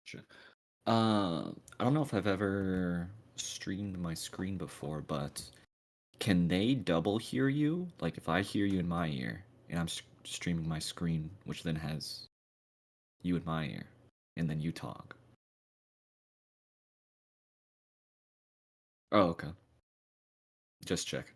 Sure. I don't know if I've ever streamed my screen before, but can they double hear you? Like if I hear you in my ear and I'm streaming my screen, which then has you in my ear, and then you talk. Oh, okay. Just check.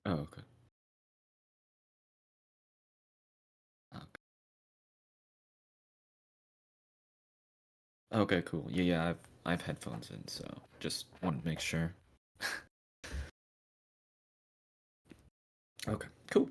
Oh, okay. Okay. Okay, cool. Yeah, I've headphones in, so just wanted to make sure. Okay, cool.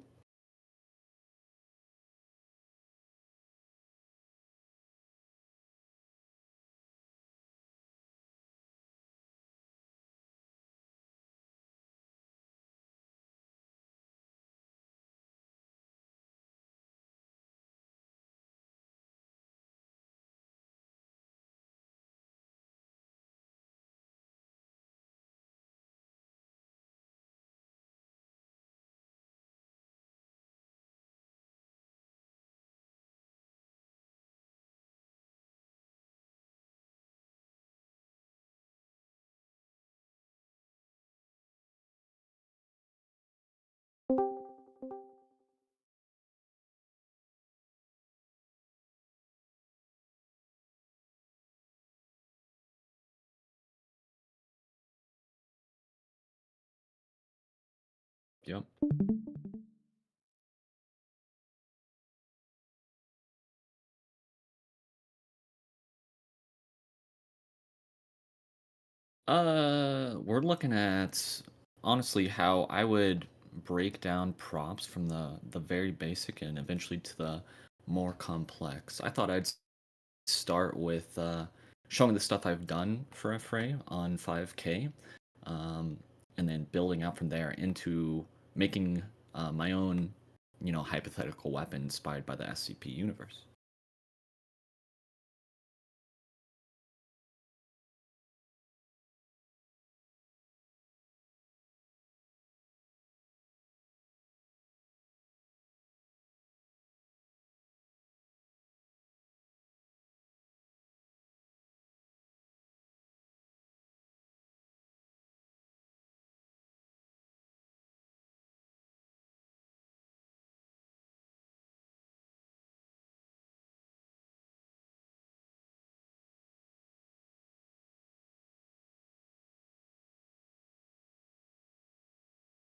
Yep. We're looking at honestly how I would break down props from the very basic and eventually to the more complex. I thought I'd start with showing the stuff I've done for FRA on 5K, um, and then building out from there into making my own, hypothetical weapon inspired by the SCP universe.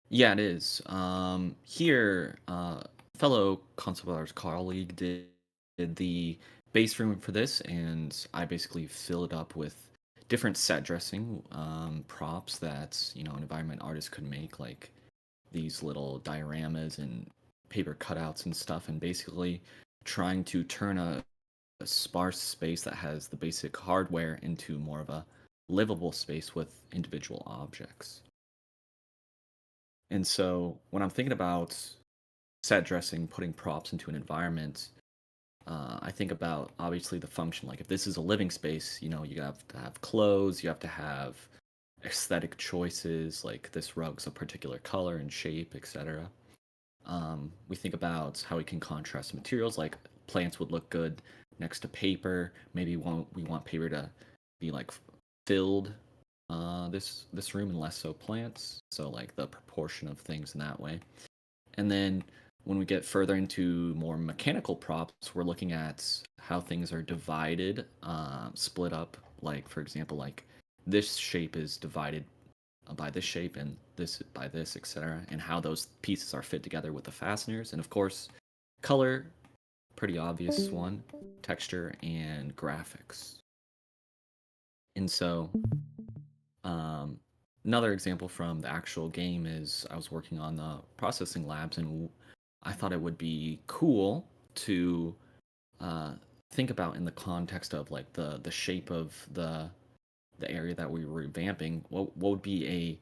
Yeah, it is. Here, fellow Concept Arts colleague did the base room for this, and I basically filled it up with different set dressing props that an environment artist could make, like these little dioramas and paper cutouts and stuff, and basically trying to turn a sparse space that has the basic hardware into more of a livable space with individual objects. And so when I'm thinking about set dressing, putting props into an environment, I think about obviously the function. Like if this is a living space, you have to have clothes, you have to have aesthetic choices, like this rug's a particular color and shape, etc. We think about how we can contrast materials, like plants would look good next to paper. Maybe we want paper to be like filled this room and less so plants. So like the proportion of things in that way. And then when we get further into more mechanical props, we're looking at how things are divided, split up. Like for example, like this shape is divided by this shape and this by this, etc., and how those pieces are fit together with the fasteners. And of course, color, pretty obvious one, texture, and graphics. And so, um, another example from the actual game is I was working on the processing labs, and I thought it would be cool to uh, think about in the context of like the shape of the area that we were revamping. What would be a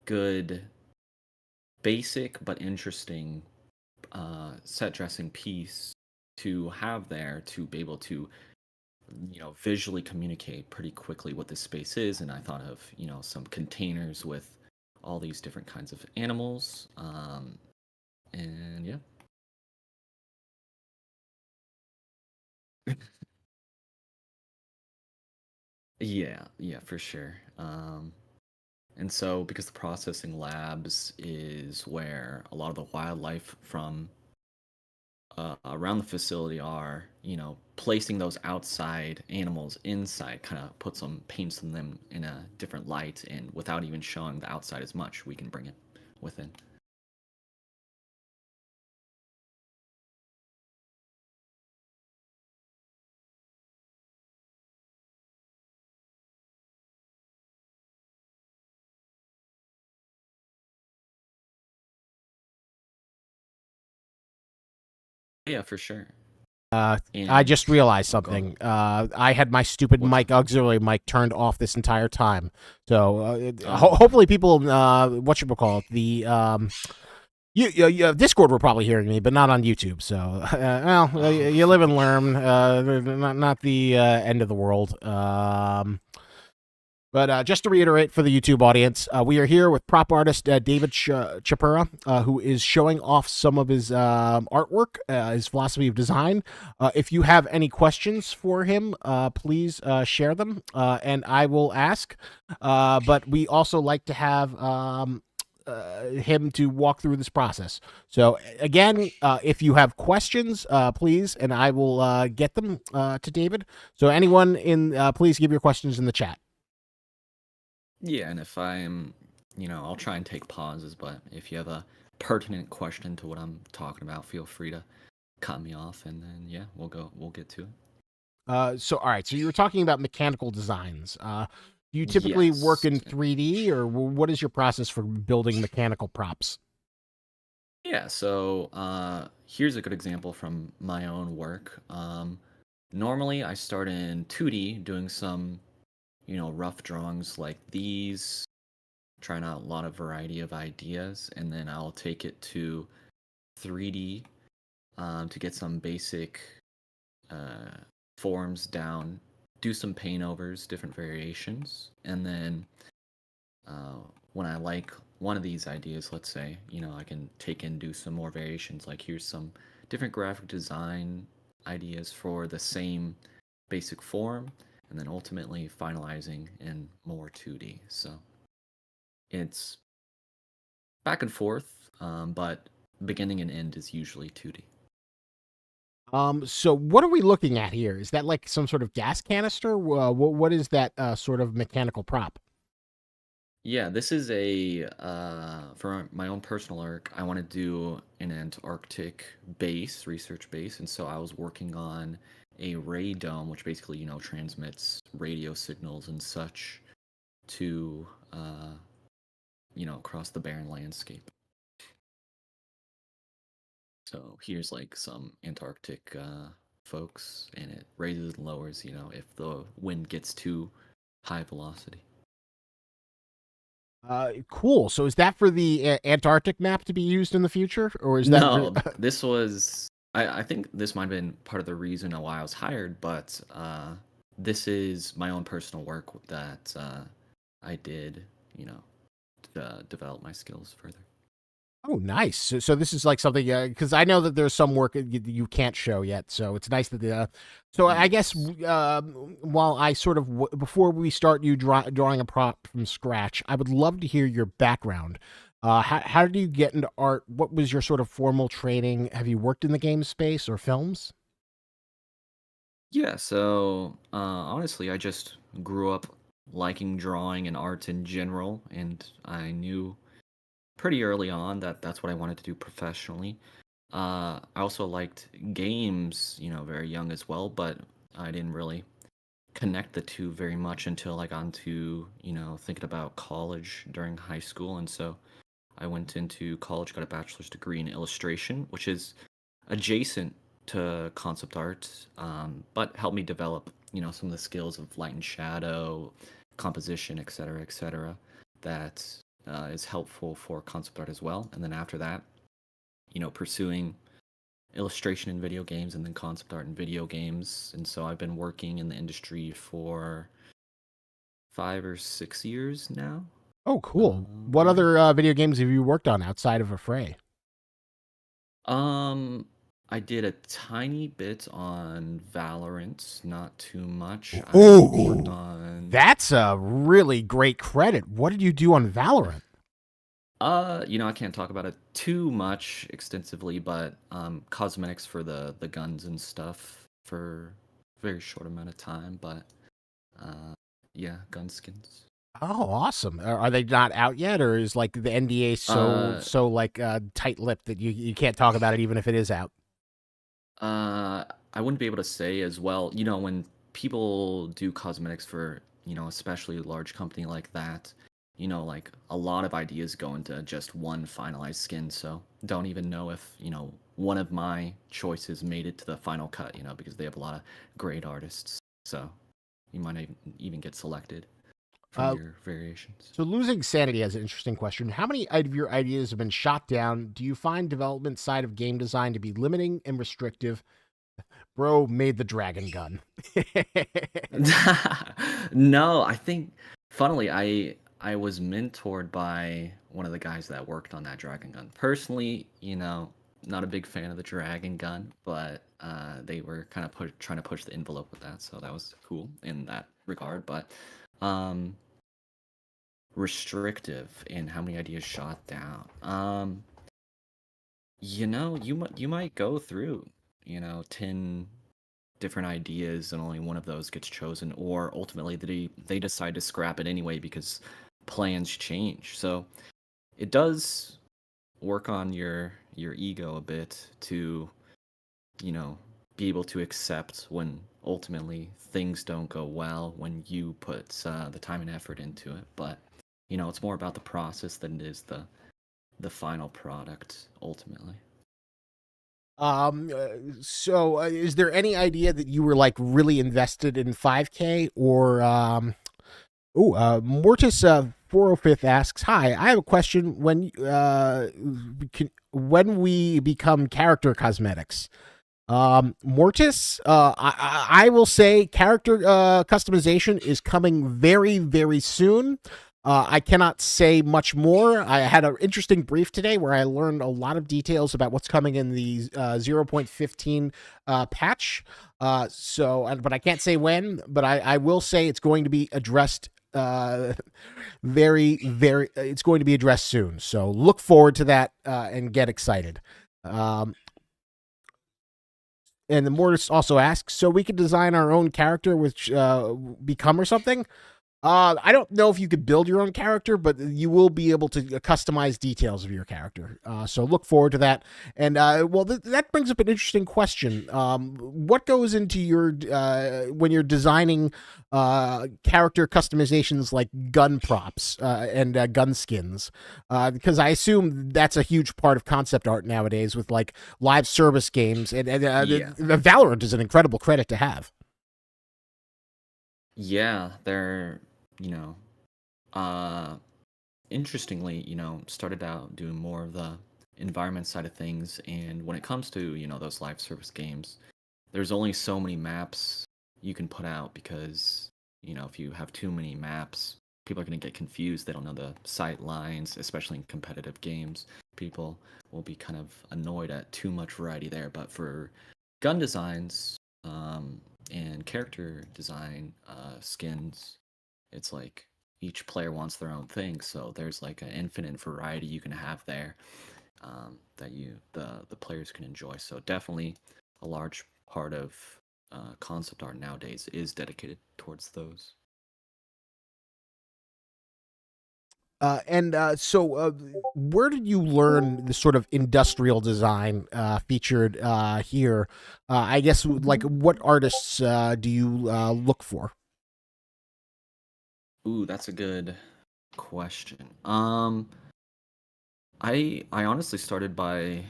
good basic but interesting set dressing piece to have there to be able to visually communicate pretty quickly what this space is. And I thought of some containers with all these different kinds of animals. And yeah. Yeah, yeah, for sure. And so, because the processing labs is where a lot of the wildlife from around the facility are, placing those outside animals inside kind of puts them, paints them in a different light, and without even showing the outside as much, we can bring it within. Yeah, for sure. I And just realized go on. something. I had my stupid What's mic up? auxiliary mic turned off this entire time. So Oh, hopefully people, what you call it, the Discord were probably hearing me, but not on YouTube. So oh, you live and learn. Not the end of the world. But just to reiterate for the YouTube audience, we are here with prop artist David Chapura, who is showing off some of his artwork, his philosophy of design. If you have any questions for him, please share them, and I will ask. But we also like to have him to walk through this process. So again, if you have questions, please, and I will get them to David. So anyone please give your questions in the chat. yeah. And if I'm, I'll try and take pauses, but if you have a pertinent question to what I'm talking about, feel free to cut me off, and then yeah, we'll get to it. All right. So you were talking about mechanical designs. Do you typically work Yes. in 3D, or what is your process for building mechanical props? Yeah, so here's a good example from my own work. Normally, I start in 2D doing some, rough drawings like these, trying out a lot of variety of ideas, and then I'll take it to 3D to get some basic uh, forms down, do some paint overs, different variations, and then uh, when I like one of these ideas, let's say, I can take and do some more variations. Like here's some different graphic design ideas for the same basic form, and then ultimately finalizing in more 2D. So it's back and forth, but beginning and end is usually 2D. So what are we looking at here? Is that like some sort of gas canister? What is that sort of mechanical prop? Yeah, this is a for my own personal work. I want to do an Antarctic base, research base, and so I was working on a radome, which basically transmits radio signals and such to across the barren landscape. So here's like some Antarctic folks, and it raises and lowers, if the wind gets too high velocity. Cool. So is that for the Antarctic map to be used in the future, or is that? No, this was. I think this might have been part of the reason why I was hired, but this is my own personal work that I did, to develop my skills further. Oh, nice. So this is like something because I know that there's some work you can't show yet. So it's nice that so I guess Yes. while I sort of before we start you drawing a prop from scratch, I would love to hear your background. How did you get into art? What was your sort of formal training? Have you worked in the game space or films? Yeah, so honestly, I just grew up liking drawing and art in general, and I knew pretty early on that that's what I wanted to do professionally. I also liked games, very young as well, but I didn't really connect the two very much until I got into, thinking about college during high school. And so I went into college, got a bachelor's degree in illustration, which is adjacent to concept art, but helped me develop, some of the skills of light and shadow, composition, et cetera, that is helpful for concept art as well. And then after that, pursuing illustration in video games and then concept art in video games. And so I've been working in the industry for 5 or 6 years now. Oh, cool. What Yeah. other video games have you worked on outside of Affray? Um, I did a tiny bit on Valorant, not too much. I worked Oh, on that's a really great credit. What did you do on Valorant? I can't talk about it too much extensively, but cosmetics for the guns and stuff for a very short amount of time, but uh yeah, gun skins. Oh, awesome. Are they not out yet, or is like the NDA Uh so like tight-lipped that you can't talk about it even if it is out? I wouldn't be able to say as well. When people do cosmetics for, especially a large company like that, like a lot of ideas go into just one finalized skin. So don't even know if, one of my choices made it to the final cut, because they have a lot of great artists. So you might even get selected from Uh, your variations. so losing sanity has an interesting question. How many of your ideas have been shot down? Do you find development side of game design to be limiting and restrictive? Bro made the dragon gun. No, I think funnily I was mentored by one of the guys that worked on that dragon gun. Personally, not a big fan of the dragon gun, but they were kind of trying to push the envelope with that, so that was cool in that regard. But um, restrictive in how many ideas shot down. You might go through, 10 different ideas and only one of those gets chosen, or ultimately they decide to scrap it anyway because plans change. So it does work on your ego a bit to, you know, be able to accept when ultimately things don't go well when you put the time and effort into it. But it's more about the process than it is the final product ultimately. Is there any idea that you were like really invested in 5K or Mortis 405th asks, "Hi, I have a question. When we become character cosmetics, Mortis, I will say character customization is coming very, very soon. I cannot say much more. I had an interesting brief today where I learned a lot of details about what's coming in the 0.15 patch. But I can't say when, but I will say it's going to be addressed it's going to be addressed soon. So look forward to that and get excited. Um, and the Mortis also asks, so we could design our own character, which become or something. I don't know if you could build your own character, but you will be able to customize details of your character. So look forward to that. And that brings up an interesting question. What goes into your when you're designing character customizations like gun props and gun skins? Because I assume that's a huge part of concept art nowadays with like live service games, and Yeah. the Valorant is an incredible credit to have. Yeah, they're, you know, uh interestingly, started out doing more of the environment side of things, and when it comes to, those live service games, there's only so many maps you can put out because, if you have too many maps, people are going to get confused. They don't know the sight lines, especially in competitive games. People will be kind of annoyed at too much variety there. But for gun designs, and character design, skins, it's like each player wants their own thing, so there's like an infinite variety you can have there, that the players can enjoy. So definitely a large part of concept art nowadays is dedicated towards those. Where did you learn the sort of industrial design featured here? I guess, like, what artists do you look for? Ooh, that's a good question. I honestly started by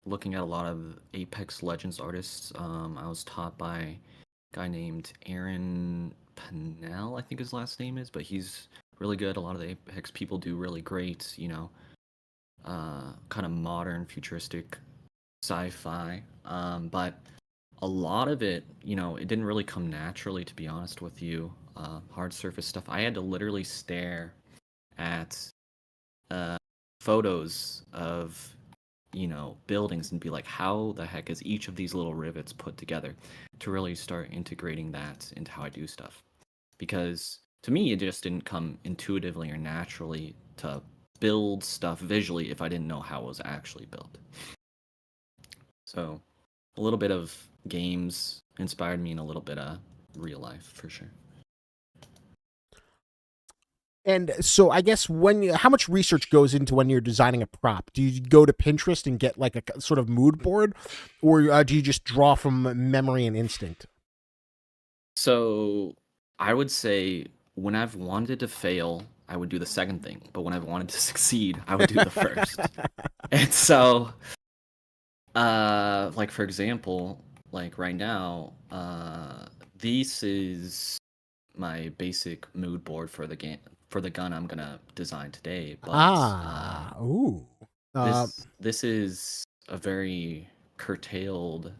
looking at a lot of Apex Legends artists. I was taught by a guy named Aaron Pennell, I think his last name is, but he's really good. A lot of the Apex people do really great, kind of modern, futuristic sci-fi. But a lot of it, it didn't really come naturally, to be honest with you. Hard surface stuff. I had to literally stare at photos of buildings and be like, how the heck is each of these little rivets put together, to really start integrating that into how I do stuff. Because to me, it just didn't come intuitively or naturally to build stuff visually if I didn't know how it was actually built. So a little bit of games inspired me, and a little bit of real life for sure. And so I guess how much research goes into when you're designing a prop? Do you go to Pinterest and get like a sort of mood board, or do you just draw from memory and instinct? So I would say when I've wanted to fail, I would do the second thing. But when I've wanted to succeed, I would do the first. And so, like for example, like right now, this is my basic mood board for the game, for the gun I'm gonna design today. But this is a very curtailed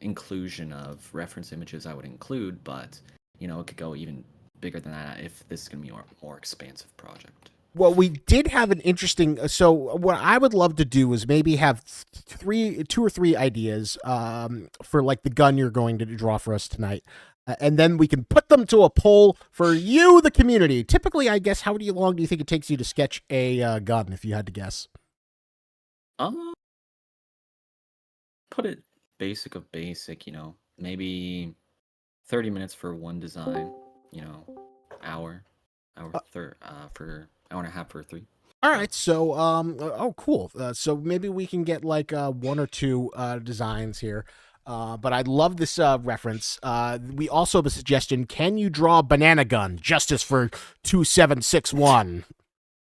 inclusion of reference images I would include, but it could go even bigger than that if this is gonna be a more expansive project. Well, we did have an interesting. So, what I would love to do is maybe have two or three ideas for like the gun you're going to draw for us tonight, and then we can put them to a poll for you, the community. Typically, I guess, how long do you think it takes you to sketch a gun, if you had to guess? Put it basic of basic. Maybe 30 minutes for one design. Hour for hour and a half for three. All right, so cool. So maybe we can get like one or two designs here. But I love this reference. We also have a suggestion. Can you draw a banana gun? Justice for 2761.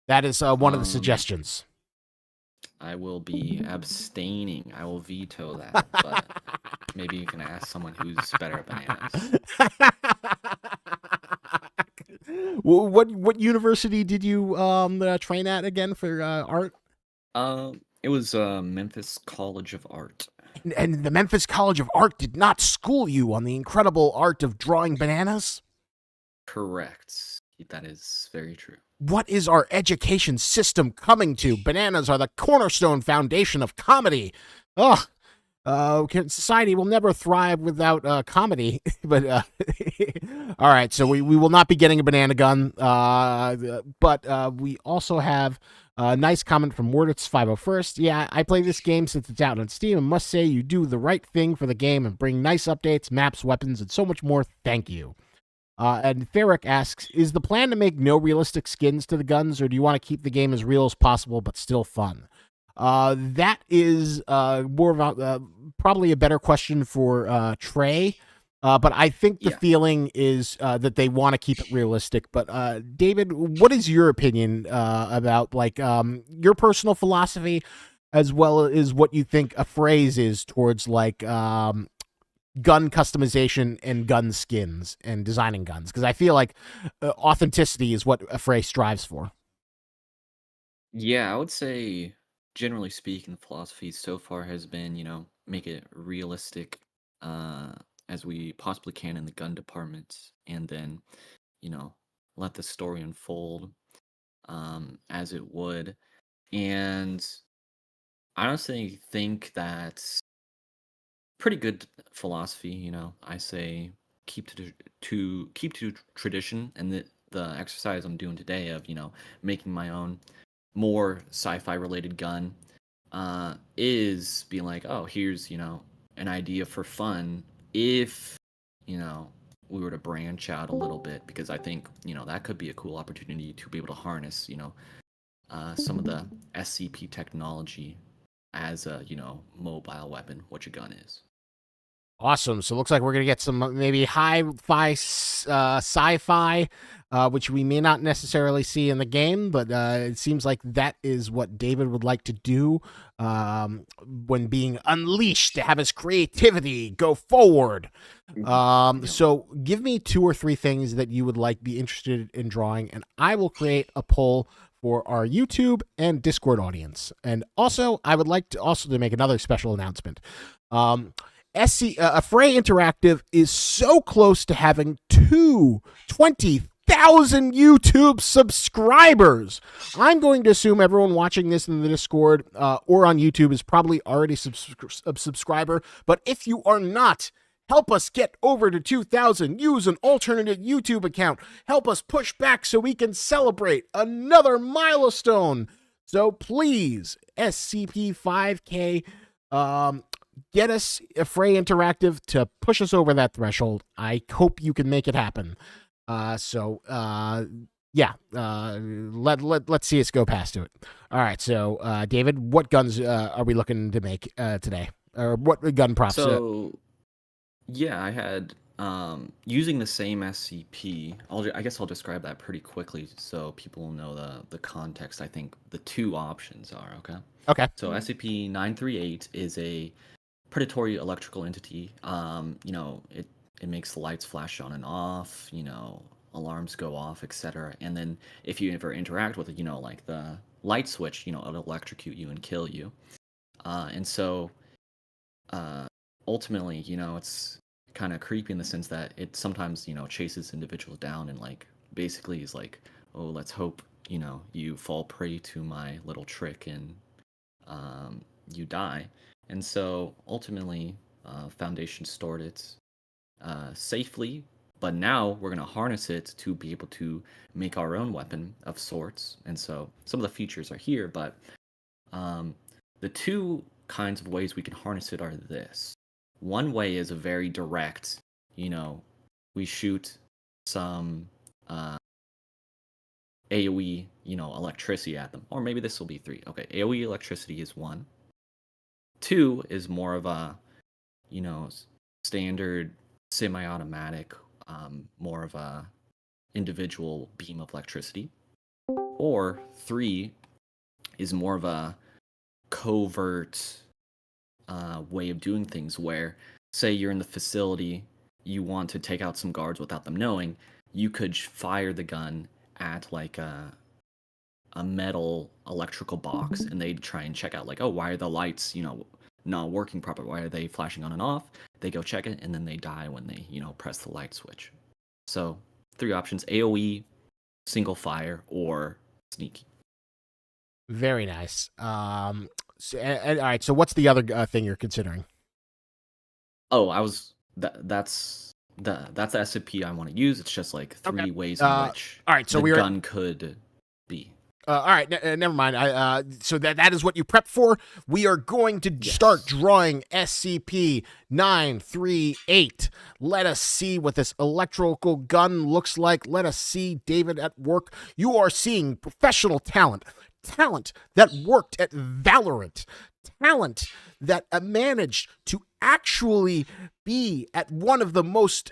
That is one of the suggestions. I will be abstaining. I will veto that. But maybe you can ask someone who's better at bananas. What university did you train at again for art? It was Memphis College of Art. And the Memphis College of Art did not school you on the incredible art of drawing bananas? Correct. That is very true. What is our education system coming to? Bananas are the cornerstone foundation of comedy. Ugh. Society will never thrive without comedy. But all right, so we will not be getting a banana gun. But we also have a nice comment from Wordits501st. Yeah, I play this game since it's out on Steam and must say you do the right thing for the game and bring nice updates, maps, weapons, and so much more. Thank you. And Theric asks, is the plan to make no realistic skins to the guns, or do you want to keep the game as real as possible but still fun? That is more of probably a better question for Trey. But I think the feeling is that they want to keep it realistic. But David, what is your opinion about like your personal philosophy, as well as what you think a phrase is towards like gun customization and gun skins and designing guns? Because I feel like authenticity is what a phrase strives for. Yeah, I would say, generally speaking, the philosophy so far has been, make it realistic as we possibly can in the gun department, and then, let the story unfold as it would. And I honestly think that's pretty good philosophy. I say keep to tradition, and the exercise I'm doing today of making my own more sci-fi related gun is being like, oh, here's an idea for fun if we were to branch out a little bit, because I think that could be a cool opportunity to be able to harness some of the SCP technology as a mobile weapon, what your gun is. Awesome. So it looks like we're going to get some maybe hi-fi sci-fi, which we may not necessarily see in the game, but it seems like that is what David would like to do when being unleashed to have his creativity go forward. So give me 2 or 3 things that you would be interested in drawing, and I will create a poll for our YouTube and Discord audience. And also, I would like to make another special announcement. Fray Interactive is so close to having 2 20,000 2,000 YouTube subscribers. I'm going to assume everyone watching this in the Discord or on YouTube is probably already a subscriber. But if you are not, help us get over to 2,000. Use an alternate YouTube account. Help us push back so we can celebrate another milestone. So please, SCP-5K, get us a Fray Interactive to push us over that threshold. I hope you can make it happen. Let's see us go past to it. All right, so David, what guns are we looking to make today, or what gun props? So, yeah, I had using the same SCP. I guess I'll describe that pretty quickly so people will know the context. I think the two options are okay. Okay. So SCP-938 is a predatory electrical entity. It makes the lights flash on and off, alarms go off, etc. And then if you ever interact with it, like the light switch, it'll electrocute you and kill you. And so ultimately, it's kind of creepy in the sense that it sometimes, chases individuals down and like basically is like, oh, let's hope, you fall prey to my little trick and you die. And so ultimately, Foundation stored it safely, but now we're going to harness it to be able to make our own weapon of sorts. And so some of the features are here, but the two kinds of ways we can harness it are this. One way is a very direct, we shoot some AoE, electricity at them. Or maybe this will be 3. Okay, AoE electricity is 1. 2 is more of a, standard semi-automatic, more of a individual beam of electricity. Or 3 is more of a covert way of doing things where, say you're in the facility, you want to take out some guards without them knowing, you could fire the gun at like a metal electrical box and they'd try and check out like, oh, why are the lights, not working properly? Why are they flashing on and off? They go check it and then they die when they, press the light switch. So 3 options: AoE, single fire, or sneaky. Very nice. All right, so what's the other thing you're considering? Oh, that's the SCP I want to use. It's just like 3 ways in which all right, so the gun could be. All right, never mind. So that is what you prepped for. We are going to start drawing SCP-938. Let us see what this electrical gun looks like. Let us see David at work. You are seeing professional talent that worked at Valorant, talent that managed to actually be at one of the most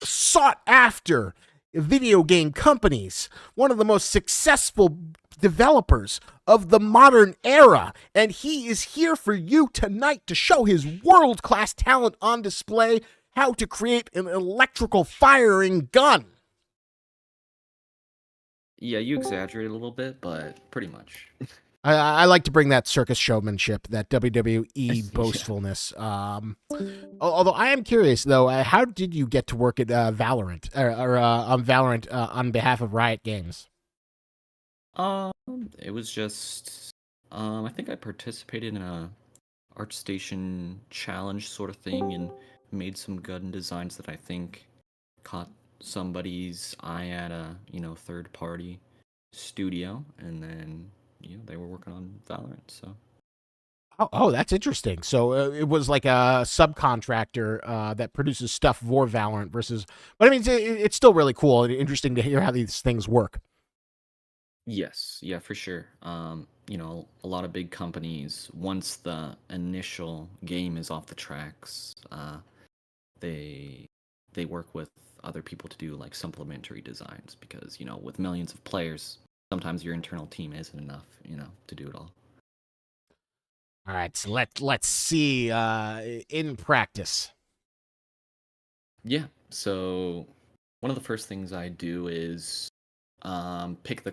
sought after video game companies, one of the most successful developers of the modern era, and he is here for you tonight to show his world-class talent on display, how to create an electrical firing gun. Yeah, you exaggerate a little bit, but pretty much. I like to bring that circus showmanship, that WWE boastfulness. Although I am curious, though, how did you get to work at Valorant or on Valorant on behalf of Riot Games? It was just, I think I participated in a ArtStation challenge sort of thing and made some gun designs that I think caught somebody's eye at a, third-party studio, and then they were working on Valorant, so. Oh, that's interesting. So it was like a subcontractor that produces stuff for Valorant versus, but I mean, it's still really cool and interesting to hear how these things work. Yes, yeah, for sure. A lot of big companies, once the initial game is off the tracks, they work with other people to do like supplementary designs because, with millions of players, sometimes your internal team isn't enough, to do it all. All right, so let's see in practice. Yeah, so one of the first things I do is pick the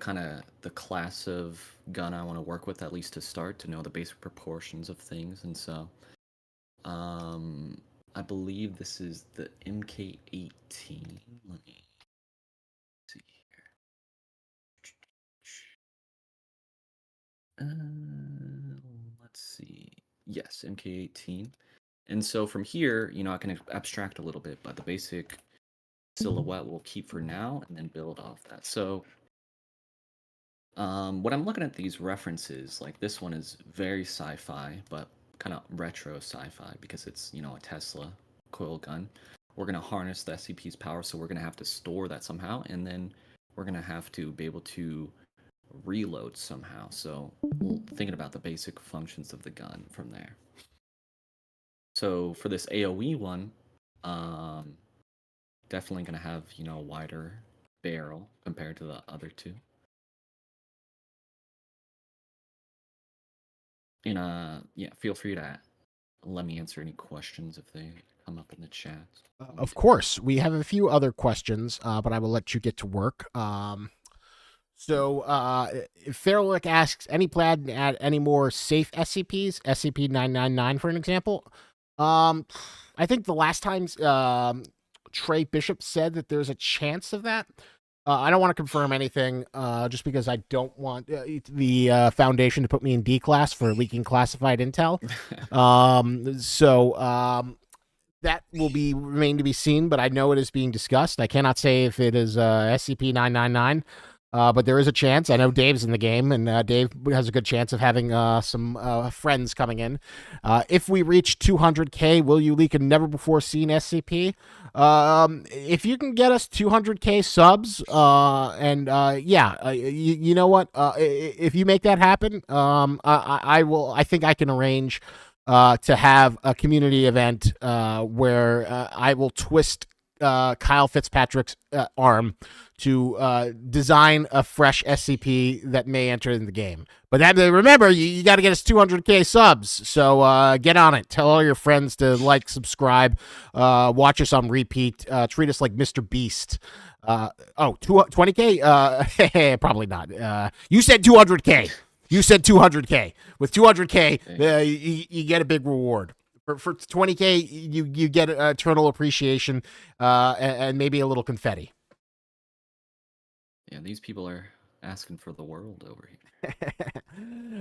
class of gun I want to work with, at least to start, to know the basic proportions of things. And so I believe this is the MK18. Let me see let's see. Yes, MK18. And so from here, I can abstract a little bit, but the basic silhouette we'll keep for now and then build off that. So when I'm looking at these references, like this one is very sci-fi, but kind of retro sci-fi because it's, a Tesla coil gun. We're going to harness the SCP's power, so we're going to have to store that somehow, and then we're going to have to be able to reload somehow. So thinking about the basic functions of the gun from there. So for this AoE one, definitely going to have, a wider barrel compared to the other two. And yeah, feel free to let me answer any questions if they come up in the chat. Of course, we have a few other questions, but I will let you get to work. So, Fairlick asks, any plan to add any more safe SCPs? SCP-999, for an example. I think the last time Trey Bishop said that there's a chance of that. I don't want to confirm anything, just because I don't want the Foundation to put me in D class for leaking classified intel. That will remain to be seen, but I know it is being discussed. I cannot say if it is SCP-999. But there is a chance. I know Dave's in the game, and Dave has a good chance of having some friends coming in. If we reach 200K, will you leak a never-before-seen SCP? If you can get us 200K subs, you know what? If you make that happen, I will. I think I can arrange to have a community event where I will twist Kyle Fitzpatrick's arm to design a fresh SCP that may enter in the game. But remember, you got to get us 200K subs. So get on it. Tell all your friends to subscribe, watch us on repeat, treat us like Mr. Beast. 20K? Probably not. You said 200K. You said 200K. With 200K, you get a big reward. For 20K, you get eternal appreciation and maybe a little confetti. Yeah, these people are asking for the world over here.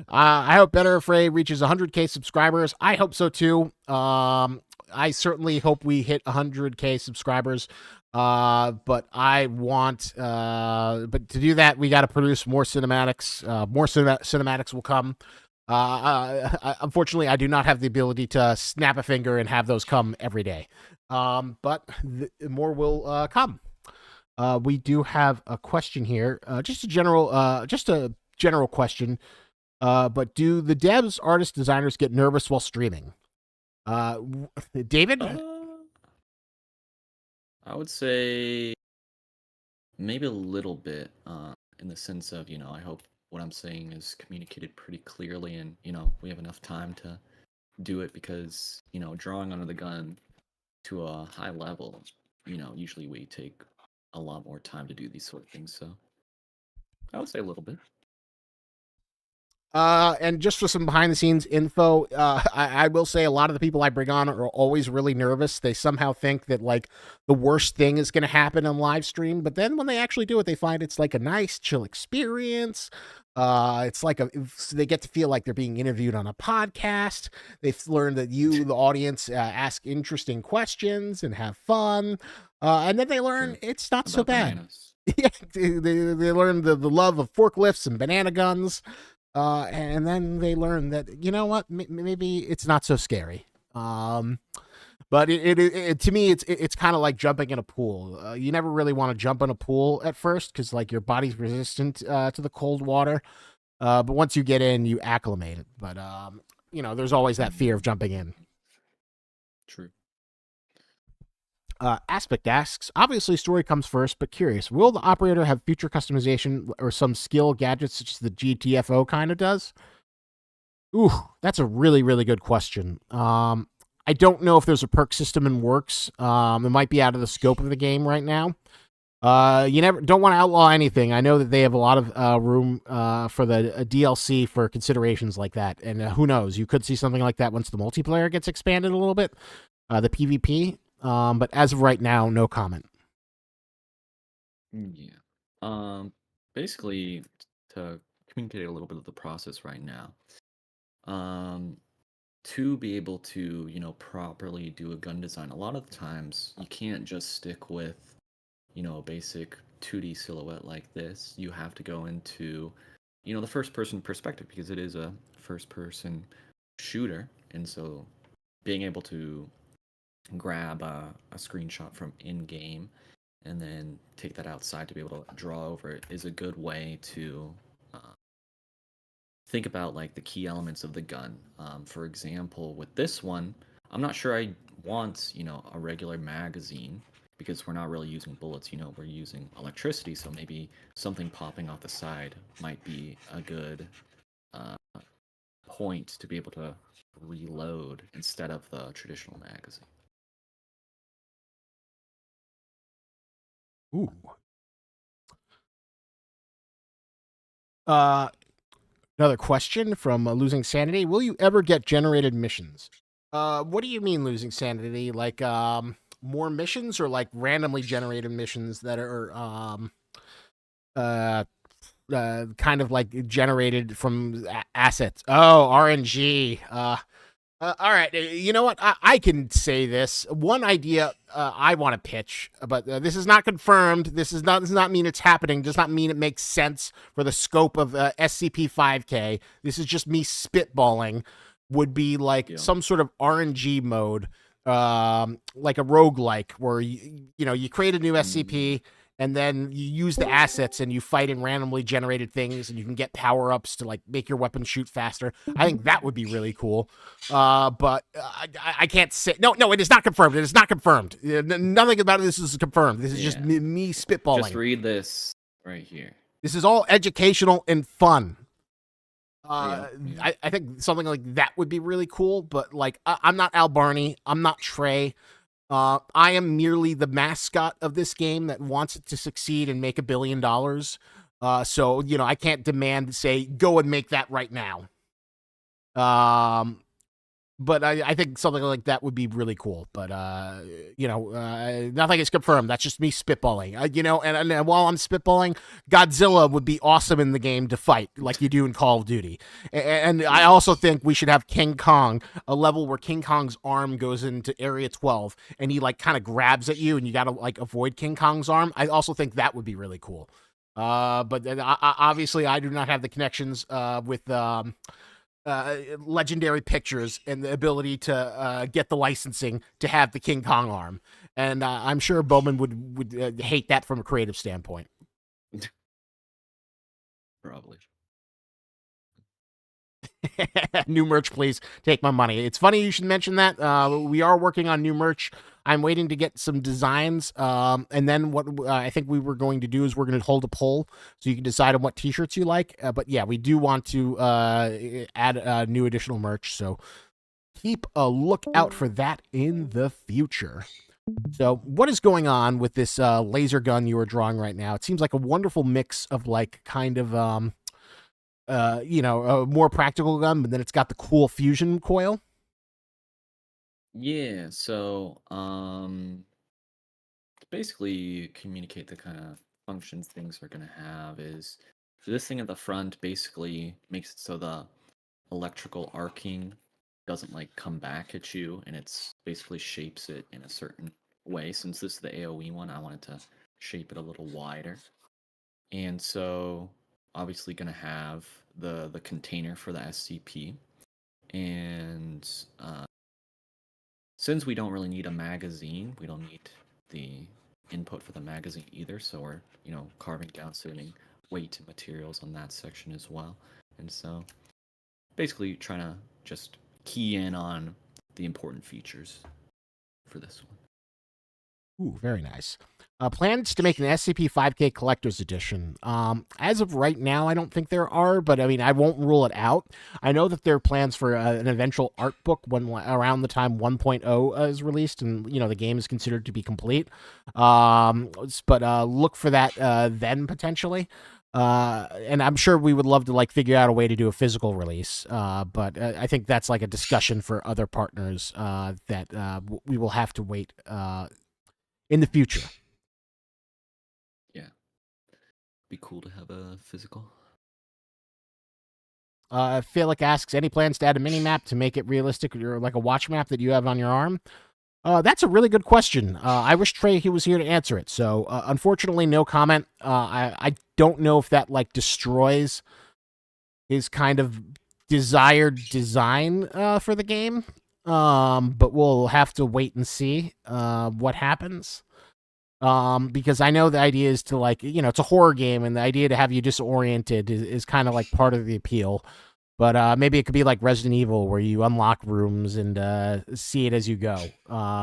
I hope Better Afraid reaches 100K subscribers. I hope so too. I certainly hope we hit 100K subscribers. But to do that, we got to produce more cinematics. More cinematics will come. Unfortunately, I do not have the ability to snap a finger and have those come every day. But more will come. We do have a question here, just a general question. But do the devs, artists, designers get nervous while streaming? David? I would say maybe a little bit, in the sense of, I hope what I'm saying is communicated pretty clearly and, we have enough time to do it because, drawing under the gun to a high level, usually we take a lot more time to do these sort of things. So I would say a little bit. And just for some behind the scenes info, I will say a lot of the people I bring on are always really nervous. They somehow think that the worst thing is going to happen on live stream, but then when they actually do it, they find it's a nice chill experience. It's they get to feel like they're being interviewed on a podcast. They've learned that you, the audience, ask interesting questions and have fun. And then they learn it's not so bad. Yeah, they learn the love of forklifts and banana guns. And then they learn that, you know what, maybe it's not so scary. But it to me, it's kind of like jumping in a pool. You never really want to jump in a pool at first because your body's resistant to the cold water. But once you get in, you acclimate it. But there's always that fear of jumping in. True. Aspect asks, obviously story comes first, but curious, will the operator have future customization or some skill gadgets such as the GTFO kind of does? Ooh, that's a really, really good question. I don't know if there's a perk system in works. It might be out of the scope of the game right now. You don't want to outlaw anything. I know that they have a lot of room for the DLC for considerations like that. And who knows, you could see something like that once the multiplayer gets expanded a little bit, the PvP. But as of right now, no comment. Yeah. Basically, to communicate a little bit of the process right now. Um, to be able to, properly do a gun design, a lot of the times you can't just stick with, a basic 2D silhouette like this. You have to go into, the first person perspective because it is a first person shooter. And so being able to grab a screenshot from in game and then take that outside to be able to draw over it is a good way to uh, think about like the key elements of the gun. For example, with this one, I'm not sure I want a regular magazine because we're not really using bullets. We're using electricity, so maybe something popping off the side might be a good uh, point to be able to reload instead of the traditional magazine. Ooh. Uh, Another question from Losing Sanity. Will you ever get generated missions? What do you mean losing sanity? Like, more missions or like randomly generated missions that are, uh, kind of like generated from assets? Oh, RNG. All right. You know what? I can say this. One idea I want to pitch, but this is not confirmed. This does not mean it's happening. Does not mean it makes sense for the scope of SCP 5K. This is just me spitballing. Would be like Yeah. some sort of RNG mode, like a roguelike, where you create a new SCP and then you use the assets and you fight in randomly generated things and you can get power ups to like make your weapon shoot faster. I think that would be really cool. But I can't say no. It is not confirmed. It is not confirmed. Nothing about this is confirmed. This is just me spitballing. Just read this right here. This is all educational and fun. Yeah. I think something like that would be really cool. But like, I'm not Al Barney. I'm not Trey. I am merely the mascot of this game that wants it to succeed and make $1 billion. So I can't demand say go and make that right now. But I think something like that would be really cool. But nothing is confirmed. That's just me spitballing. And while I'm spitballing, Godzilla would be awesome in the game to fight, like you do in Call of Duty. And I also think we should have King Kong, a level where King Kong's arm goes into Area 12, and he like kind of grabs at you, and you got to like avoid King Kong's arm. I also think that would be really cool. But obviously, I do not have the connections with. Legendary Pictures and the ability to get the licensing to have the King Kong arm, and I'm sure Bowman would hate that from a creative standpoint. Probably. New merch, please. Take my money. It's funny you should mention that. We are working on new merch. I'm waiting to get some designs. And then what I think we were going to do is we're going to hold a poll so you can decide on what t-shirts you like. But yeah, we do want to add new additional merch. So keep a lookout for that in the future. So what is going on with this laser gun you are drawing right now? It seems like a wonderful mix of like kind of a more practical gun, but then it's got the cool fusion coil. Yeah, so to basically communicate the kind of functions things are gonna have is so this thing at the front basically makes it so the electrical arcing doesn't like come back at you and it's basically shapes it in a certain way. Since this is the AoE one, I wanted to shape it a little wider. And so obviously gonna have the container for the SCP. And since we don't really need a magazine, we don't need the input for the magazine either, so we're, carving down certain weight materials on that section as well. And so basically trying to just key in on the important features for this one. Ooh, very nice. Plans to make an SCP-5K Collector's Edition. As of right now, I don't think there are, but I mean, I won't rule it out. I know that there are plans for an eventual art book when around the time 1.0 is released, and the game is considered to be complete. But look for that then potentially. And I'm sure we would love to like figure out a way to do a physical release. But I think that's like a discussion for other partners that we will have to wait in the future. Yeah. Be cool to have a physical. Felix asks, any plans to add a mini map to make it realistic or like a watch map that you have on your arm? That's a really good question. I wish Trey he was here to answer it. So unfortunately, no comment. I don't know if that like destroys his kind of desired design for the game. But we'll have to wait and see what happens. Because I know the idea is to like, it's a horror game, and the idea to have you disoriented is kind of like part of the appeal. But maybe it could be like Resident Evil, where you unlock rooms and see it as you go.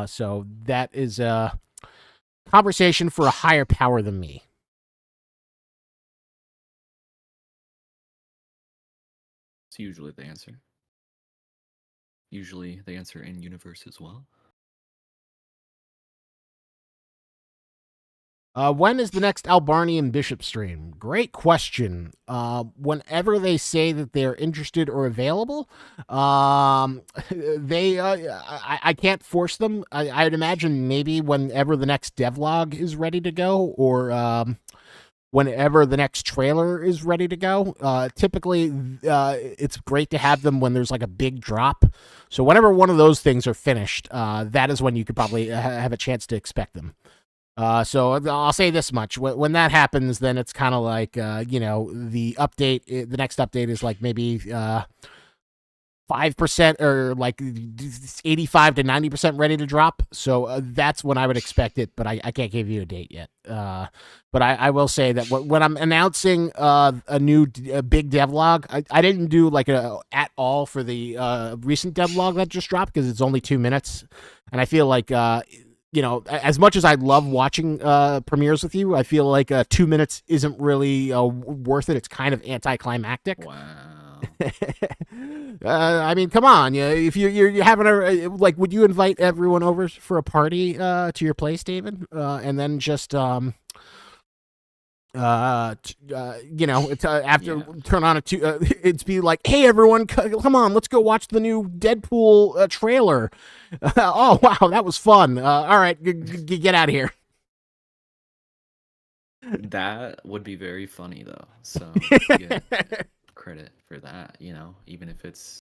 So that is a conversation for a higher power than me. It's usually the answer. Usually the answer in universe as well. When is the next Albarni and Bishop stream? Great question. Whenever they say that they're interested or available, I can't force them. I'd imagine maybe whenever the next devlog is ready to go, or whenever the next trailer is ready to go. Typically, it's great to have them when there's like a big drop. So whenever one of those things are finished, that is when you could probably have a chance to expect them. So I'll say this much: when that happens, then it's kind of like the update. The next update is like maybe 5% or like 85 to 90% ready to drop. So that's when I would expect it, but I can't give you a date yet. But I will say that when I'm announcing a new big devlog, I didn't do like a at all for the recent devlog that just dropped because it's only 2 minutes, and I feel like. As much as I love watching premieres with you, I feel like 2 minutes isn't really worth it. It's kind of anticlimactic. Wow. I mean, come on. If you're having like, would you invite everyone over for a party to your place, David? And then just it's after turn on it's be like, hey everyone, come on, let's go watch the new Deadpool trailer. Oh wow, that was fun. All right, get out of here. That would be very funny though. So yeah, credit for that. Even if it's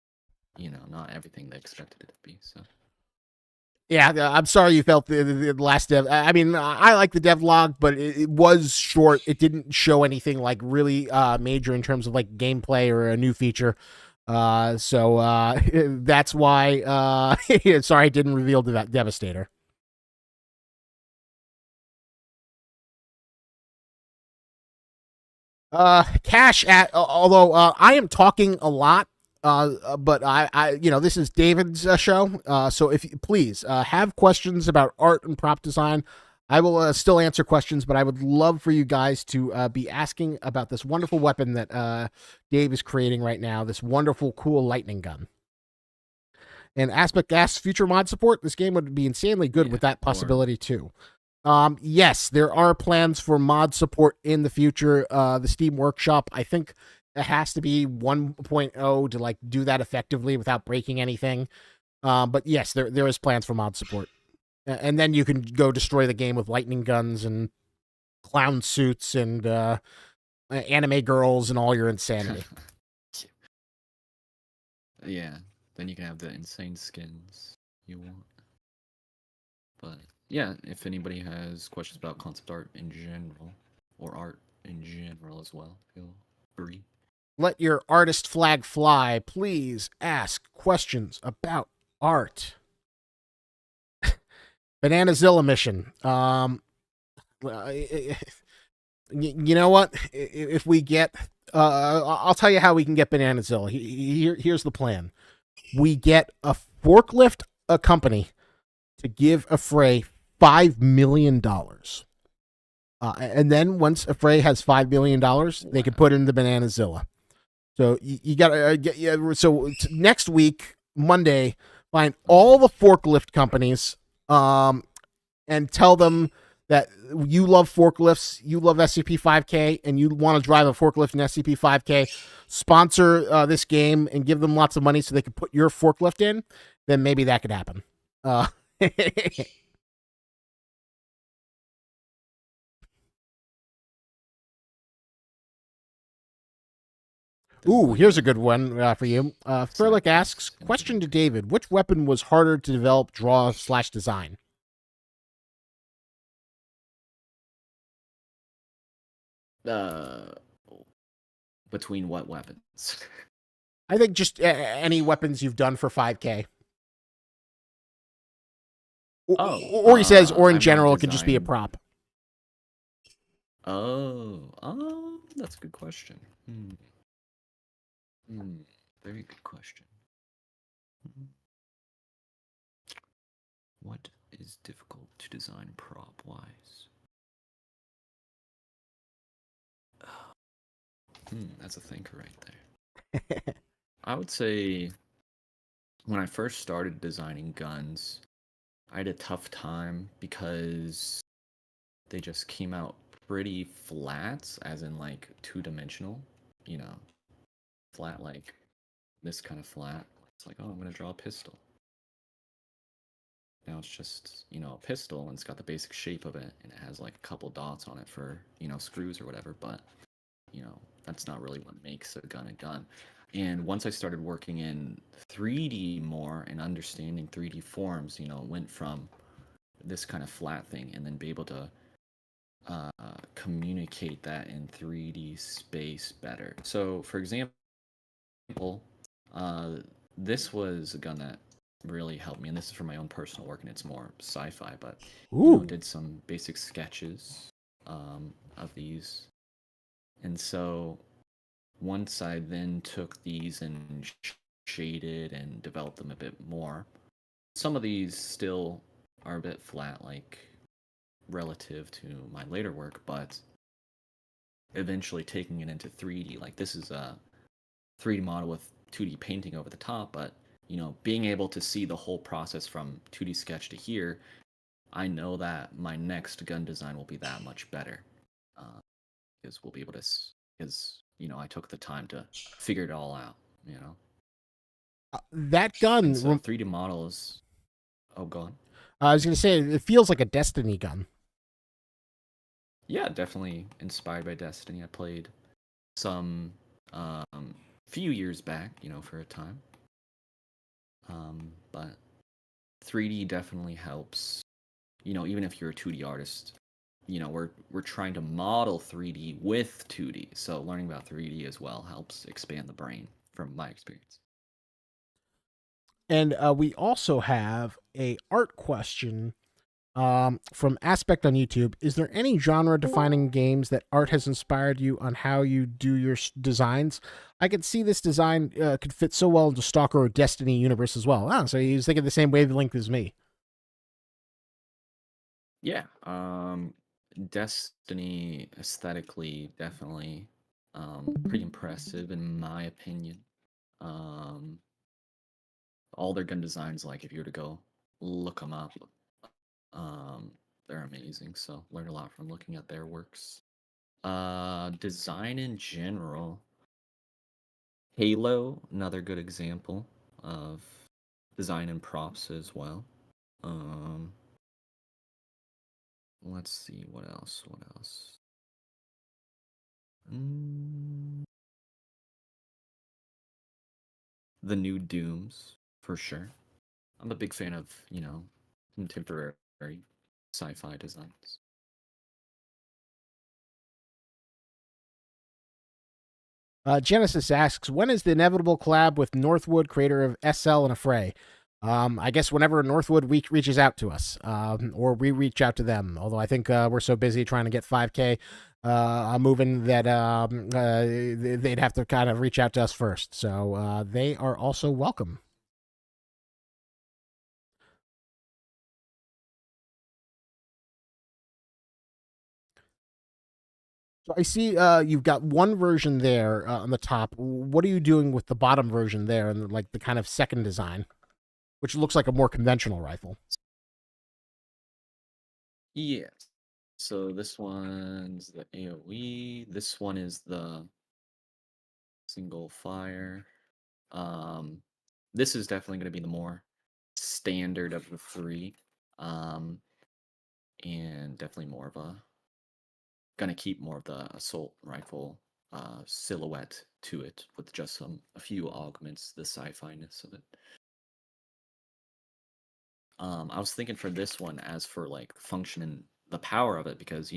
not everything they expected it to be. So. Yeah, I'm sorry you felt the last dev. I mean, I like the devlog, but it was short. It didn't show anything like really major in terms of like gameplay or a new feature. So that's why. Sorry, I didn't reveal Devastator. Cash at. Although I am talking a lot. But this is David's show. So if you please have questions about art and prop design, I will still answer questions, but I would love for you guys to be asking about this wonderful weapon that Dave is creating right now, this wonderful, cool lightning gun. And Aspect Gas future mod support, this game would be insanely good with that possibility too. Yes, there are plans for mod support in the future. The Steam Workshop, I think, it has to be 1.0 to like do that effectively without breaking anything. But yes, there is plans for mod support, and then you can go destroy the game with lightning guns and clown suits and anime girls and all your insanity. Yeah, then you can have the insane skins you want. But yeah, if anybody has questions about concept art in general or art in general as well, feel free. Let your artist flag fly. Please ask questions about art. Bananazilla mission. You know what? If we get, I'll tell you how we can get Bananazilla. Here's the plan. We get a forklift a company to give Affray $5 million. And then once Affray has $5 million, they can put it in the Bananazilla. So you got to get. So next week, Monday, find all the forklift companies, and tell them that you love forklifts, you love SCP-5K, and you want to drive a forklift in SCP-5K. Sponsor this game and give them lots of money so they can put your forklift in. Then maybe that could happen. Ooh, here's a design good one for you. side of Furlick asks, things in question to particular. David: which weapon was harder to develop, draw slash design? Uh, between what weapons? I think just any weapons you've done for 5K. Oh, Or he says, or in I've not general, it could just be a designed. prop. That's a good question. Very good question. Hmm. What is difficult to design prop wise? That's a thinker right there. I would say when I first started designing guns, I had a tough time because they just came out pretty flat, as in like two-dimensional, you know, flat like this kind of flat. It's like, oh, I'm gonna draw a pistol. Now it's just, a pistol and it's got the basic shape of it and it has like a couple dots on it for, screws or whatever, but, that's not really what makes a gun a gun. And once I started working in 3D more and understanding 3D forms, went from this kind of flat thing and then be able to communicate that in 3D space better. So, for example, uh, this was a gun that really helped me, and this is for my own personal work, and it's more sci-fi, but Ooh. did some basic sketches of these, and so once I then took these and shaded and developed them a bit more, some of these still are a bit flat, like relative to my later work, but eventually taking it into 3D, like this is a 3D model with 2D painting over the top, but being able to see the whole process from 2D sketch to here, I know that my next gun design will be that much better, because we'll be able to, because I took the time to figure it all out, That and gun, so 3D models. Oh, go on. I was going to say, it feels like a Destiny gun. Yeah, definitely inspired by Destiny. I played some few years back, for a time. But 3D definitely helps. Even if you're a 2D artist, we're trying to model 3D with 2D. So learning about 3D as well helps expand the brain from my experience. And we also have a art question from Aspect on YouTube. Is there any genre defining games that art has inspired you on how you do your designs? I could see this design could fit so well into Stalker or Destiny universe as well. So he's thinking the same wavelength as me. Yeah, Destiny aesthetically definitely pretty impressive in my opinion. Um, all their gun designs, like if you were to go look them up, um, they're amazing. So learned a lot from looking at their works. Design in general, Halo, another good example of design and props as well. Um, let's see what else. What else? Mm, the new Dooms for sure. I'm a big fan of contemporary sci-fi designs. Genesis asks, when is the inevitable collab with Northwood, creator of SL and Affray? I guess whenever Northwood reaches out to us, or we reach out to them. Although I think we're so busy trying to get 5K moving that they'd have to kind of reach out to us first. So they are also welcome. So I see you've got one version there on the top. What are you doing with the bottom version there, and like the kind of second design, which looks like a more conventional rifle? Yes. So this one's the AoE. This one is the single fire. Um, this is definitely going to be the more standard of the three, um, and definitely going to keep more of the assault rifle silhouette to it with just a few augments, the sci-fi-ness of it. I was thinking for this one as for like function and the power of it, because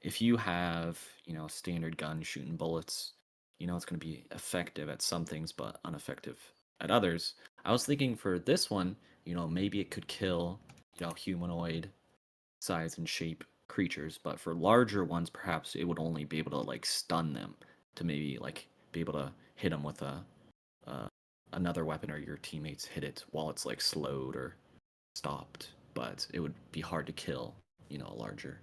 if you have a standard gun shooting bullets, it's going to be effective at some things but ineffective at others. I was thinking for this one, maybe it could kill humanoid size and shape creatures, but for larger ones, perhaps it would only be able to like stun them, to maybe like be able to hit them with uh, another weapon, or your teammates hit it while it's like slowed or stopped, but it would be hard to kill, a larger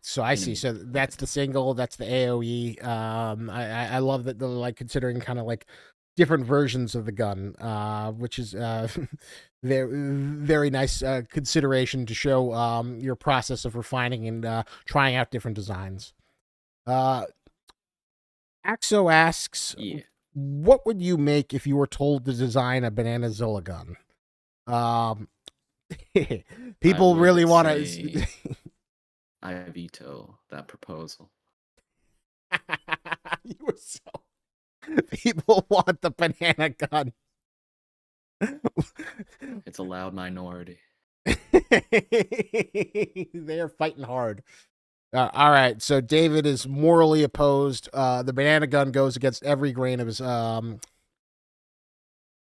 So I see. enemy So weapon. that's the single, that's the AOE. I love that they're like considering kind of like different versions of the gun, which is very very nice consideration to show your process of refining and trying out different designs. Uh, Axo asks, Yeah, what would you make if you were told to design a Bananazilla gun? Um, I people really would want to. say I veto that proposal. You were so. People want the banana gun. It's a loud minority. They are fighting hard. All right, so David is morally opposed. The banana gun goes against every grain of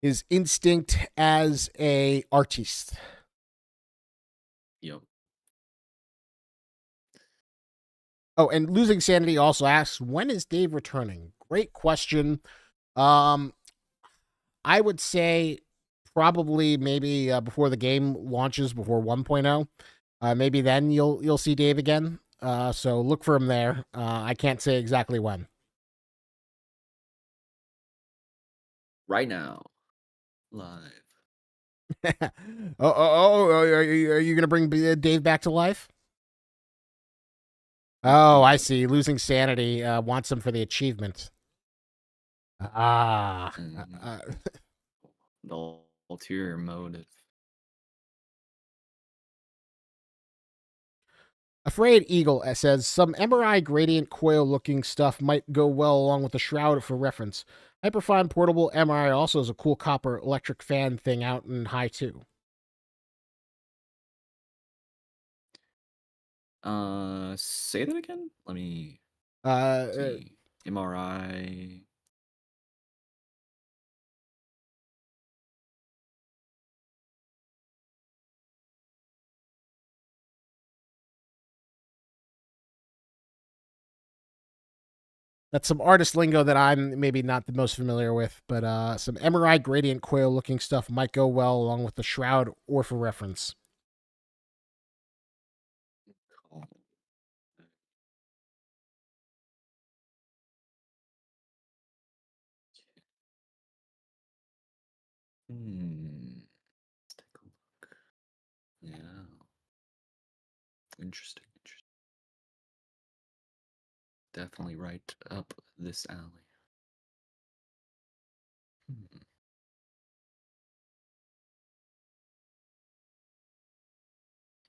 his instinct as a artiste. Yep. Oh, and losing sanity also asks, when is Dave returning? Great question. Um, I would say probably maybe before the game launches, before 1.0. Maybe then you'll see Dave again. So look for him there. I can't say exactly when. Right now, live. Are you gonna bring Dave back to life? Oh, I Yep. see. Losing sanity wants him for the achievement. Ah, hmm The ulterior motive. Afraid Eagle says some MRI gradient coil looking stuff might go well along with the shroud for reference. Hyperfine portable MRI also has a cool copper electric fan thing out in high too. Say that again. Let me Uh, uh, see. MRI. that's some artist lingo that I'm maybe not the most familiar with, but some MRI gradient coil looking stuff might go well along with the shroud or for reference. Oh, let's take a look. Yeah. Interesting. Interesting. Definitely right up this alley. Hmm.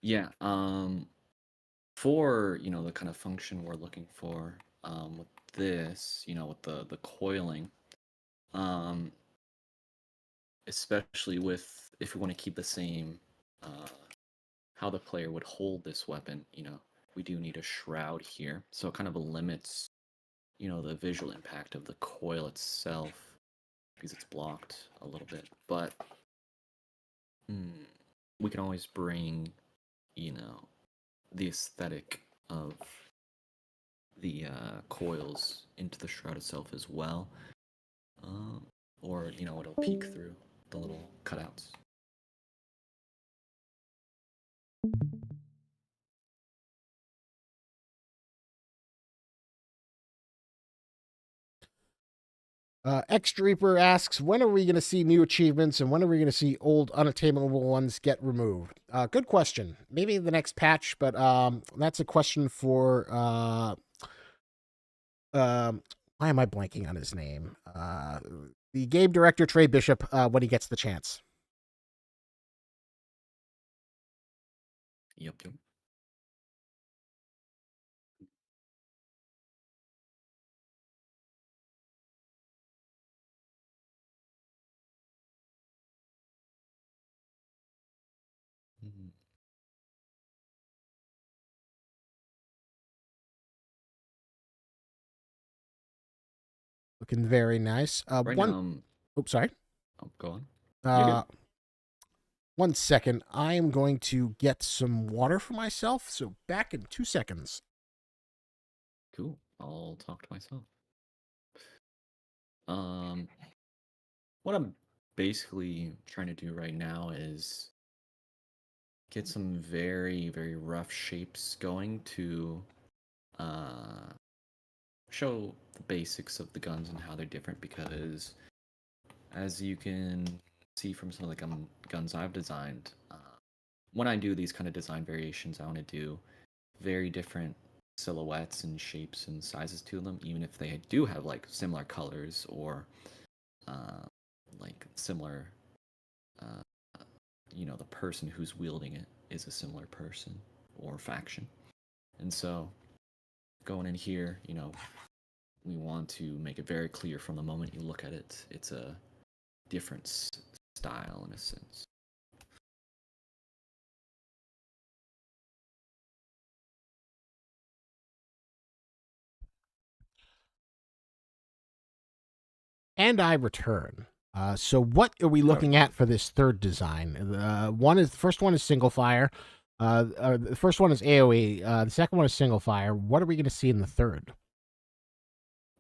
Yeah. For the kind of function we're looking for, with this, with the coiling, um, especially with if we want to keep the same, uh, how the player would hold this weapon, we do need a shroud here, so it kind of limits, the visual impact of the coil itself because it's blocked a little bit. But hmm, we can always bring, the aesthetic of the coils into the shroud itself as well. Um, or, it'll peek through the little cutouts. X Reaper asks, when are we going to see new achievements and when are we going to see old unattainable ones get removed? Good question. Maybe the next patch, but that's a question for um, why am I blanking on his name? The game director Trey Bishop when he gets the chance. Yep, yep. looking very nice. Right One. now, Oops, sorry. oh, go on. You're Uh, good. 1 second. I am going to get some water for myself. So back in 2 seconds. Cool. I'll talk to myself. Um, what I'm basically trying to do right now is get some very, very rough shapes going to uh, show the basics of the guns and how they're different because, as you can see from some of the guns I've designed, when I do these kind of design variations, I want to do very different silhouettes and shapes and sizes to them, even if they do have like similar colors or uh, like similar, uh, the person who's wielding it is a similar person or faction. And so going in here, we want to make it very clear from the moment you look at it, it's a different style in a sense. And I return. So what are we All right. looking at for this third design? The first one is single fire. The first one is AOE. The second one is single fire. What are we going to see in the third?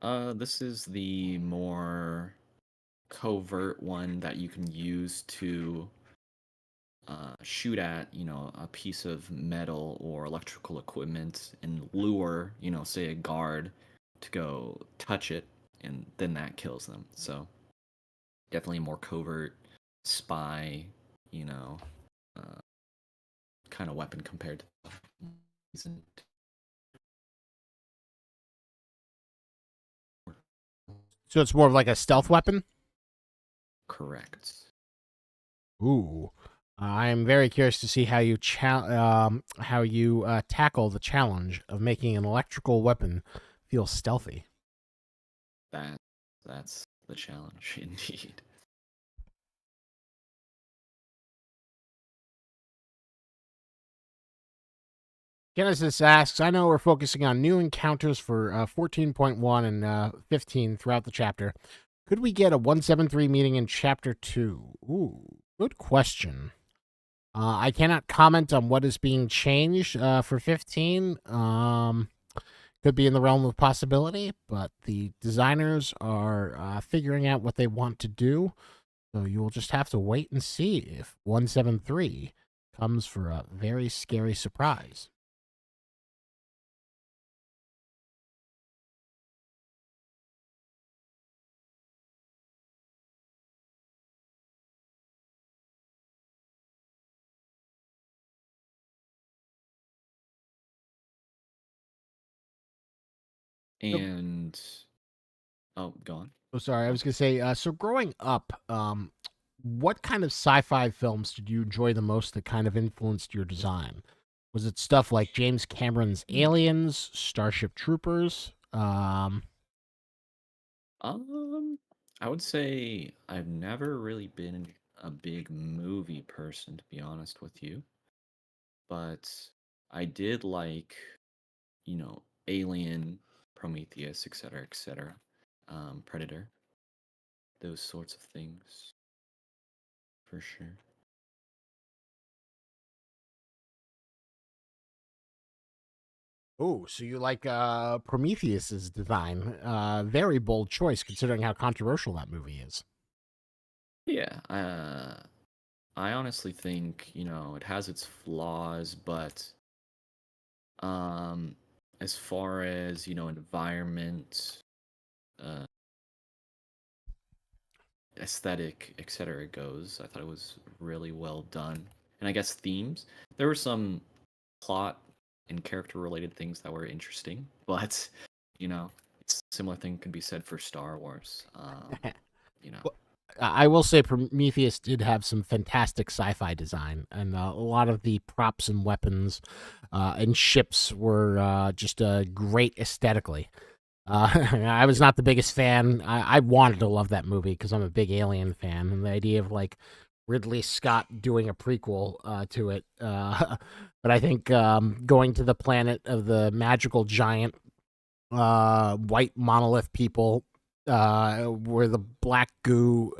This is the more covert one that you can use to shoot at, a piece of metal or electrical equipment and lure, say a guard to go touch it, and then that kills them. So definitely a more covert spy, you know, uh, kind of weapon compared to the So it's more of like a stealth weapon? correct. Ooh. I am very curious to see how you tackle the challenge of making an electrical weapon feel stealthy. That's the challenge indeed. Genesis asks, I know we're focusing on new encounters for 14.1 and 15 throughout the chapter. Could we get a 173 meeting in chapter 2? Ooh, good question. I cannot comment on what is being changed for 15. Could be in the realm of possibility, but the designers are figuring out what they want to do. So you will just have to wait and see if 173 comes for a very scary surprise. So, And oh, go on. oh, sorry, I Oh. was going to say, so growing up, what kind of sci-fi films did you enjoy the most that kind of influenced your design? Was it stuff like James Cameron's Hmm. Aliens, Starship Troopers? Um, I would say I've never really been a big movie person, to be honest with you, but I did like, Alien, Prometheus, etc., Predator, those sorts of things, for sure. Oh, so you like Prometheus's design? Very bold choice considering how controversial that movie is. Yeah, I honestly think, it has its flaws, but um, as far as, environment, uh, aesthetic, etc. goes, I thought it was really well done. And I guess themes, there were some plot and character related things that were interesting, but it's a similar thing can be said for Star Wars. You know, Well, I will say Prometheus did have some fantastic sci-fi design, and a lot of the props and weapons and ships were just great aesthetically. I was not the biggest fan. I wanted to love that movie because I'm a big Alien fan, and the idea of like Ridley Scott doing a prequel to it. But I think going to the planet of the magical giant white monolith people where the black goo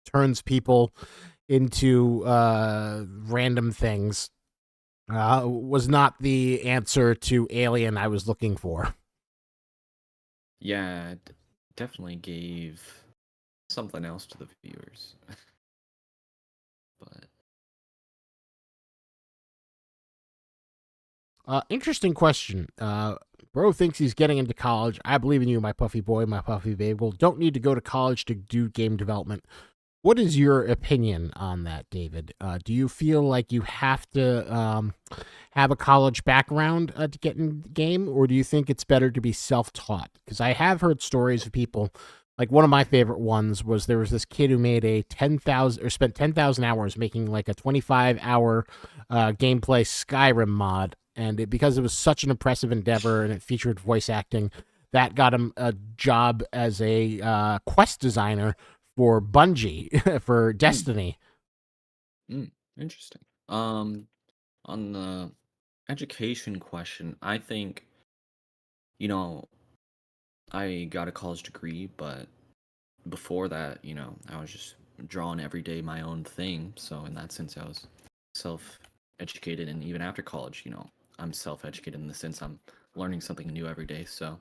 turns people into random things, was not the answer to Alien I was looking for. Yeah, it definitely gave something else to the viewers. But Interesting question. Bro thinks he's getting into college. I believe in you, my puffy boy, my puffy babe. Well, don't need to go to college to do game development. What is your opinion on that, David? Do you feel like you have to have a college background to get in the game, or do you think it's better to be self-taught? Because I have heard stories of people. Like one of my favorite ones was there was this kid who made a 10,000 or spent 10,000 hours making like a 25-hour gameplay Skyrim mod, and because it was such an impressive endeavor and it featured voice acting, that got him a job as a quest designer for Bungie for mm, Destiny. interesting. On the education question, I think, you know, I got a college degree, but before that, I was just drawing every day my own thing. So in that sense, I was self-educated, and even after college, I'm self-educated in the sense I'm learning something new every day. So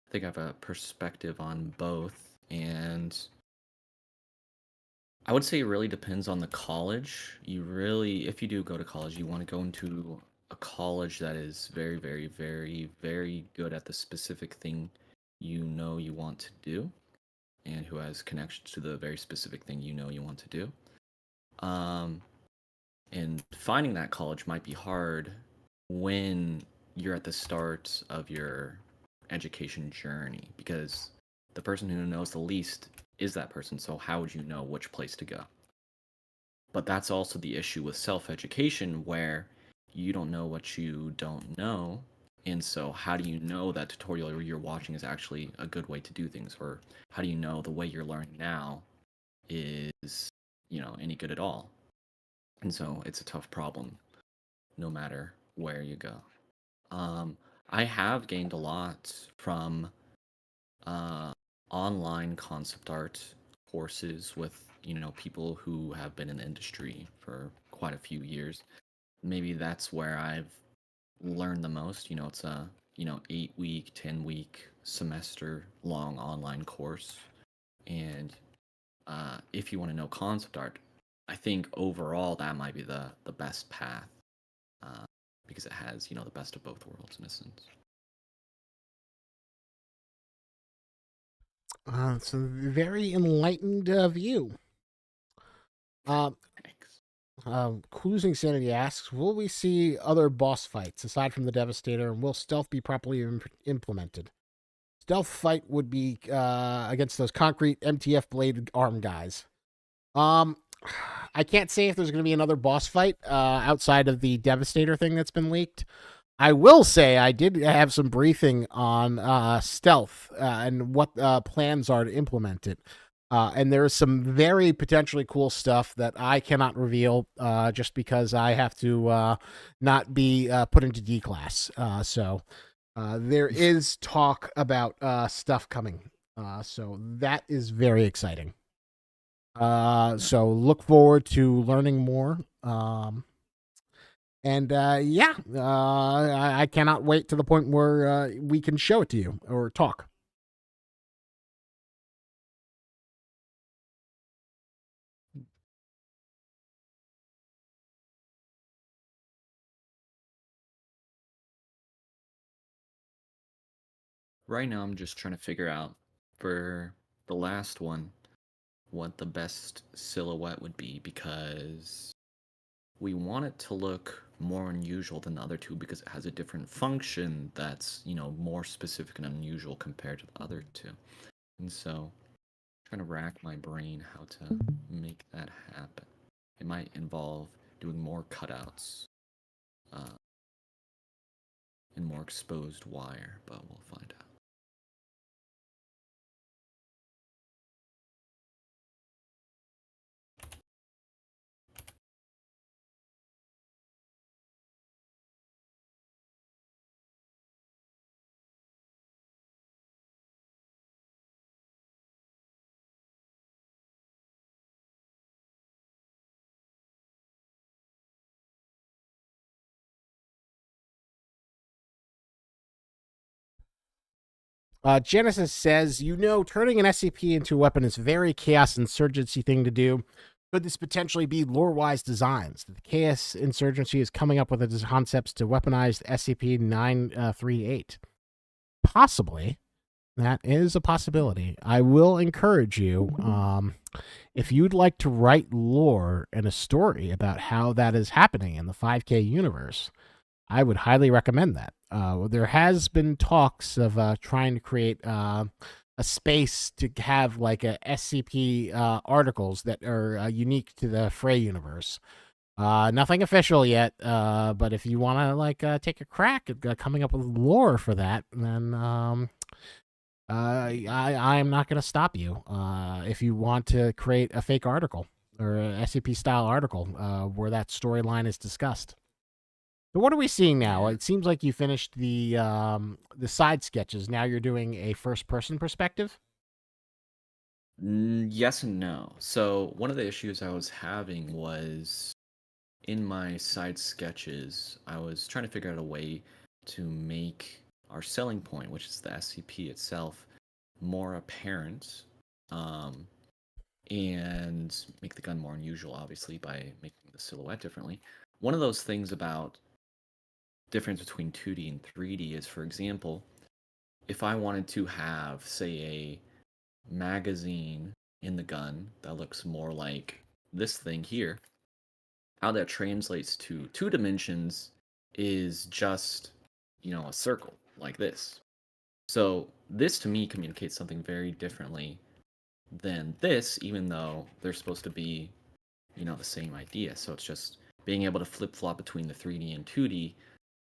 I think I have a perspective on both, and I would say it really depends on the college. If you do go to college, you want to go into a college that is very, very, very, very good at the specific thing you want to do, and who has connections to the very specific thing you want to do. Um, and finding that college might be hard when you're at the start of your education journey, because the person who knows the least is that person. So how would you know which place to go? But that's also the issue with self-education, where you don't know what you don't know. And so how do you know that tutorial you're watching is actually a good way to do things? Or how do you know the way you're learning now is, any good at all? And so it's a tough problem no matter where you go. Um, I have gained a lot from uh, online concept art courses with, people who have been in the industry for quite a few years. Maybe that's where I've learned the most. It's a, 8 week, 10 week semester long online course. And if you want to know concept art, I think overall that might be the best path, uh, because it has, the best of both worlds in a sense. It's a very enlightened view. Uh, Thanks. Cruising Sanity asks, will we see other boss fights aside from the Devastator, and will stealth be properly implemented? Stealth fight would be against those concrete MTF blade arm guys. Um, I can't say if there's going to be another boss fight outside of the Devastator thing that's been leaked. I will say I did have some briefing on stealth and what plans are to implement it. And there's some very potentially cool stuff that I cannot reveal just because I have to not be put into D class. So there is talk about stuff coming. So that is very exciting. So look forward to learning more. And yeah, I cannot wait to the point where we can show it to you or talk. Right now, I'm just trying to figure out for the last one what the best silhouette would be, because we want it to look more unusual than the other two because it has a different function that's, more specific and unusual compared to the other two. And so, trying to rack my brain how to make that happen. It might involve doing more cutouts uh, and more exposed wire, but we'll find out. Genesis says, turning an SCP into a weapon is a very Chaos Insurgency thing to do. Could this potentially be lore-wise designs? The Chaos Insurgency is coming up with the concepts to weaponize SCP-938. Possibly. That is a possibility. I will encourage you, if you'd like to write lore and a story about how that is happening in the 5K universe, I would highly recommend that. There has been talks of trying to create a space to have like a SCP articles that are unique to the Frey universe. Nothing official yet, but if you want to take a crack at coming up with lore for that, then I am not going to stop you. If you want to create a fake article or a SCP style article where that storyline is discussed. So what are we seeing now? Yeah. It seems like you finished the side sketches. Now you're doing a first person perspective. Yes and no. So one of the issues I was having was in my side sketches, I was trying to figure out a way to make our selling point, which is the SCP itself, more apparent, and make the gun more unusual, obviously, by making the silhouette differently. One of those things about difference between 2D and 3D is, for example, if I wanted to have, say, a magazine in the gun that looks more like this thing here, how that translates to two dimensions is just, a circle like this. So this to me communicates something very differently than this, even though they're supposed to be, the same idea. So it's just being able to flip flop between the 3D and 2D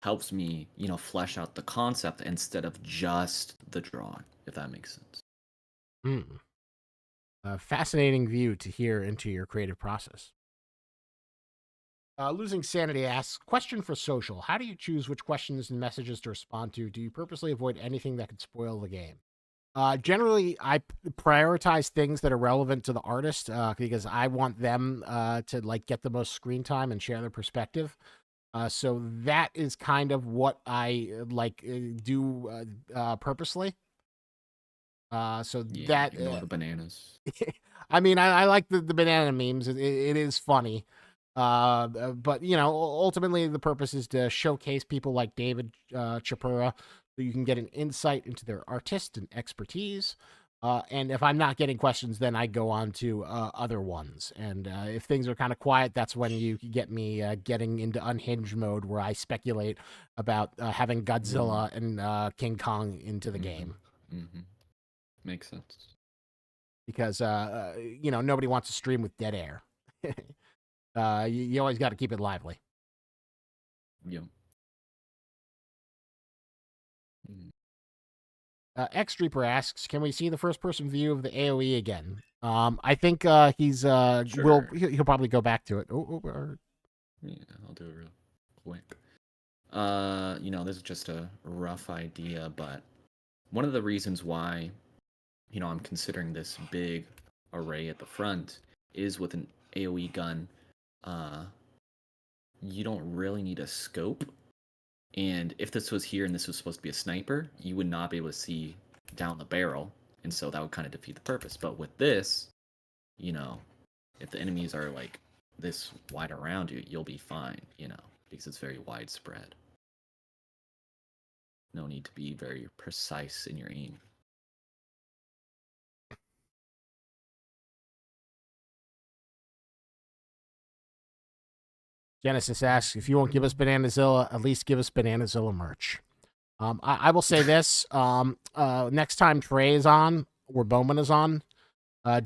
helps me, flesh out the concept instead of just the drawing, if that makes sense. Hmm. A fascinating view to hear into your creative process. Losing Sanity asks, question for social. How do you choose which questions and messages to respond to? Do you purposely avoid anything that could spoil the game? Generally, I prioritize things that are relevant to the artist because I want them to get the most screen time and share their perspective. So that is kind of what I do purposely. So Yeah, that ignore the bananas. I mean, I like the banana memes. It is funny. But ultimately the purpose is to showcase people like David Chapura, so you can get an insight into their artist and expertise. And if I'm not getting questions, then I go on to other ones. And if things are kind of quiet, that's when you get me getting into unhinged mode, where I speculate about having Godzilla and King Kong into the game, Makes sense. because nobody wants to stream with dead air. You always got to keep it lively. Yep. Mhm. X Reaper asks, "Can we see the first-person view of the AOE again?" I think he's Sure. he'll probably go back to it. Yeah, I'll do it real quick. This is just a rough idea, but one of the reasons why, I'm considering this big array at the front is with an AoE gun, uh, you don't really need a scope. And if this was here and this was supposed to be a sniper, you would not be able to see down the barrel. And so that would kind of defeat the purpose. But with this, if the enemies are like this wide around you, you'll be fine, because it's very widespread. No need to be very precise in your aim. Genesis asks, "If you won't give us Bananazilla, at least give us Bananazilla merch." I will say this: next time Trey is on or Bowman is on,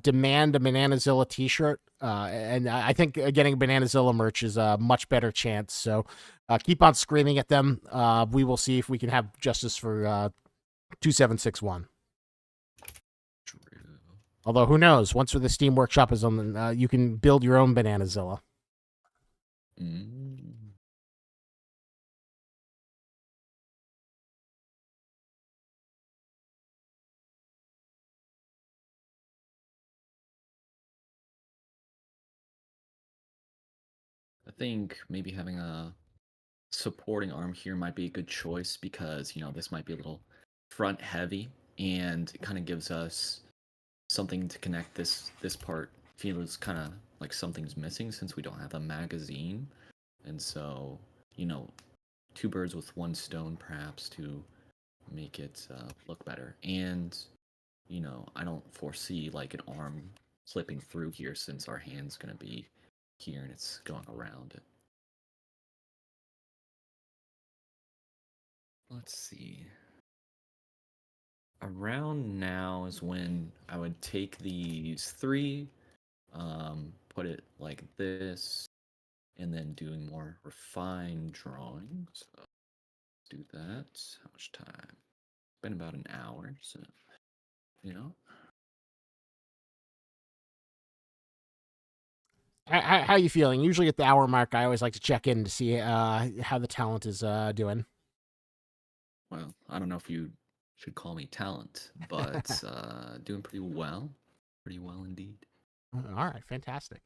demand a Bananazilla T-shirt, and I think getting Bananazilla merch is a much better chance. So keep on screaming at them. We will see if we can have justice for 2761. True. Although who knows? Once the Steam Workshop is on, you can build your own Bananazilla. I think maybe having a supporting arm here might be a good choice because, this might be a little front heavy. and it kind of gives us something to connect this part. Feels kind of like something's missing since we don't have a magazine, and so two birds with one stone, perhaps, to make it look better. And I don't foresee like an arm slipping through here since our hand's gonna be here and it's going around it. Let's see. Around now is when I would take these three, put it like this, and then doing more refined drawings. So let's do that. How much time? It's been about an hour, so you know. How are you feeling? Usually at the hour mark, I always like to check in to see how the talent is doing. Well, I don't know if you should call me talent, but doing pretty well. Pretty well indeed. All right, fantastic.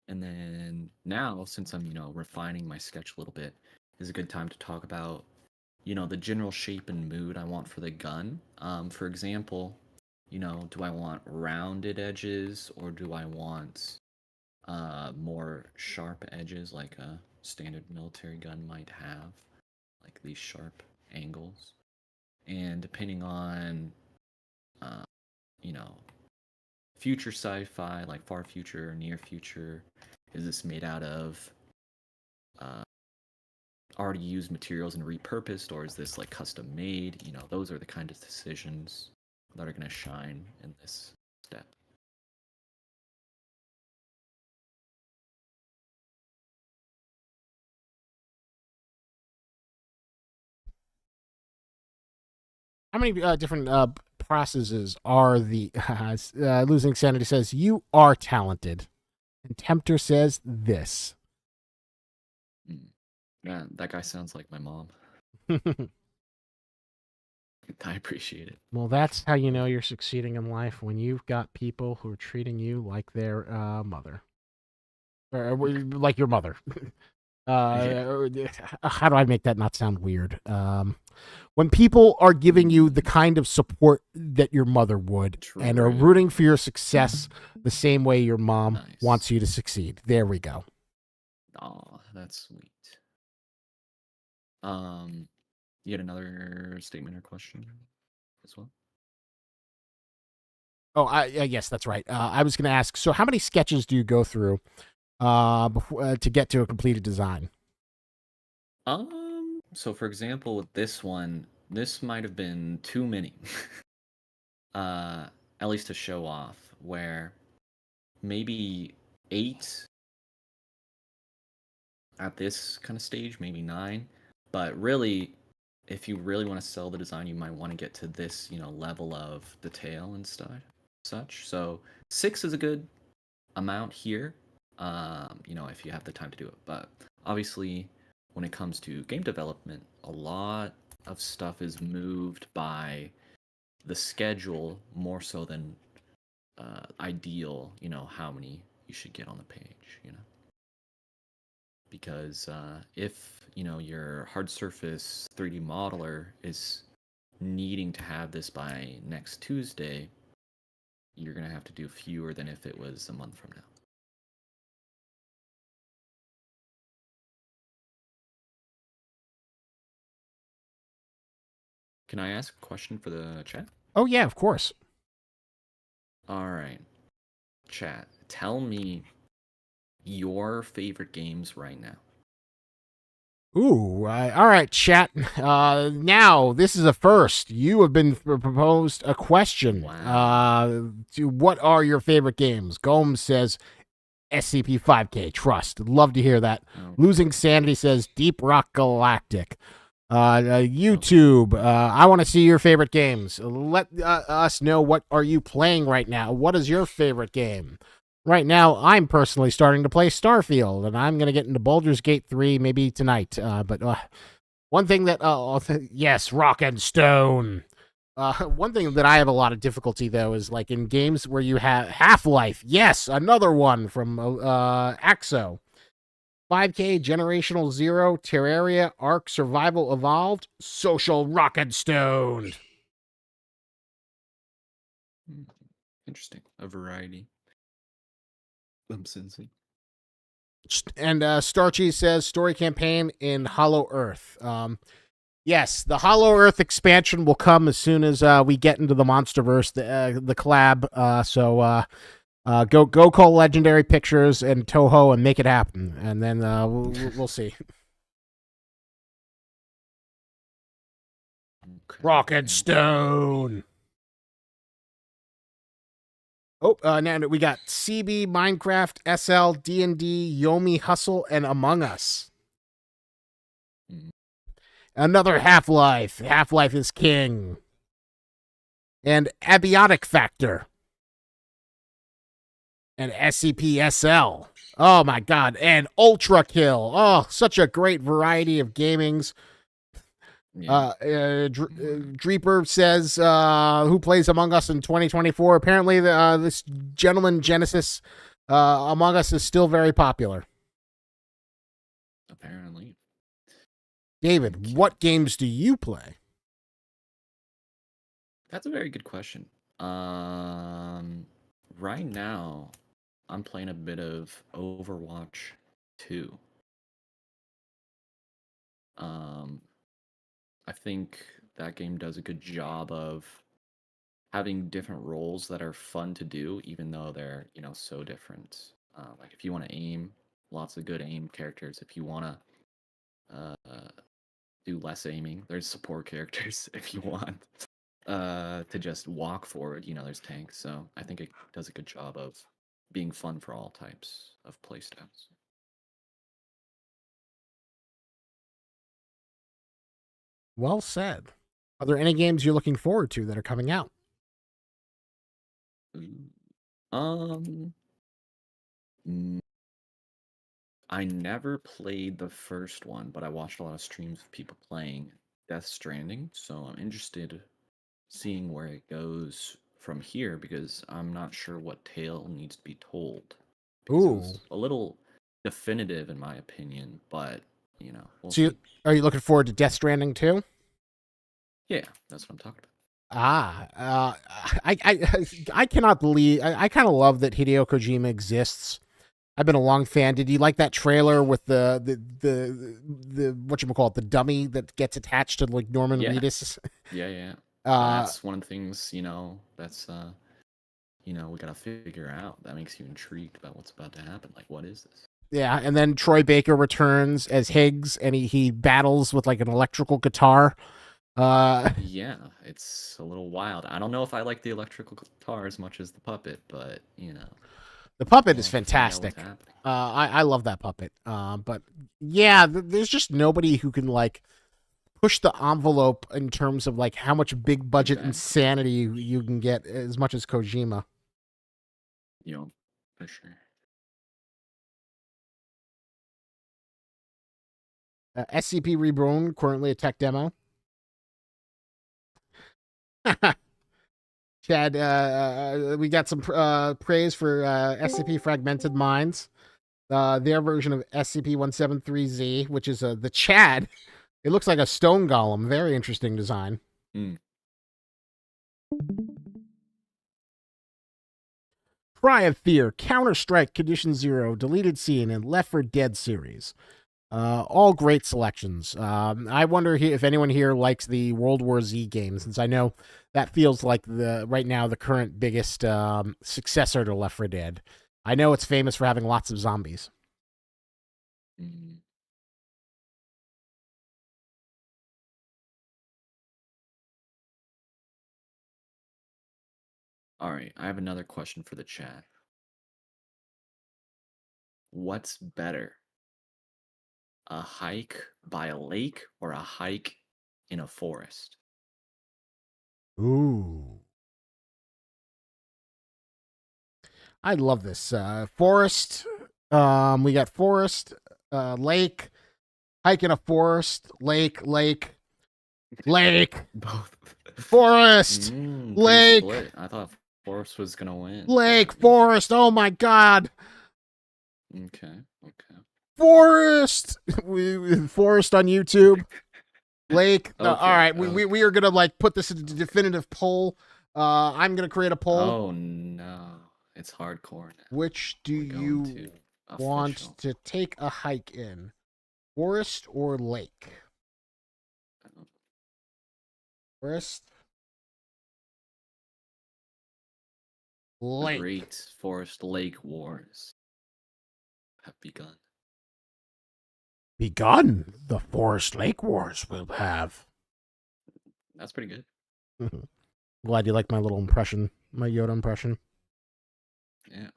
And then now, since I'm, refining my sketch a little bit, is a good time to talk about, the general shape and mood I want for the gun. For example, do I want rounded edges or do I want more sharp edges like a standard military gun might have, like these sharp angles? And depending on, uh, you know, future sci-fi, like far future or near future, is this made out of uh, already used materials and repurposed, or is this like custom made? Those are the kind of decisions that are going to shine in this step. How many different processes are the Losing Sanity says you are talented, and Tempter says this. Yeah, that guy sounds like my mom. I appreciate it. Well, that's how you know you're succeeding in life, when you've got people who are treating you like their mother, or like your mother. How do I make that not sound weird? When people are giving you the kind of support that your mother would, True. and are rooting for your success the same way your mom Nice. wants you to succeed. There we go. Aw, that's sweet. You had another statement or question as well? Oh, yes, that's right. I was going to ask, so how many sketches do you go through before, to get to a completed design? So for example, with this one, this might have been too many. At least to show off, where maybe 8 at this kind of stage, maybe 9. But really, if you really want to sell the design, you might want to get to this, level of detail and such. So 6 is a good amount here, if you have the time to do it. But obviously, when it comes to game development, a lot of stuff is moved by the schedule more so than ideal, how many you should get on the page, because if your hard surface 3D modeler is needing to have this by next Tuesday, you're gonna have to do fewer than if it was a month from now. Can I ask a question for the chat? Oh, yeah, of course. All right, chat, tell me your favorite games right now. Ooh, all right, chat. Now, this is a first. You have been proposed a question. Wow. What are your favorite games? Gomes says SCP 5K, Trust. Love to hear that. Oh. Losing Sanity says Deep Rock Galactic. YouTube, I want to see your favorite games. Let us know, what are you playing right now? What is your favorite game? Right now, I'm personally starting to play Starfield, and I'm going to get into Baldur's Gate 3 maybe tonight. But one thing that, yes, Rock and Stone. One thing that I have a lot of difficulty though is like in games where you have Half-Life. Yes, another one from Axo. 5K, Generational Zero, Terraria, Ark, Survival Evolved, Social Rocket Stoned. Interesting. A variety. Sensei. And Starchy says story campaign in Hollow Earth. Yes, the Hollow Earth expansion will come as soon as we get into the MonsterVerse, the collab. Go call Legendary Pictures and Toho and make it happen, and then we'll see. Okay. Rocket Stone. Oh, now we got CB, Minecraft, SL, D&D, Yomi Hustle, and Among Us. Another Half-Life. Half-Life is king. And Abiotic Factor. And SCP-SL. Oh my god. And Ultra Kill. Oh, such a great variety of gamings. Yeah. Dreeper says, who plays Among Us in 2024? Apparently, this gentleman, Genesis, Among Us is still very popular. Apparently. David, what games do you play? That's a very good question. Right now, I'm playing a bit of Overwatch 2. I think that game does a good job of having different roles that are fun to do, even though they're, so different. Like if you want to aim, lots of good aim characters. If you want to do less aiming, there's support characters. If you want to just walk forward, there's tanks. So I think it does a good job of being fun for all types of playstyles. Well said. Are there any games you're looking forward to that are coming out? I never played the first one, but I watched a lot of streams of people playing Death Stranding, so I'm interested seeing where it goes from here because I'm not sure what tale needs to be told. Because it was a little definitive in my opinion, but we'll see. Are you looking forward to Death Stranding too? Yeah, that's what I'm talking about. I cannot believe I kind of love that Hideo Kojima exists. I've been a long fan. Did you like that trailer with the whatchamacallit, the dummy that gets attached to like Norman Reedus? Yeah. That's one of the things, that's we gotta figure out. That makes you intrigued about what's about to happen. Like, what is this? Yeah, and then Troy Baker returns as Higgs, and he battles with like an electrical guitar. Yeah, it's a little wild. I don't know if I like the electrical guitar as much as the puppet, but the puppet is fantastic. I love that puppet. But yeah, there's just nobody who can like push the envelope in terms of like how much big budget insanity you can get as much as Kojima. For sure. SCP Reborn, currently a tech demo. Chad, we got some praise for SCP Fragmented Minds. Their version of SCP-173-Z, which is the Chad. It looks like a stone golem. Very interesting design. Cry of Fear, Counter-Strike, Condition Zero, Deleted Scene, and Left 4 Dead series. All great selections. I wonder if anyone here likes the World War Z games, since I know that feels like right now the current biggest successor to Left 4 Dead. I know it's famous for having lots of zombies. All right, I have another question for the chat. What's better? A hike by a lake or a hike in a forest? Ooh. I love this. Forest. We got forest, lake, hike in a forest, lake. Lake. Both. Forest. Pretty Lake. split. I thought Forest was gonna win. Lake. But Forest. Oh my God. okay. Forest. Forest on YouTube. Lake. Okay. All right. We are gonna like put this into a definitive poll. I'm gonna create a poll. Oh no, it's hardcore now. Which do We're going you to want official. to take a hike in? Forest or lake? Forest. The Lake. Great Forest Lake Wars have begun. Begun. The Forest Lake Wars will have. That's pretty good. Glad you like my little impression, my Yoda impression. Yeah.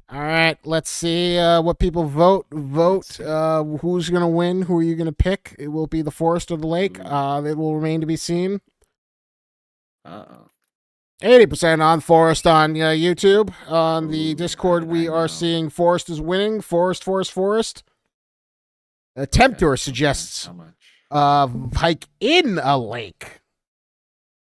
All right, let's see what people vote. Vote. Who's gonna win? Who are you gonna pick? It will be the forest or the lake. It will remain to be seen. 80% on forest on YouTube. On the Discord, we are seeing forest is winning. Forest. Temptor suggests How much? hike in a lake.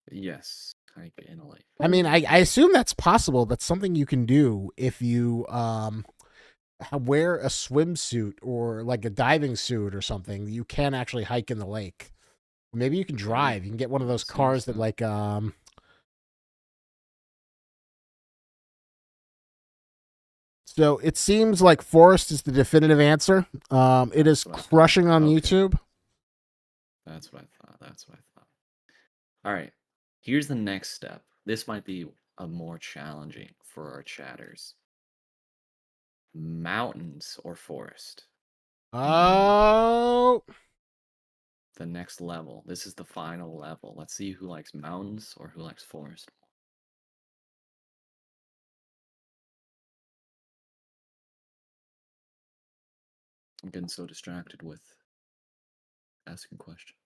Yes, hike in a lake. I mean, I assume that's possible. That's something you can do if you wear a swimsuit or like a diving suit or something. You can actually hike in the lake. Maybe you can drive. You can get one of those cars that like So it seems like forest is the definitive answer. It is crushing on YouTube. That's what I thought. All right. Here's the next step. This might be a more challenging for our chatters. Mountains or forest? Oh. The next level. This is the final level. Let's see who likes mountains or who likes forest. I'm getting so distracted with asking questions.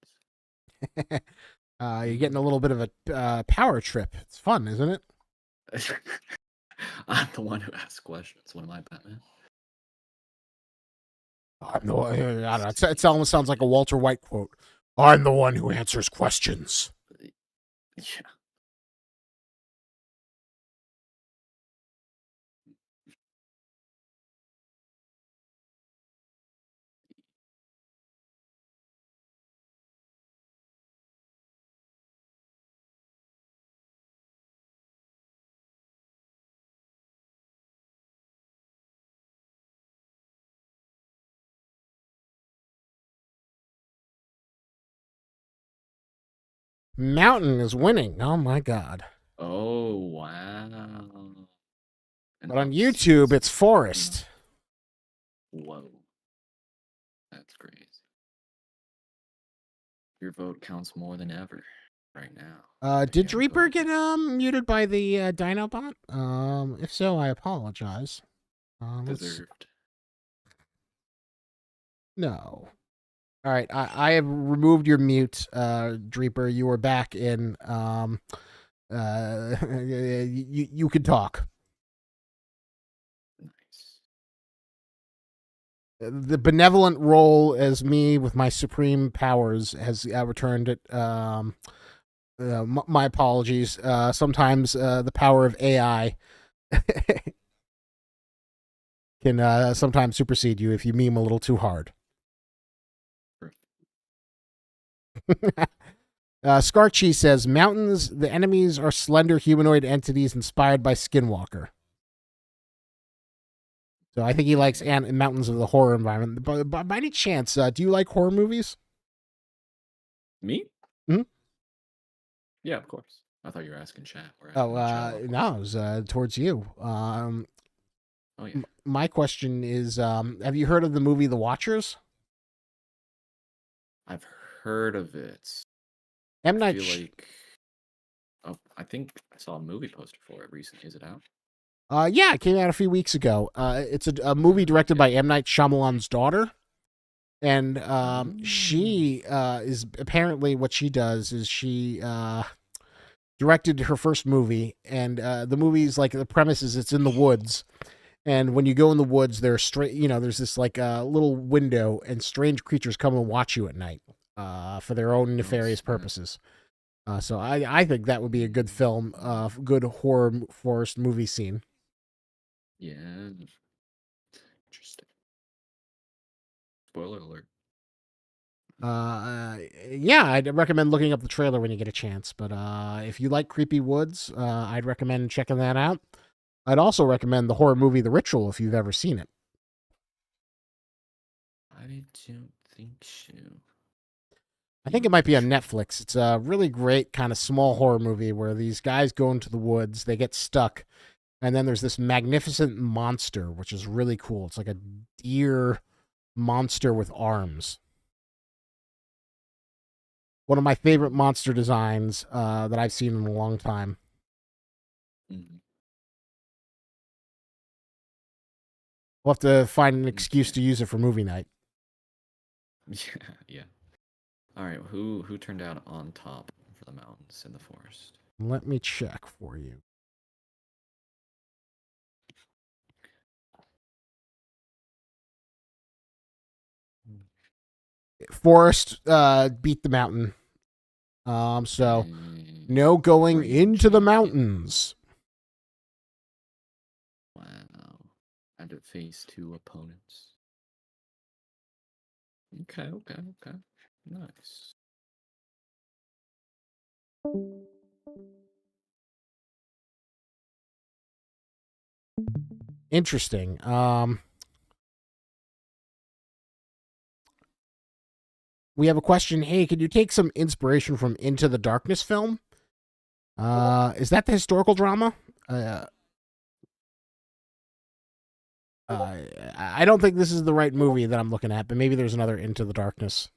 You're getting a little bit of a power trip. It's fun, isn't it? I'm the one who asks questions. What am I, Batman? No, I don't know. It almost sounds like a Walter White quote. I'm the one who answers questions. Yeah. Mountain is winning. Oh my God. Oh, wow. But on YouTube, it's forest. Whoa. That's crazy. Your vote counts more than ever right now. Did Reaper get muted by the Dinobot? If so, I apologize. Deserved. No. All right, I have removed your mute, Dreeper. You are back in. You can talk. Nice. The benevolent role as me with my supreme powers has returned it. My apologies. Sometimes the power of AI can sometimes supersede you if you meme a little too hard. Scarchi says, mountains, the enemies are slender humanoid entities inspired by Skinwalker. So I think he likes mountains of the horror environment. But by any chance, do you like horror movies? Me? Mm-hmm. Yeah, of course. I thought you were asking chat. No, it was towards you. Oh, yeah. My question is, have you heard of the movie The Watchers? I've heard of it. M. Night I feel like... Oh, I think I saw a movie poster for it recently. Is it out? Yeah, it came out a few weeks ago. It's a movie directed by Okay. M. Night Shyamalan's daughter, and Oh. she is apparently what she does is she directed her first movie, and the movie's like the premise is it's in the woods, and when you go in the woods, there's there's this like little window, and strange creatures come and watch you at night, for their own Oh, nefarious snap. purposes. So I think that would be a good film, Mm. good horror forest movie scene. Yeah. Interesting. Spoiler alert. Yeah, I'd recommend looking up the trailer when you get a chance. But if you like creepy woods, I'd recommend checking that out. I'd also recommend the horror movie The Ritual if you've ever seen it. I don't think so. I The think it might be on ritual. Netflix. It's a really great kind of small horror movie where these guys go into the woods, they get stuck, and then there's this magnificent monster, which is really cool. It's like a deer monster with arms. One of my favorite Hmm. monster designs that I've seen in a long time. Mhm. We'll have to find an excuse Okay. to use it for movie night. Yeah, yeah. All right, who turned out on top for the mountains in the forest? Let me check for you. Forest beat the mountain. So Dang. no going Reigning into the champion. mountains. Wow. Had to face two opponents. Okay, okay, okay. Nice. Interesting. We have a question. Hey, could you take some inspiration from Into the Darkness film? Is that the historical drama? Uh, uh, I don't think this is the right movie that I'm looking at, but maybe there's another Into the Darkness.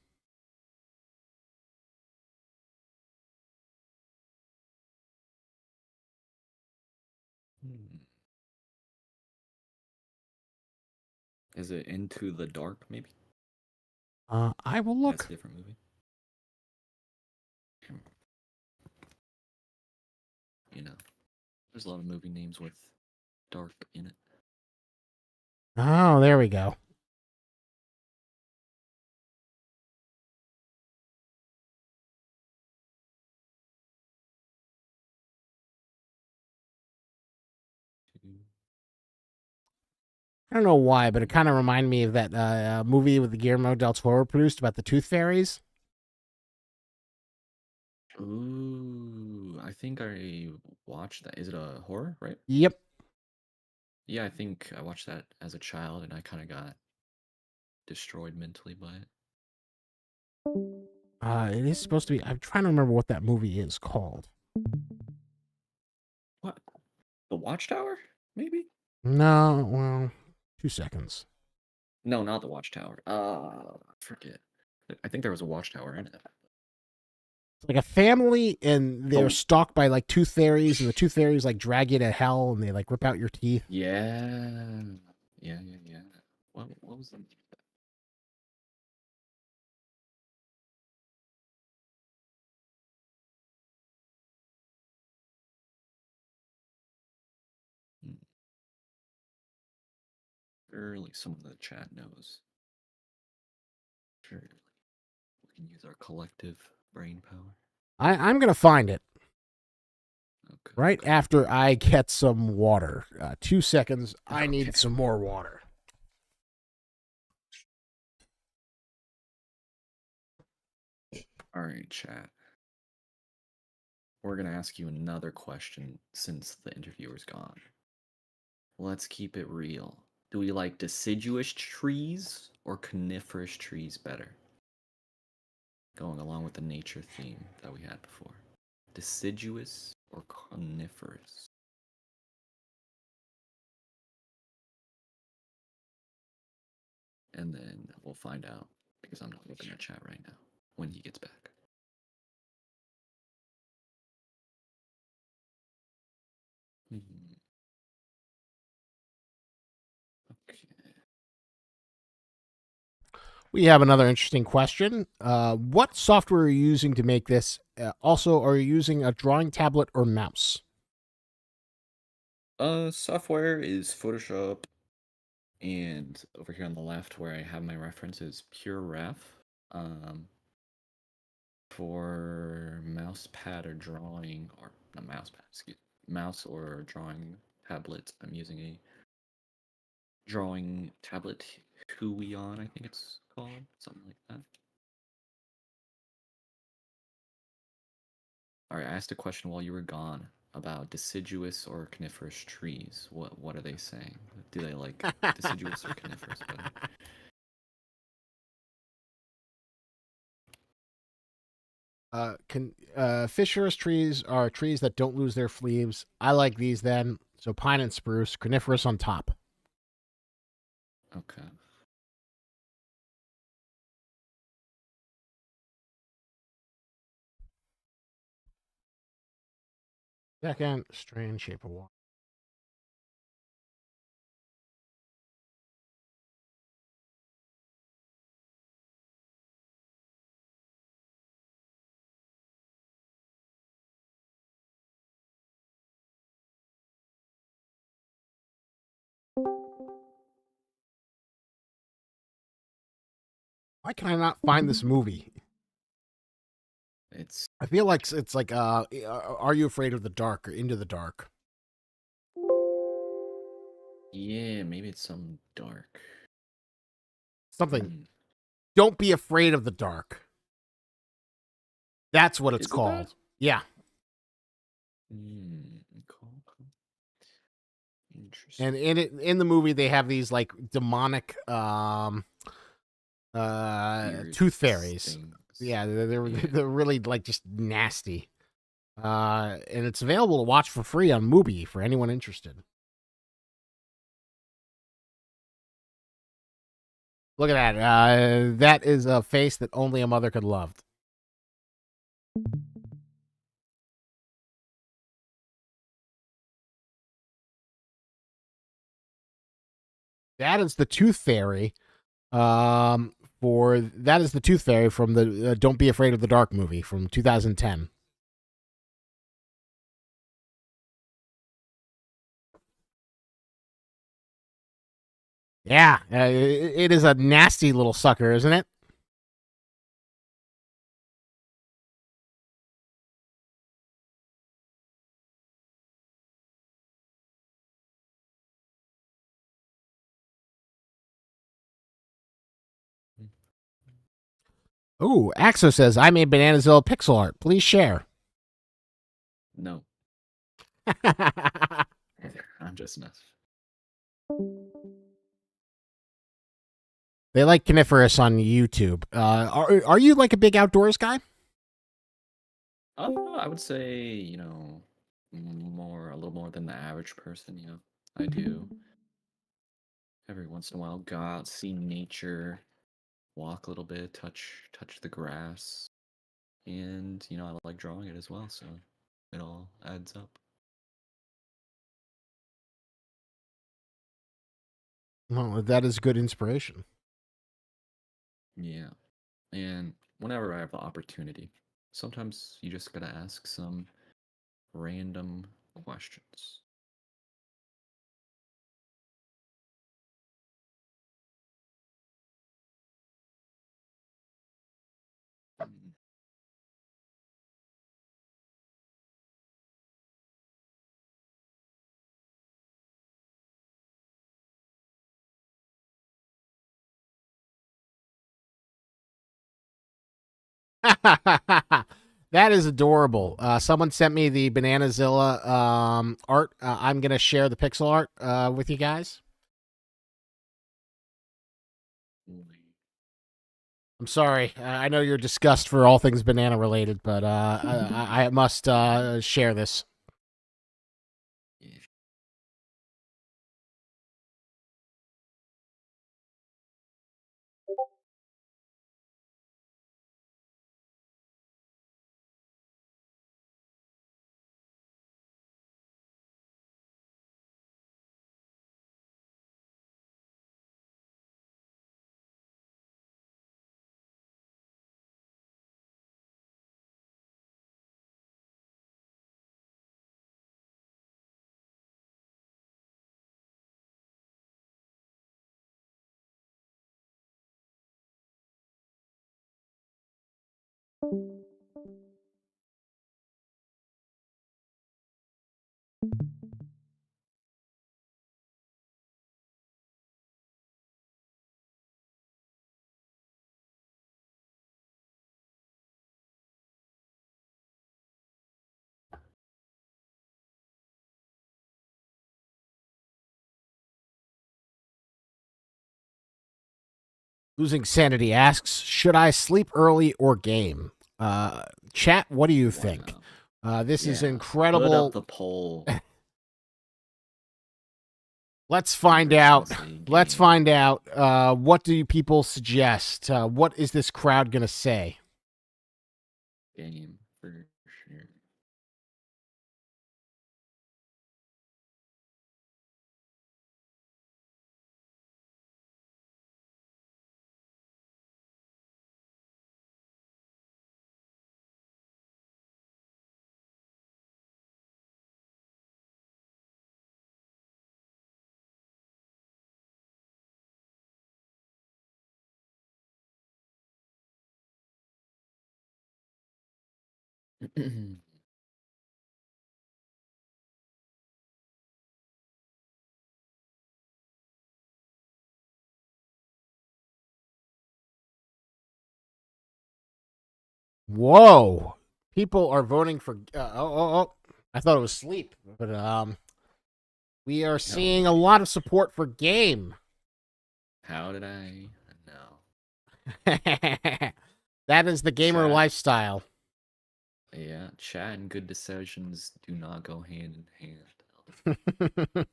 Hmm. Is it Into the Dark, maybe? I will That's a look. different movie. Hmm. You know, there's a lot of movie names with dark in it. Oh, there we go. I don't know why, but it kind of reminded me of that movie with Guillermo del Toro produced about the Tooth Fairies. Ooh, I think I watched that. Is it a horror, right? Yep. Yeah, I think I watched that as a child and I kind of got destroyed mentally by it. It is supposed to be. I'm trying to remember what that movie is called. What? The Watchtower? Maybe? No, well, 2 seconds. No, not the Watchtower. I forget. I think there was a Watchtower in it. It's like a family, and they're Oh, stalked by like tooth fairies, and the tooth fairies like drag you to hell, and they like rip out your teeth. yeah. Yeah, yeah, yeah. What was the hmm, surely someone in the chat knows. Surely we can use our collective brain power. I'm gonna find it Okay, right okay. after I get some water. 2 seconds. I Okay. need some more water. All right, chat. We're gonna ask you another question since the interviewer's gone. Let's keep it real. Do we like deciduous trees or coniferous trees better? Going along with the nature theme that we had before. Deciduous or coniferous? And then we'll find out because I'm not looking at chat right now when he gets back. Hmm. We have another interesting question. What software are you using to make this? Also, are you using a drawing tablet or mouse? Software is Photoshop, and over here on the left, where I have my references, Pure Ref. Um, for mouse pad or drawing, or not mouse pad, excuse me, mouse or drawing tablet, I'm using a drawing tablet Huion, I think it's called, something like that. All right, I asked a question while you were gone about deciduous or coniferous trees. What are they saying? Do they like deciduous or coniferous better? Fisher's trees are trees that don't lose their leaves. I like these then. So pine and spruce, coniferous on top. Okay. Second, strange shape of water. Why can I not find this movie? It's I feel like it's like Are You Afraid of the Dark or Into the Dark? yeah, maybe it's some dark. Something. Hmm. Don't Be Afraid of the Dark. That's what it's Is it that? called. Yeah. Hmm. Cool. And Interesting. in the movie they have these like demonic Weird tooth fairies. things. Yeah, they're Yeah. they're really like just nasty. And it's available to watch for free on Mubi for anyone interested. Look at that. That is a face that only a mother could love. That is the Tooth Fairy. For that is the Tooth Fairy from the Don't Be Afraid of the Dark movie from 2010. Yeah, it is a nasty little sucker, isn't it? Ooh, Axo says, I made Bananazilla pixel art. Please share. No, I'm just messing. They like coniferous on YouTube. Are you like a big outdoors guy? I would say, a little more than the average person, I do every once in a while go out, see nature, walk a little bit, touch the grass, and I like drawing it as well, so it all adds up. Well, that is good inspiration. Yeah. And whenever I have the opportunity, sometimes you just gotta ask some random questions. That is adorable. Someone sent me the Bananazilla art. I'm gonna share the pixel art with you guys. I'm sorry. I know you're disgust for all things banana related, but I must share this. Yeah. Losing Sanity asks, should I sleep early or game? Chat, what do you think? Wow. This is Yeah. Put up incredible. the poll. Let's find Everyone's gonna out. say Let's game. find out. What do you people suggest? What is this crowd going to say? Game for sure. Whoa. People are voting for. Oh. I thought it was sleep. But we are No seeing a way. lot of support for game. How did I know? That is the gamer Chat. lifestyle. Yeah, chat and good decisions do not go hand in hand.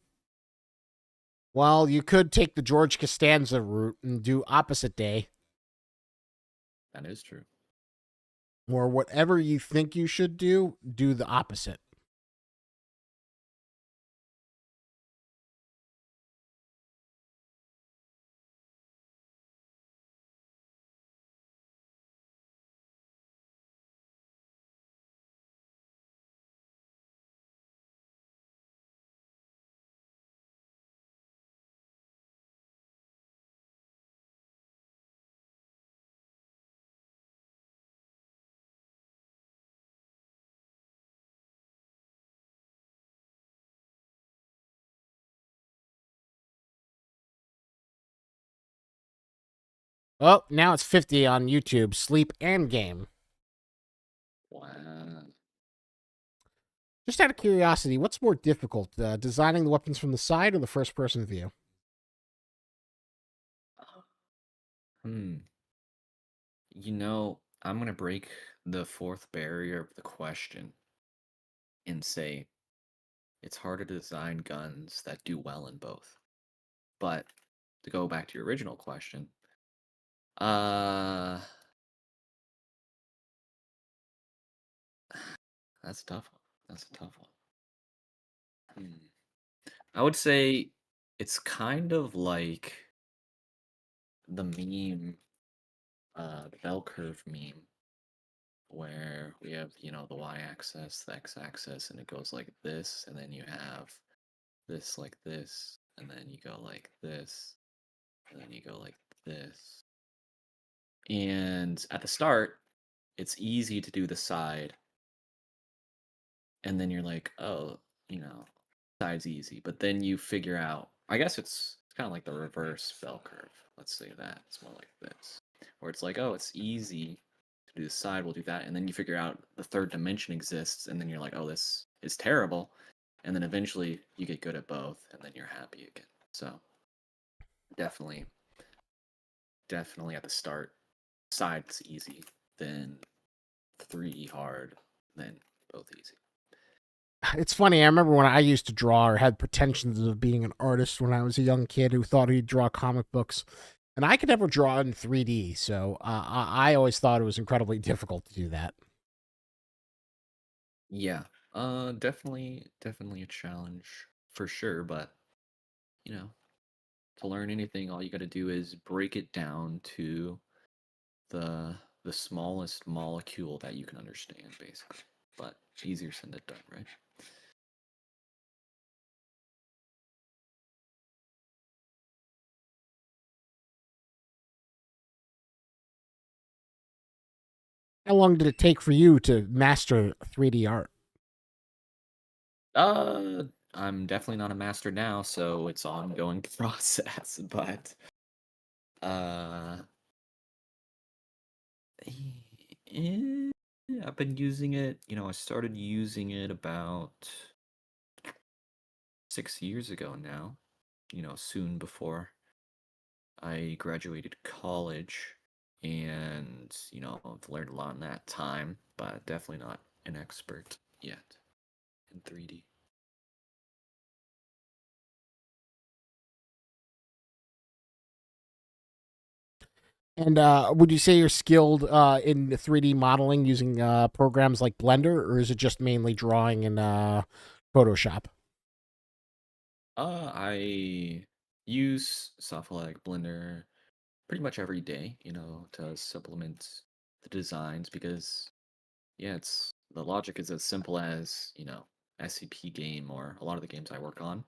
Well, you could take the George Costanza route and do opposite day, That is true. or whatever you think you should do the opposite. Oh, now it's 50 on YouTube. Sleep and game. Wow. Just out of curiosity, what's more difficult, designing the weapons from the side or the first person view? Hmm. I'm gonna break the fourth barrier of the question and say it's harder to design guns that do well in both. But to go back to your original question, uh, that's a tough one. That's a tough one. Hmm. I would say it's kind of like the meme, the bell curve meme, where we have, the y-axis, the x-axis, and it goes like this, and then you have this like this, and then you go like this, and then you go like this. And at the start, it's easy to do the side, and then you're like, oh, you know, side's easy. But then you figure out, I guess it's kind of like the reverse bell curve. Let's say that. It's more like this. Where it's like, oh, it's easy to do the side, we'll do that. And then you figure out the third dimension exists, and then you're like, oh, this is terrible. And then eventually you get good at both, and then you're happy again. So definitely, definitely at the start, side's easy, then three hard, then both easy. It's funny. I remember when I used to draw or had pretensions of being an artist when I was a young kid who thought he'd draw comic books. And I could never draw in 3D. So I always thought it was incredibly difficult to do that. Yeah. Definitely a challenge for sure, but you know, to learn anything, all you got to do is break it down to the the smallest molecule that you can understand, basically. But easier said than done, right? How long did it take for you to master 3D art? Uh, I'm definitely not a master now, so it's ongoing process. But uh, eh, I've been using it. I started using it about 6 years ago now. Soon before I graduated college, and I've learned a lot in that time, but definitely not an expert yet in 3D. And would you say you're skilled in 3D modeling using programs like Blender, or is it just mainly drawing in Photoshop? I use software like Blender pretty much every day, to supplement the designs because yeah, it's the logic is as simple as, SCP game or a lot of the games I work on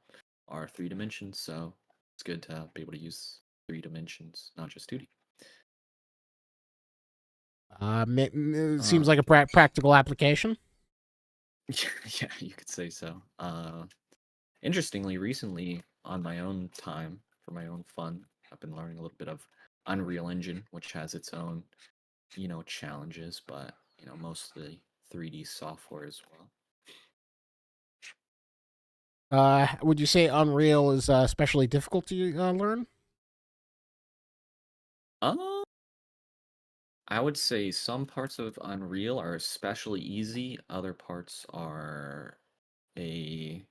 are 3 dimensions, so it's good to be able to use 3 dimensions, not just 2D. It seems Uh, like a practical application. yeah, you could say so. Interestingly, recently on my own time for my own fun, I've been learning a little bit of Unreal Engine, which has its own, challenges, but mostly 3D software as well. Would you say Unreal is especially difficult to learn? Uh, I would say some parts of Unreal are especially easy, other parts are a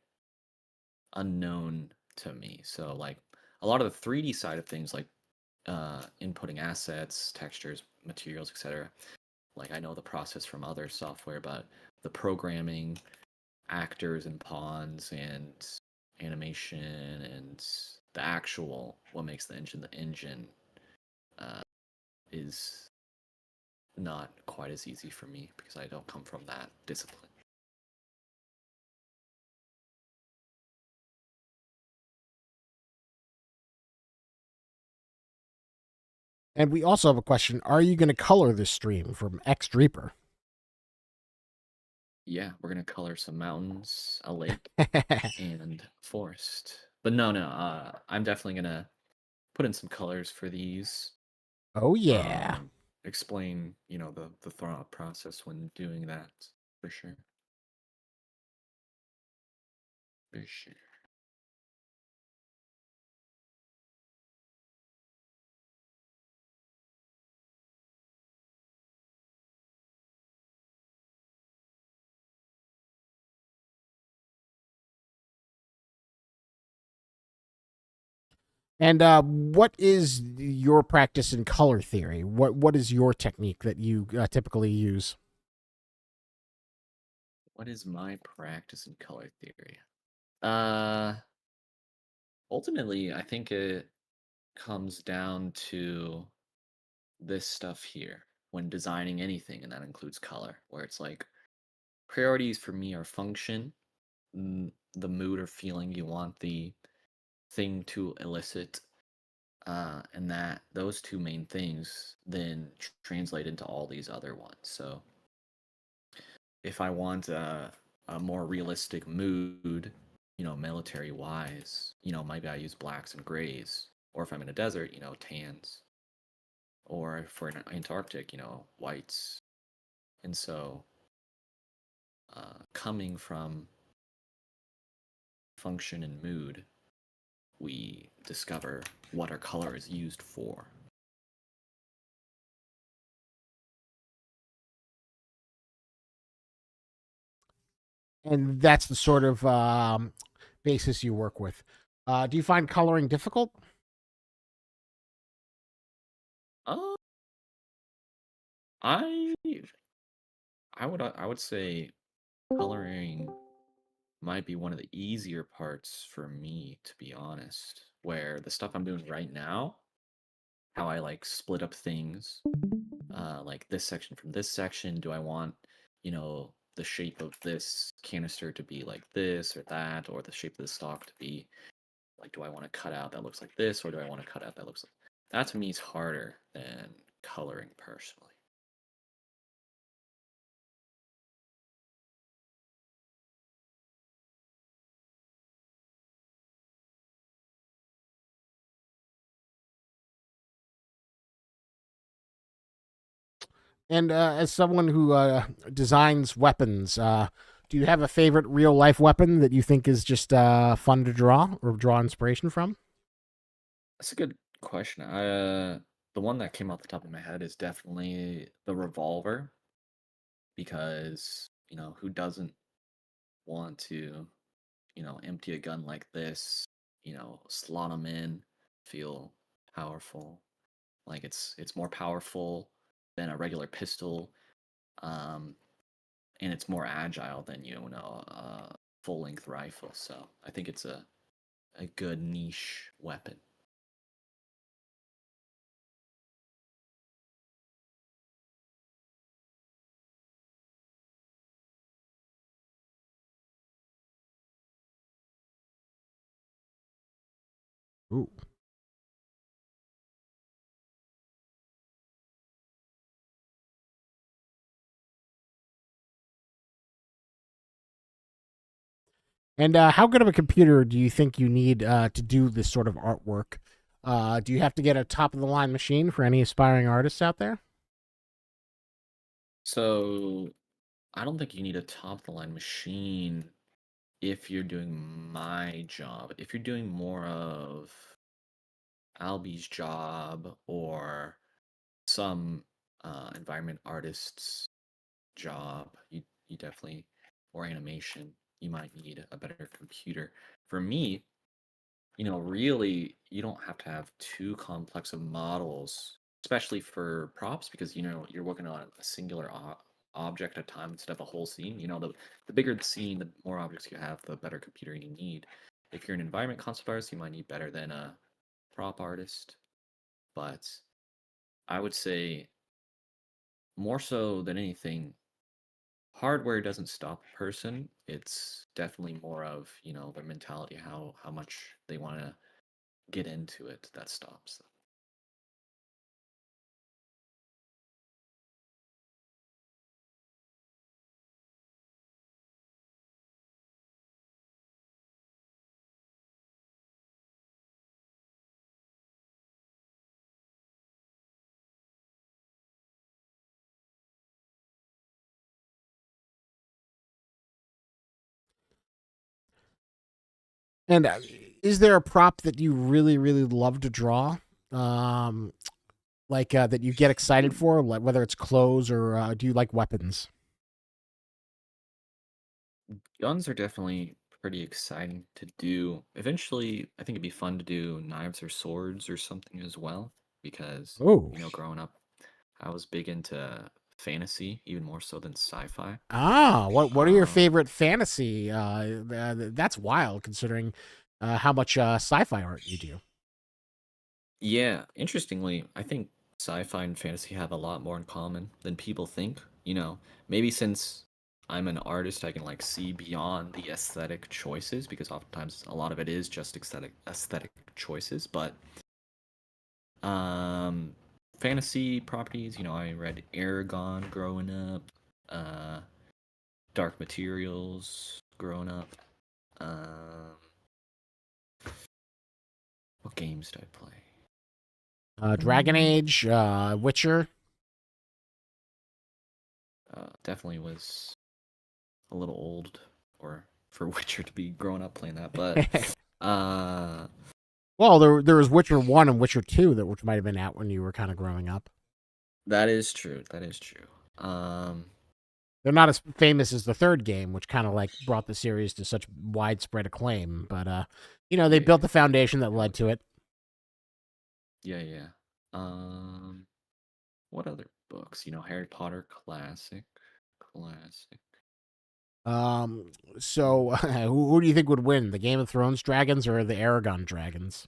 unknown to me. So like a lot of the 3D side of things like inputting assets, textures, materials, etc. Like I know the process from other software, but the programming, actors and pawns and animation and the actual what makes the engine uh, is not quite as easy for me because I don't come from that discipline. And we also have a question: are you going to color this stream from X Reaper? Yeah, we're gonna color some mountains, a lake, and forest. But no, I'm definitely gonna put in some colors for these. Oh yeah. Um, explain, the thought process when doing that for sure. For sure. And what is your practice in color theory? What is your technique that you typically use? What is my practice in color theory? Uh, Ultimately, I think it comes down to this stuff here when designing anything, and that includes color, where it's like priorities for me are function, the mood or feeling you want the thing to elicit, and that those two main things then translate into all these other ones. So if I want a more realistic mood, military wise, maybe I use blacks and grays. Or if I'm in a desert, tans. Or for an Antarctic, whites. And so, coming from function and mood, we discover what our color is used for. And that's the sort of basis you work with. Do you find coloring difficult? Uh, I I would say coloring might be one of the easier parts for me, to be honest. Where the stuff I'm doing right now, how I like split up things, like this section from this section. Do I want, the shape of this canister to be like this or that, or the shape of the stock to be like, do I want to cut out that looks like this, or do I want to cut out that looks like that? To me is harder than coloring personally. And as someone who designs weapons, do you have a favorite real life weapon that you think is just fun to draw or draw inspiration from? That's a good question. The one that came off the top of my head is definitely the revolver because, who doesn't want to, empty a gun like this, slot them in, feel powerful. Like it's more powerful than a regular pistol, um, and it's more agile than a full length rifle. So I think it's a good niche weapon. Ooh. And how good of a computer do you think you need to do this sort of artwork? Do you have to get a top of the line machine for any aspiring artists out there? So I don't think you need a top of the line machine if you're doing my job. If you're doing more of Albie's job or some environment artist's job, you definitely, or animation, you might need a better computer. For me, really, you don't have to have too complex of models, especially for props, because you're working on a singular object at a time instead of a whole scene. The bigger the scene, the more objects you have, the better computer you need. If you're an environment concept artist, you might need better than a prop artist, but I would say more so than anything, hardware doesn't stop a person. It's definitely more of, their mentality, how much they want to get into it that stops them. And is there a prop that you really, really love to draw? Um, like that you get excited Hmm. for, like whether it's clothes or do you like weapons? Guns are definitely pretty exciting to do. Eventually, I think it'd be fun to do knives or swords or something as well, because, Oh, growing up, I was big into fantasy, even more so than sci-fi. what are your Um, favorite fantasy? That's wild considering how much sci-fi art you do. yeah, interestingly, I think sci-fi and fantasy have a lot more in common than people think. Maybe since I'm an artist, I can see beyond the aesthetic choices because oftentimes a lot of it is just aesthetic choices, but Um, fantasy properties, I read Aragon growing up, uh, Dark Materials growing up. Um, what games did I play? Dragon Mm, Age, Witcher. definitely was a little old or for Witcher to be growing up playing that, but uh, Well, there was Witcher 1 and Witcher 2 that which might have been out when you were kind of growing up. that is true. That is true. Um, They're not as famous as the third game, which kind of like brought the series to such widespread acclaim, but they yeah, built the foundation that led to it. yeah, yeah. Um, what other books? Harry Potter classic, classic. So who do you think would win, the Game of Thrones dragons or the Aragon dragons?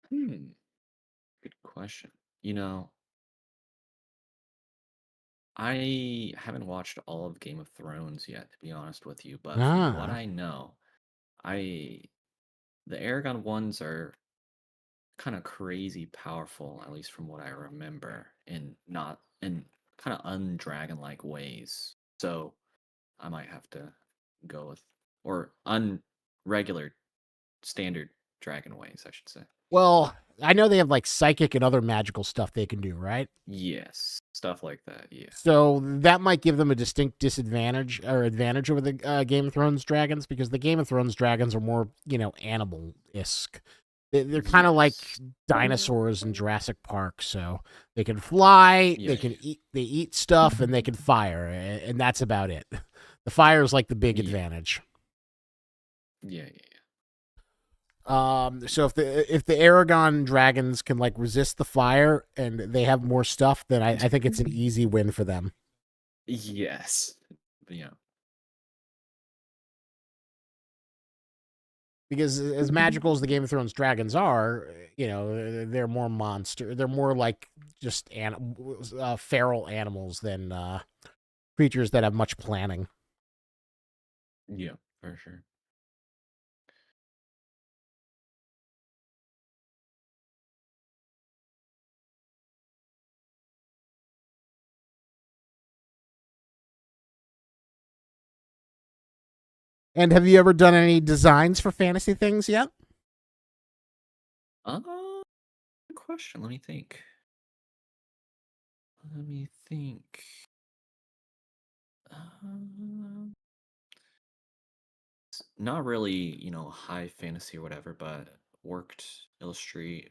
Hmm. Good question. You know, I haven't watched all of Game of Thrones yet, to be honest with you, but from what Ah, I know, I the Aragon ones are kind of crazy powerful, at least from what I remember, in not in kind of undragon-like ways. So I might have to go with or unregular standard dragon ways, I should say. well. I know they have like psychic and other magical stuff they can do, right? Yes, stuff like that. Yeah. So that might give them a distinct disadvantage or advantage over the Game of Thrones dragons, because the Game of Thrones dragons are more, animal esque. They're kind of like Yes. dinosaurs in Jurassic Park. So they can fly, Yeah. they can eat, they eat stuff, and they can fire, and that's about it. The fire is like the big Yeah. advantage. Yeah. Yeah. So if the Aragon dragons can like resist the fire and they have more stuff, then I think it's an easy win for them. Yes. Yeah. Because as magical as the Game of Thrones dragons are, they're more monster. They're more like just feral animals than creatures that have much planning. Yeah. For sure. And have you ever done any designs for fantasy things yet? Good question. Let me think. Let me think. Um, Not really, high fantasy or whatever, but worked illustrated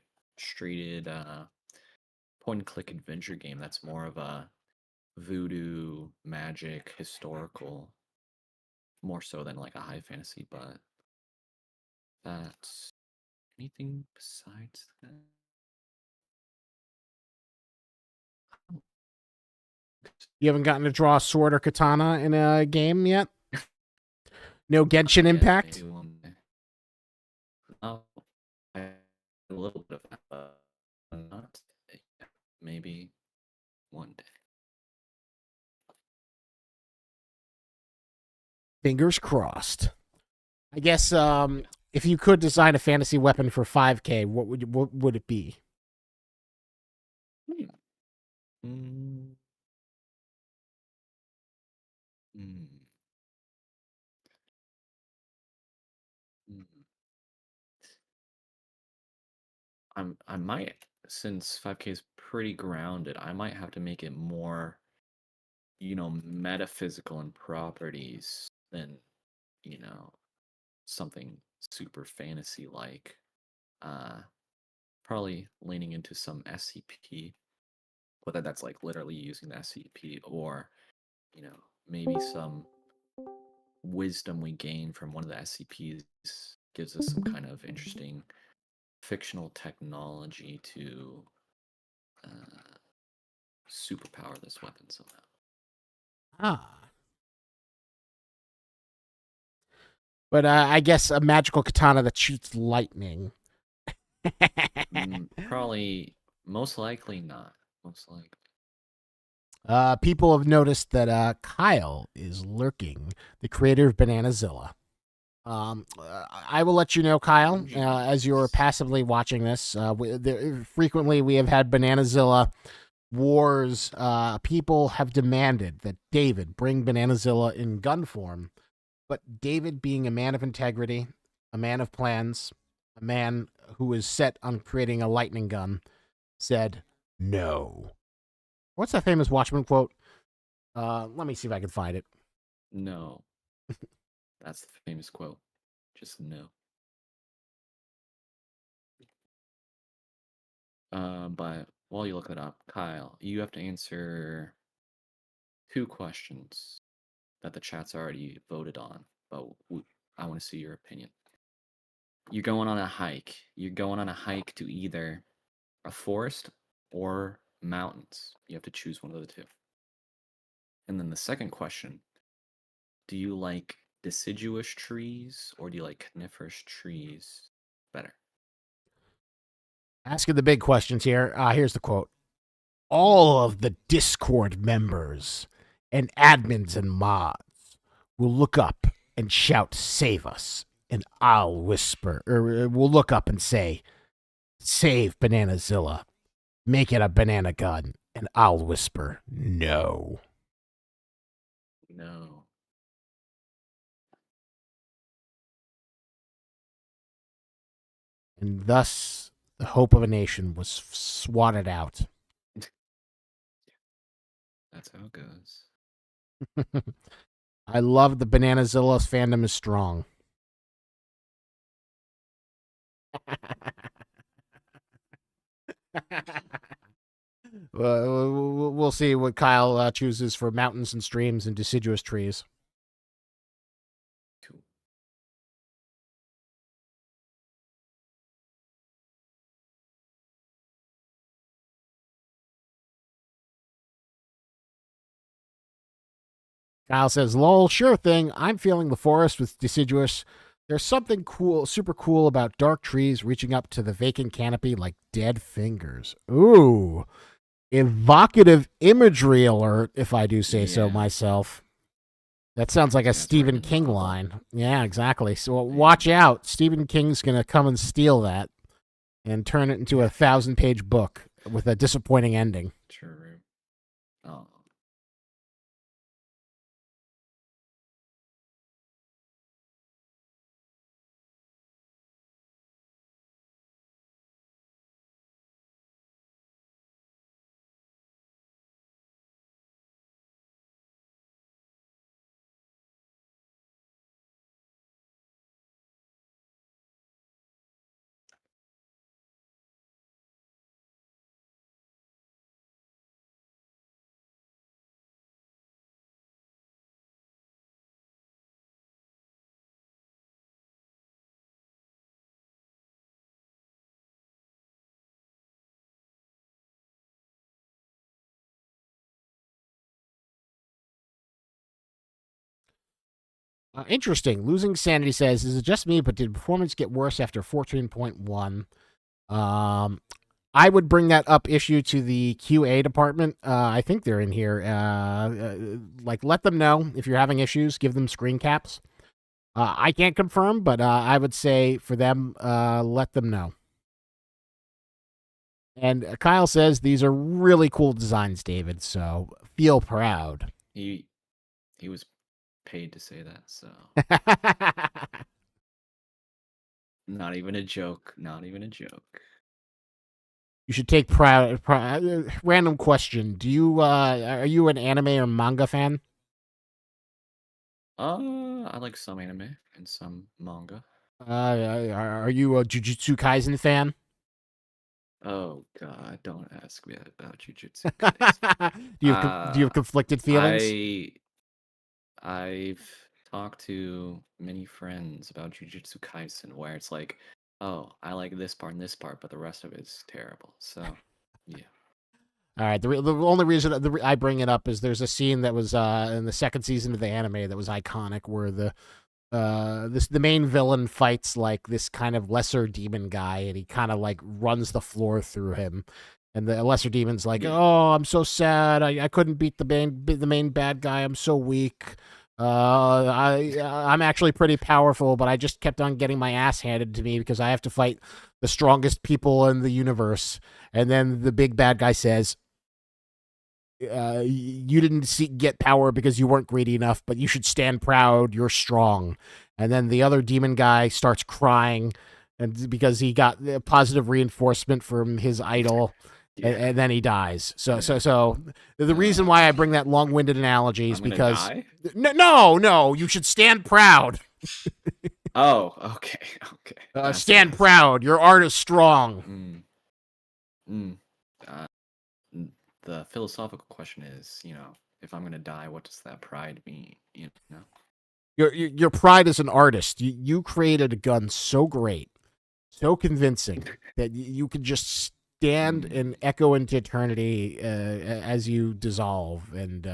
point and click adventure game that's more of a voodoo magic historical, more so than like a high fantasy, but that's anything besides that. You haven't gotten to draw a sword or katana in a game yet? No Not Genshin yet, Impact? maybe one day. Oh, I a little bit of that, but not today. Maybe one day. Fingers crossed. I guess Yeah. if you could design a fantasy weapon for 5K, what would it be? Hmm. Mm, mm, mm. I might, since 5K is pretty grounded, I might have to make it more, metaphysical in properties than, you know, something super fantasy like. Uh Probably leaning into some SCP, whether that's like literally using the SCP or, maybe some wisdom we gain from one of the SCPs gives us some kind of interesting fictional technology to uh, superpower this weapon somehow. Ah. But I guess a magical katana that shoots lightning. Probably, most likely not. Most likely. People have noticed that Kyle is lurking, the creator of Bananazilla. I will let you know, Kyle, as you're Jeez. passively watching this. Frequently, we have had Bananazilla wars. People have demanded that David bring Bananazilla in gun form, but David, being a man of integrity, a man of plans, a man who is set on creating a lightning gun, said no. What's that famous Watchmen quote? Let me see if I can find it. No, that's the famous quote. Just no. But while you look it up, Kyle, you have to answer two questions that the chat's already voted on, but I want to see your opinion. You're going on a hike. You're going on a hike to either a forest or mountains. You have to choose one of the two. And then the second question, do you like deciduous trees or do you like coniferous trees better? Asking the big questions here. Here's the quote. Yeah. All of the Discord members and admins and mods will look up and shout, "Save us." And I'll whisper, or will look up and say, "Save Bananazilla. Make it a banana gun." And I'll whisper, "No." No. And thus, The hope of a nation was swatted out. That's how it goes. I love the Bananazilla's fandom is strong. We'll see what Kyle chooses for mountains and streams and deciduous trees. Cool. Kyle says, lol, sure thing. I'm feeling the forest with deciduous. There's something cool, super cool about dark trees reaching up to the vacant canopy like dead fingers. Ooh. Evocative imagery alert, if I do say so myself. That sounds like a Stephen King line. Yeah, exactly. So watch out. Stephen King's going to come and steal that and turn it into a 1,000-page book with a disappointing ending. True. Oh. Interesting. Losing Sanity says, is it just me, but did performance get worse after 14.1? I would bring that up issue to the QA department. I think they're in here. Like, let them know if you're having issues. Give them screen caps. I can't confirm, but I would say for them, let them know. And Kyle says these are really cool designs, David. So feel proud. He was paid to say that, so not even a joke. Not even a joke. You should take pride. Random question: do you are you an anime or manga fan? I like some anime and some manga. Are you a Jujutsu Kaisen fan? Oh God, don't ask me about Jujutsu Kaisen. Do you have conflicted feelings? I've talked to many friends about Jujutsu Kaisen where it's like, oh, I like this part and this part, but the rest of it's terrible. So, yeah. All right. The only reason I bring it up is there's a scene that was in the second season of the anime that was iconic, where the main villain fights like this kind of lesser demon guy, and he kind of like runs the floor through him. And the lesser demon's like, "Oh, I'm so sad. I couldn't beat the main bad guy. I'm so weak. I'm actually pretty powerful, but I just kept on getting my ass handed to me because I have to fight the strongest people in the universe." And then the big bad guy says, "You didn't get power because you weren't greedy enough, but you should stand proud. You're strong." And then the other demon guy starts crying, and because he got positive reinforcement from his idol. Yeah. And then he dies. So the reason why I bring that long-winded analogy is because no, you should stand proud. Oh, okay. Stand proud. Your art is strong. The philosophical question is, if I'm gonna die, what does that pride mean? Your pride as an artist. You created a gun so great, so convincing that you could just stand and echo into eternity as you dissolve and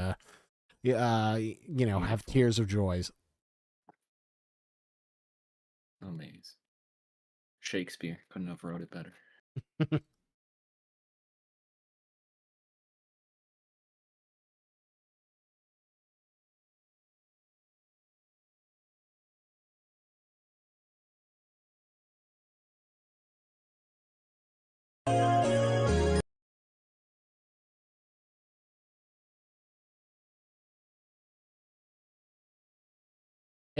have tears of joys. Amazing. Shakespeare couldn't have wrote it better.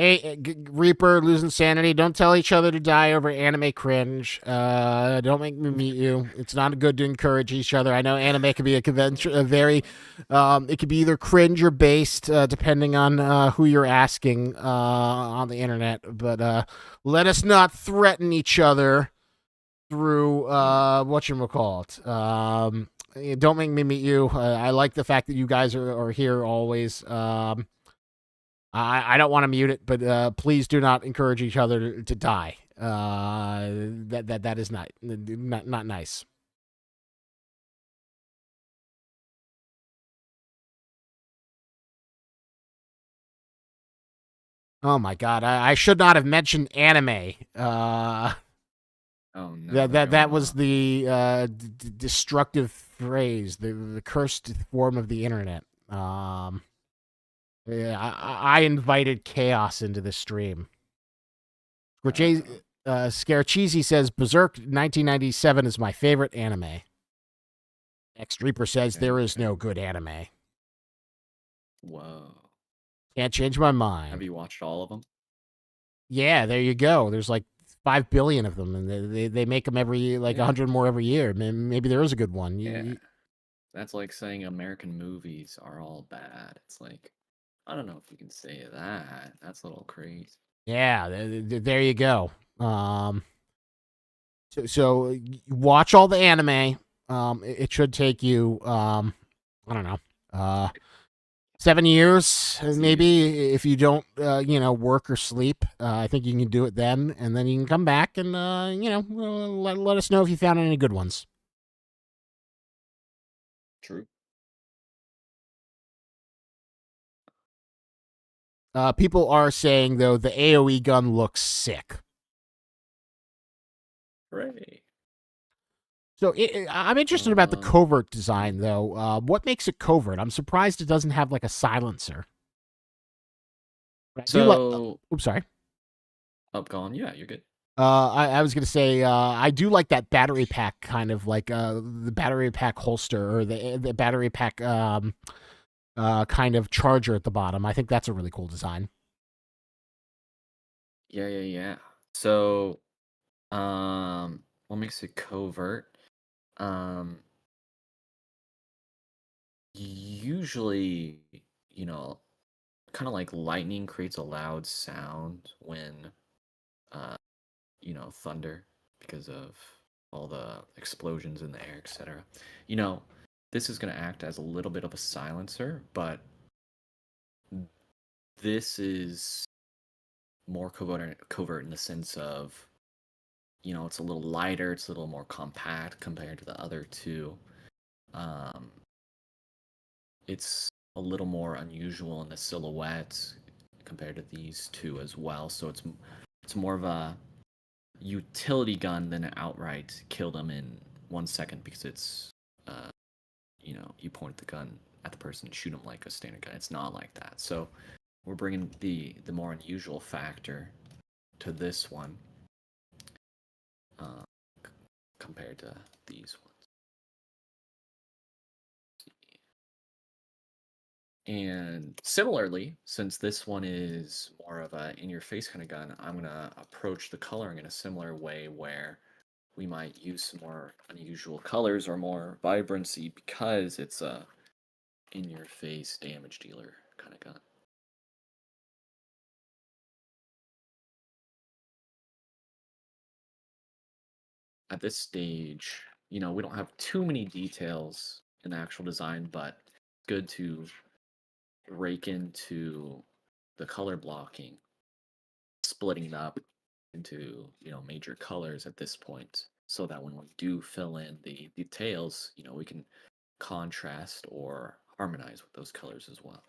Hey, Reaper, losing sanity. Don't tell each other to die over anime cringe. Don't make me meet you. It's not good to encourage each other. I know anime can be a convention, a very, it could be either cringe or based, depending on who you're asking on the internet. But let us not threaten each other through Yeah. whatchamacallit. Don't make me meet you. I like the fact that you guys are here always. I don't want to mute it, but please do not encourage each other to die. That is not nice. Oh my god, I should not have mentioned anime. Oh no, That they're that going that was off. the destructive phrase, the cursed form of the internet. Yeah, I invited chaos into the stream. Uh-oh. Scarcheesy says Berserk 1997 is my favorite anime. X Reaper says Okay, there is okay. no good anime. Whoa. Can't change my Have mind. you watched all of them? Yeah, there you go. There's like 5 billion of them, and they make them every like Yeah. 100 more every year. Maybe there is a good one. Yeah. That's like saying American movies are all bad. It's like, I don't know if you can say that. That's a little crazy. Yeah, there you go. Um, so watch all the anime. It should take you I don't know, 7 years That's the maybe if you don't work or sleep. I think you can do it then, and then you can come back and let us know if you found any good ones. true. People are saying though the AOE gun looks sick. Hooray. So I'm interested about the covert design though. What makes it covert? I'm surprised it doesn't have like a silencer. I do like. So, Oops, sorry. up, gone. Yeah, you're good. I was gonna say I do like that battery pack kind of like the battery pack holster or the battery pack kind of charger at the bottom. I think that's a really cool design. Yeah, yeah, yeah. So, what makes it covert? Um, Usually, you know, kind of like lightning creates a loud sound when, uh, thunder because of all the explosions in the air, etc. You know, this is going to act as a little bit of a silencer, but this is more covert in the sense of, it's a little lighter, it's a little more compact compared to the other two. Um, it's a little more unusual in the silhouette compared to these two as well. So it's more of a utility gun than an outright kill them in 1 second because it's you point the gun at the person and shoot them like a standard gun. It's not like that. So we're bringing the more unusual factor to this one uh, compared to these ones. And similarly, since this one is more of a in-your-face kind of gun, I'm gonna approach the coloring in a similar way where we might use some more unusual colors or more vibrancy because it's a in-your-face damage dealer kind of gun. At this stage, we don't have too many details in the actual design, but it's good to rake into the color blocking, splitting it up into major colors at this point, so that when we do fill in the details, we can contrast or harmonize with those colors as well.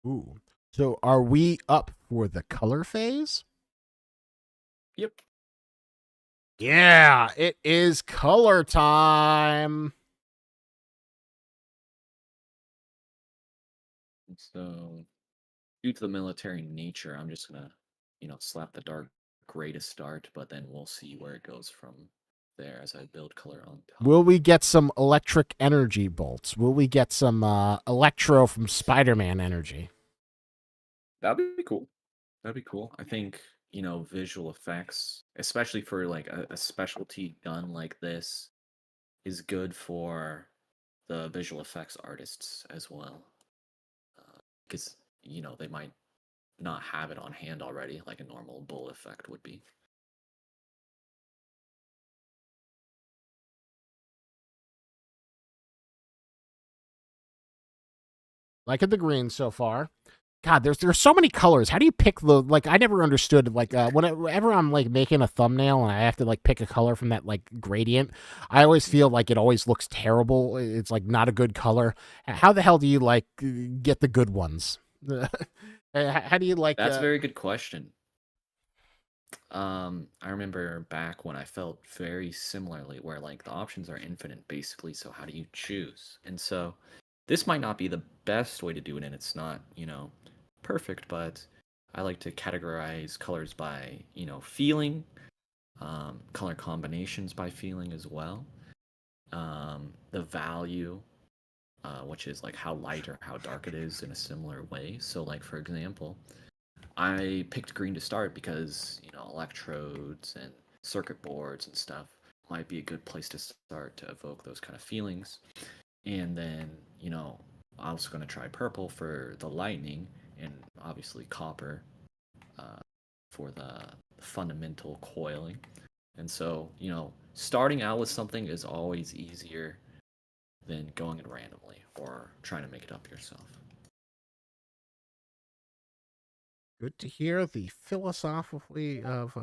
Ooh. So are we up for the color phase? Yep. Yeah, it is color time. So, due to the military nature, I'm just gonna, slap the dark gray to start, but then we'll see where it goes from there as I build color on top. Will we get some electric energy bolts? Will we get some electro from Spider-Man energy? That'd be cool. That'd be cool. I think, visual effects, especially for like a specialty gun like this, is good for the visual effects artists as well. Because, they might not have it on hand already, like a normal bullet effect would be. Liking the green so far. God, there's so many colors. How do you pick the like? I never understood like whenever I'm like making a thumbnail and I have to like pick a color from that like gradient. I always feel like it always looks terrible. It's like not a good color. How the hell do you like get the good ones? How do you like? That's a very good question. I remember back when I felt very similarly, where like the options are infinite basically. So how do you choose? And so this might not be the best way to do it, and it's not, perfect, but I like to categorize colors by, feeling, color combinations by feeling as well, the value, which is like how light or how dark it is in a similar way. So, like, for example, I picked green to start because, electrodes and circuit boards and stuff might be a good place to start to evoke those kind of feelings. And then, I was going to try purple for the lightning, and obviously copper for the fundamental coiling. And so, starting out with something is always easier than going it randomly or trying to make it up yourself. Good to hear the philosophically of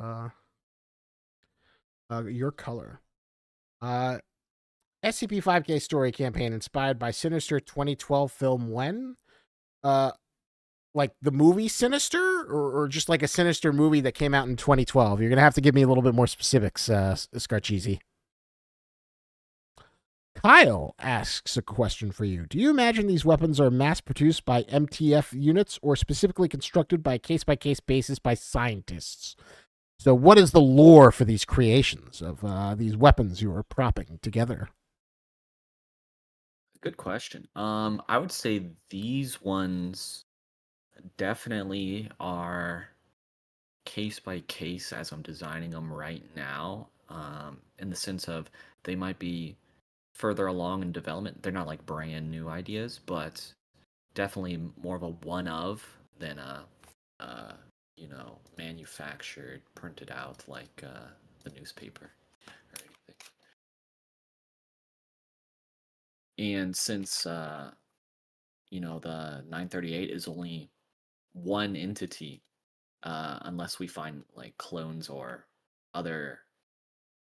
your color. SCP 5K story campaign inspired by Sinister 2012 film when? Like the movie Sinister, or just like a Sinister movie that came out in 2012? You're gonna have to give me a little bit more specifics, Scarcheesy. Kyle asks a question for you. Do you imagine these weapons are mass produced by MTF units or specifically constructed by case-by-case basis by scientists? So what is the lore for these creations of these weapons you are propping together? Good question. I would say these ones definitely are case by case as I'm designing them right now. In the sense of they might be further along in development. They're not like brand new ideas, but definitely more of a one of than a manufactured, printed out like the newspaper or anything. And since the 938 is only one entity, unless we find like clones or other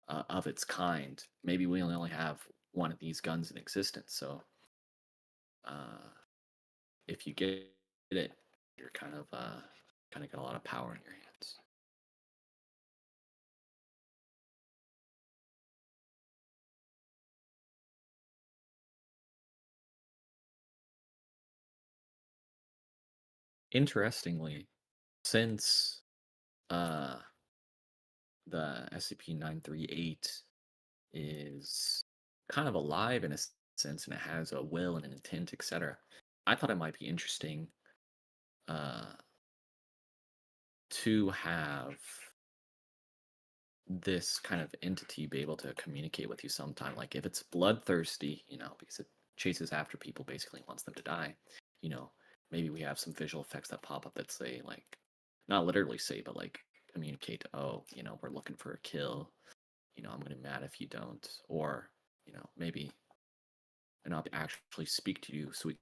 of its kind, maybe we only have one of these guns in existence. So if you get it, you're kind of got a lot of power in your hands. Interestingly, since uh, the SCP-938 is kind of alive in a sense, and it has a will and an intent, etc., I thought it might be interesting uh, to have this kind of entity be able to communicate with you sometime. Like if it's bloodthirsty, because it chases after people, basically wants them to die, you know, maybe we have some visual effects that pop up that say, like, not literally say, but like communicate, oh, we're looking for a kill, I'm gonna be mad if you don't. Or, maybe not actually speak to you so we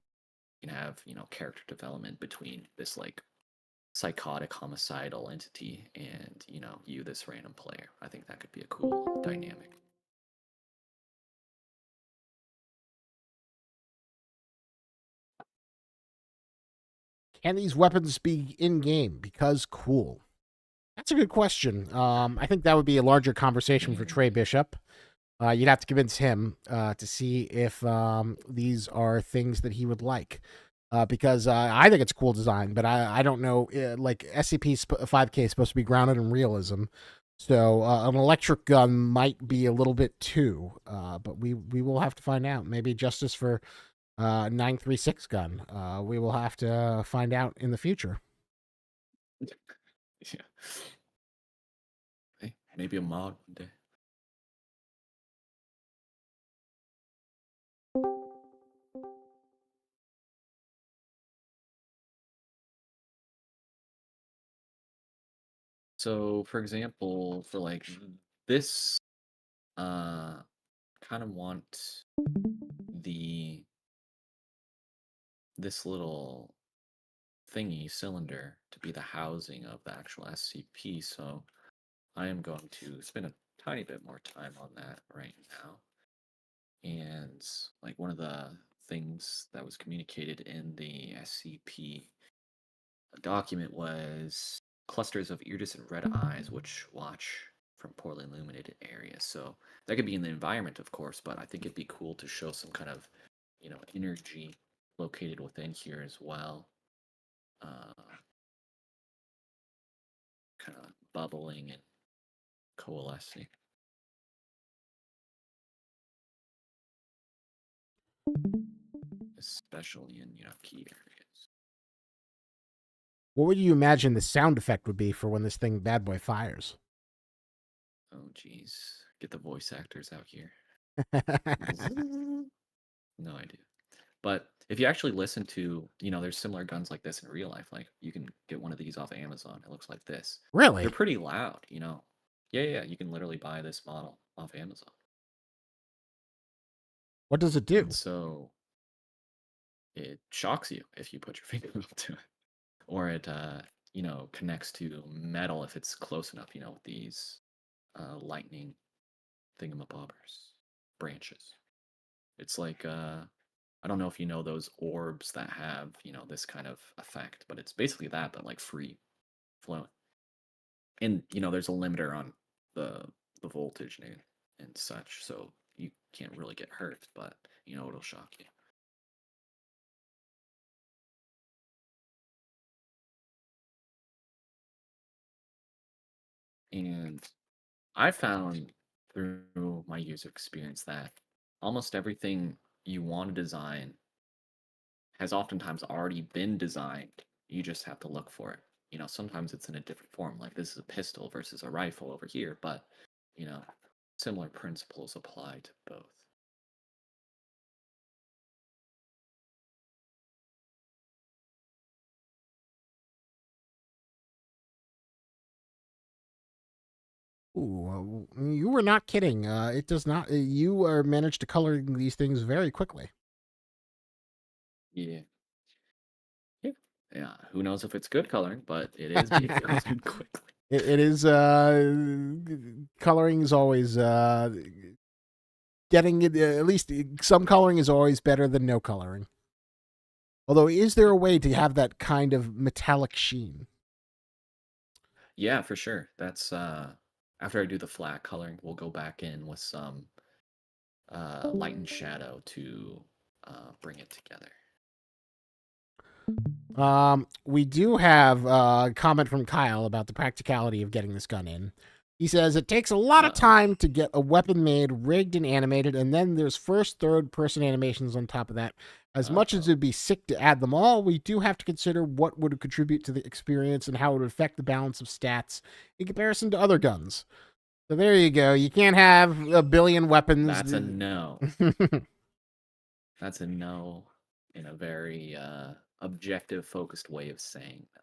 can have, character development between this like psychotic homicidal entity and you, this random player. I think that could be a cool dynamic. Can these weapons be in game? Because cool. That's a good question. I think that would be a larger conversation for Trey Bishop. You'd have to convince him to see if these are things that he would like. Because I think it's a cool design, but I don't know. Like SCP 5K is supposed to be grounded in realism. So an electric gun might be a little bit too, but we will have to find out. Maybe justice for 936 gun. We will have to find out in the future. Yeah. Hey, maybe a mod one day. So, for example, for like this, uh, kind of want the this little thingy cylinder to be the housing of the actual SCP. So, I am going to spend a tiny bit more time on that right now. And like one of the things that was communicated in the SCP document was clusters of iridescent red eyes which watch from poorly illuminated areas. So that could be in the environment, of course, but I think it'd be cool to show some kind of, energy located within here as well. Uh, Kind of bubbling and coalescing, especially in, key areas. What would you imagine the sound effect would be for when this thing bad boy fires? Oh, geez. Get the voice actors out here. No idea. But if you actually listen to, there's similar guns like this in real life. Like you can get one of these off Amazon. It looks like this. They're Really? pretty loud. Yeah, yeah, you can literally buy this model off Amazon. What does it And do? so it shocks you if you put your finger up to it. Or it connects to metal if it's close enough, with these lightning thingamabobbers branches. It's like I don't know if you know those orbs that have, this kind of effect, but it's basically that, but like free flowing. And there's a limiter on the the voltage and such, so you can't really get hurt, but it'll shock you. And I found through my user experience that almost everything you want to design has oftentimes already been designed. You just have to look for it. Sometimes it's in a different form. Like this is a pistol versus a rifle over here, but you know, similar principles apply to both. Ooh, you were not kidding. It does not. You are managed to color these things very quickly. Yeah. Yeah. Yeah. Who knows if it's good coloring, but it is being colored quickly. It is. Coloring is always getting it. At least some coloring is always better than no coloring. Although, is there Yeah. a way to have that kind of metallic sheen? Yeah, for sure. That's after I do the flat coloring, we'll go back in with some light and shadow to bring it together. We do have a comment from Kyle about the practicality of getting this gun in. He says it takes a lot of Uh-oh. time to get a weapon made, rigged, and animated, and then there's first, third person animations on top of that. As much as Uh-oh. it'd be sick to add them all, we do have to consider what would contribute to the experience and how it would affect the balance of stats in comparison to other guns. So there you go. You can't have a billion weapons. That's a no. That's a no in a very objective, focused way of saying no.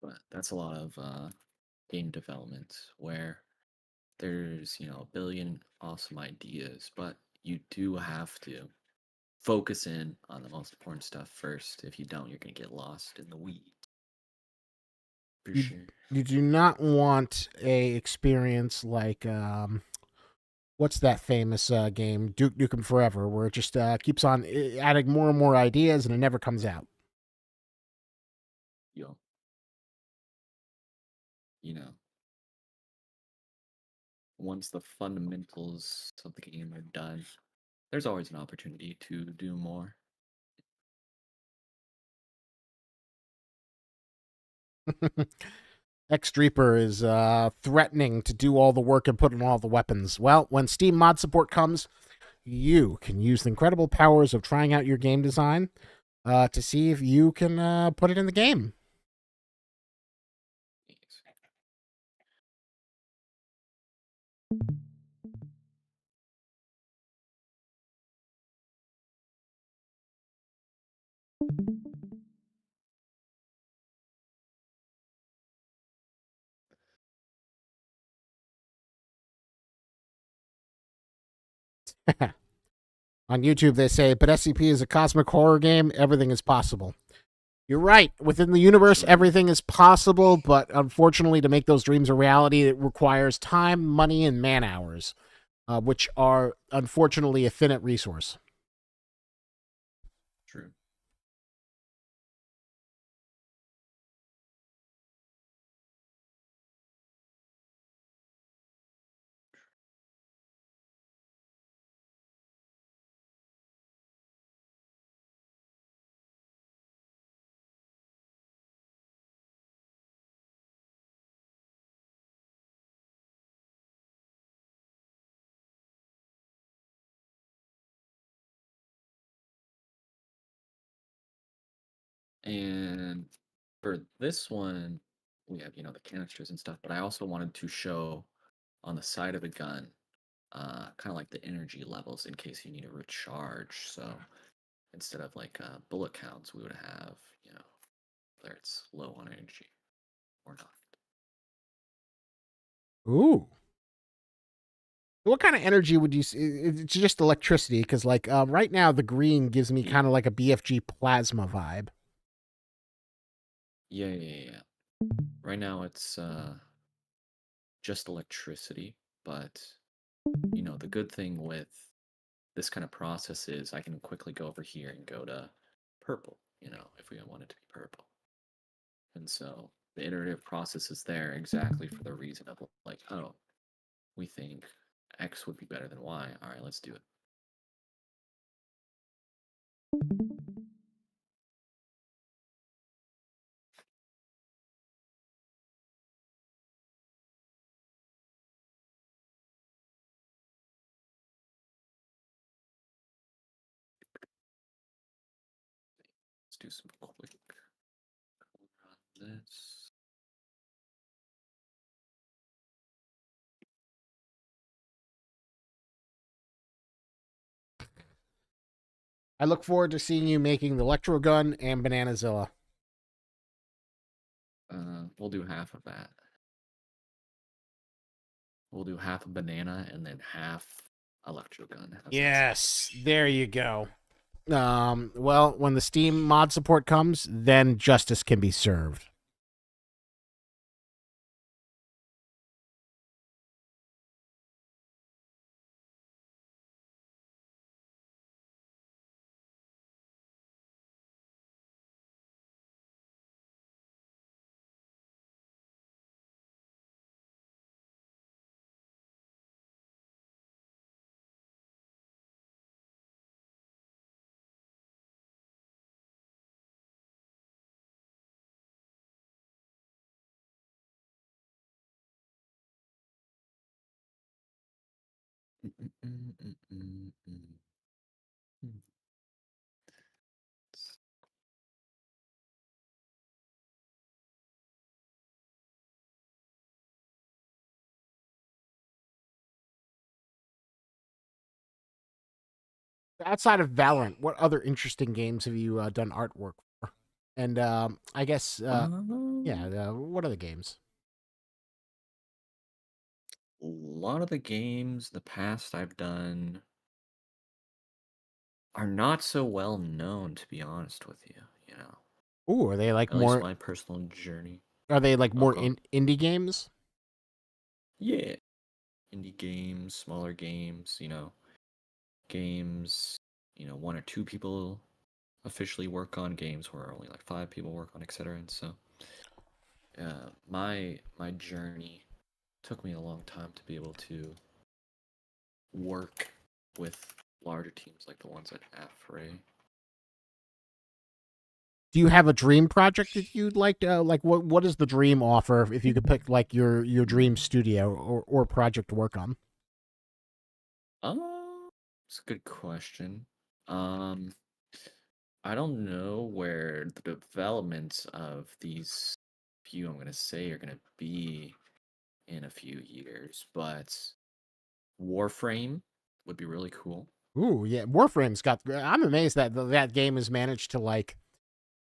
But that's a lot of game development where there's, a billion awesome ideas, but you do have to focus in on the most important stuff first. If you don't, you're going to get lost in the weeds. For you sure. you do not want a experience like what's that famous game Duke Nukem Forever, where it just keeps on adding more and more ideas and it never comes out. You'll, you know, once the fundamentals of the game are done, there's always an opportunity to do more. X Reaper is threatening to do all the work and put in all the weapons. Well, when Steam mod support comes, you can use the incredible powers of trying out your game design to see if you can put it in the game. On YouTube, they say, but SCP is a cosmic horror game. Everything is possible. You're right. Within the universe, True. everything is possible, but unfortunately, to make those dreams a reality, it requires time, money, and man hours, which are unfortunately a finite resource. True. And for this one, we have, the canisters and stuff, but I also wanted to show on the side of the gun, kind of like the energy levels in case you need to recharge. So instead of like bullet counts, we would have, whether it's low on energy or not. Ooh. What kind of energy would you? It's just electricity, because like right now the green gives me Yeah, kind of like a BFG plasma vibe. yeah. Right now it's just electricity, but the good thing with this kind of process is I can quickly go over here and go to purple, if we want it to be purple. And so the iterative process is there exactly for the reason of like, oh, we think X would be better than Y. All right, let's do it. Let's do some quick on this. I look forward to seeing you making the electro gun and Bananazilla. We'll do half of that. We'll do half a banana and then half electro gun. Yes, there you go. Well, when the Steam mod support comes, then justice can be served. Outside of Valorant, what other interesting games have you done artwork for? And I guess, what other games? A lot of the games the past I've done are not so well known, to be honest with you. Ooh, are they like At least more? my personal journey. Are they like Oh, more go on. indie games? Yeah, indie games, smaller games. Games. One or two people officially work on games where only like five people work on, etc. And so, my journey took me a long time to be able to work with larger teams like the ones at Afray. Do you have a dream project that you'd like to like? What is the dream offer if you could pick like your dream studio or project to work on? It's a good question. Um, I don't know where the developments of these few I'm gonna say are gonna be in a few years, but Warframe would be really cool. Ooh, yeah, Warframe's got. I'm amazed that that game has managed to like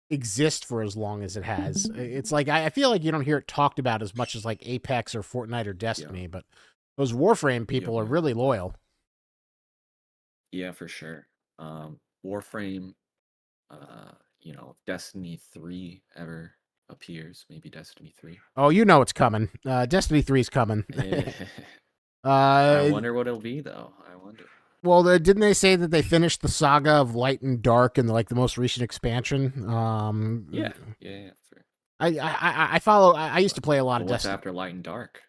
exist for as long as it has. It's like I feel like you don't hear it talked about as much as like Apex or Fortnite or Yeah, Destiny, but those Warframe yep, people are yep. really loyal. Yeah, for sure. Warframe, uh, Destiny 3 ever appears, maybe Destiny 3. Oh, you know it's coming. Destiny 3's coming. I uh, wonder what it'll be though. I wonder. well, didn't they say that they finished the saga of Light and Dark in like the most recent expansion? Yeah, yeah, yeah. For, I follow. I used to play a lot of but what's Destiny. after Light and Dark?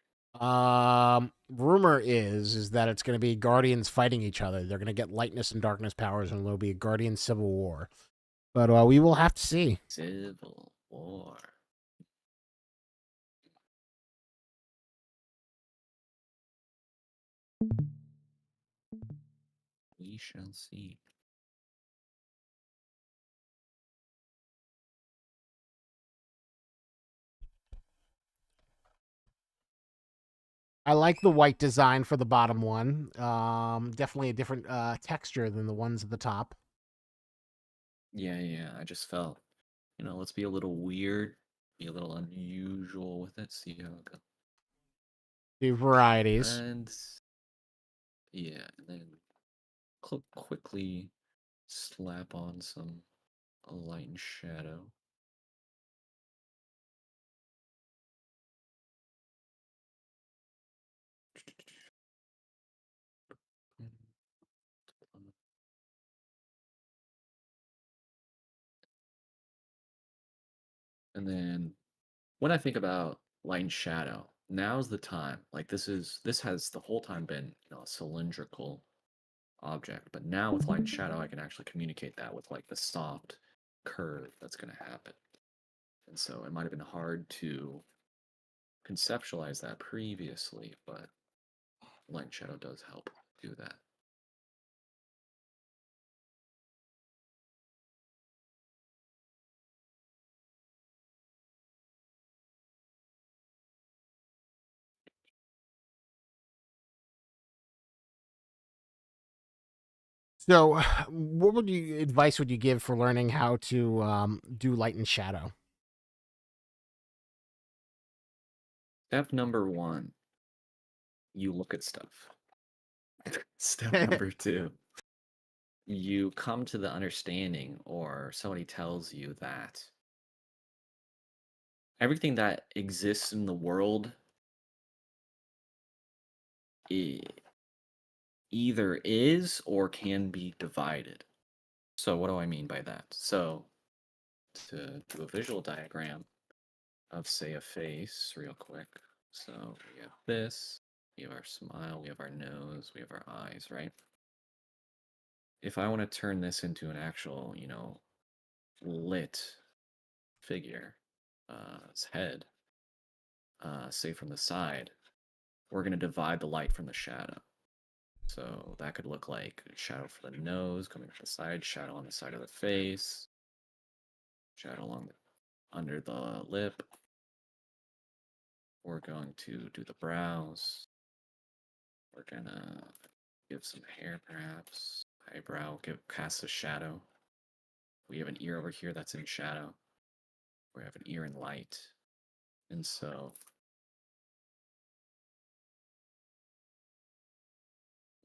Rumor is that it's going to be Guardians fighting each other. They're going to get lightness and darkness powers, and there'll be a Guardian civil war. But we will have to see. Civil War. We shall see. I like the white design for the bottom one. Definitely a different texture than the ones at the top. Yeah, yeah. I just felt, let's be a little weird, be a little unusual with it. See how it goes. The varieties. And yeah, and then quickly slap on some light and shadow. And then when I think about light and shadow, now's the time. Like this has the whole time been, a cylindrical object, but now with light and shadow, I can actually communicate that with like the soft curve that's going to happen. And so it might have been hard to conceptualize that previously, but light and shadow does help do that. So, what would you advice would you give for learning how to do light and shadow? Step number one, you look at stuff. Step number two, you come to the understanding or somebody tells you that everything that exists in the world either is or can be divided. So, what do I mean by that? So, to do a visual diagram of, say, a face, real quick. So, we have this, we have our smile, we have our nose, we have our eyes, right? If I want to turn this into an actual, lit figure, its head, say from the side, we're going to divide the light from the shadow. So that could look like shadow for the nose coming from the side, shadow on the side of the face, shadow along under the lip. We're going to do the brows. We're gonna give some hair, perhaps. Eyebrow, cast a shadow. We have an ear over here that's in shadow. We have an ear in light. And so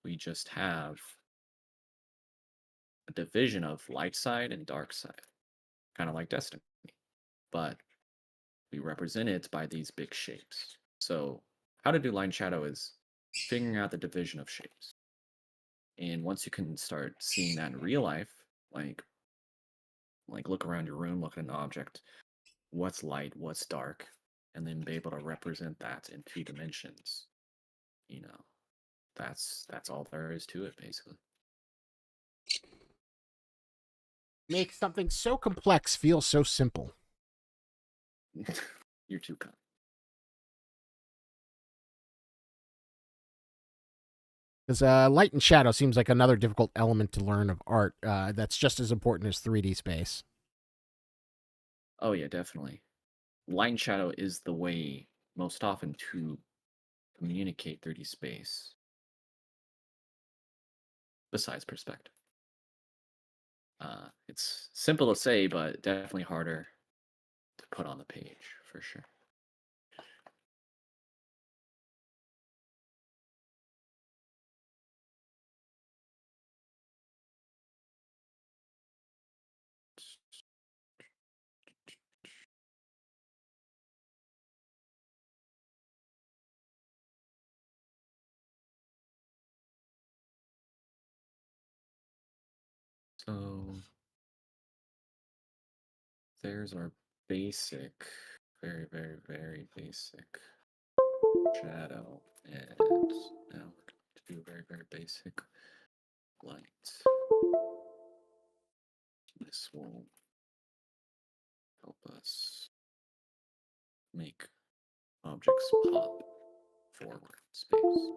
we just have a division of light side and dark side, kind of like Destiny. But we represent it by these big shapes. So how to do light and shadow is figuring out the division of shapes. And once you can start seeing that in real life, like look around your room, look at an object, what's light, what's dark, and then be able to represent that in 2 dimensions. You know, that's all there is to it, basically. Make something so complex feel so simple. You're too kind. Because light and shadow seems like another difficult element to learn of art that's just as important as 3D space. Oh yeah, definitely. Light and shadow is the way most often to communicate 3D space, besides perspective. It's simple to say, but definitely harder to put on the page for sure. So there's our basic, very, very, very basic shadow. And now we're going to do very, very basic light. This will help us make objects pop forward in space.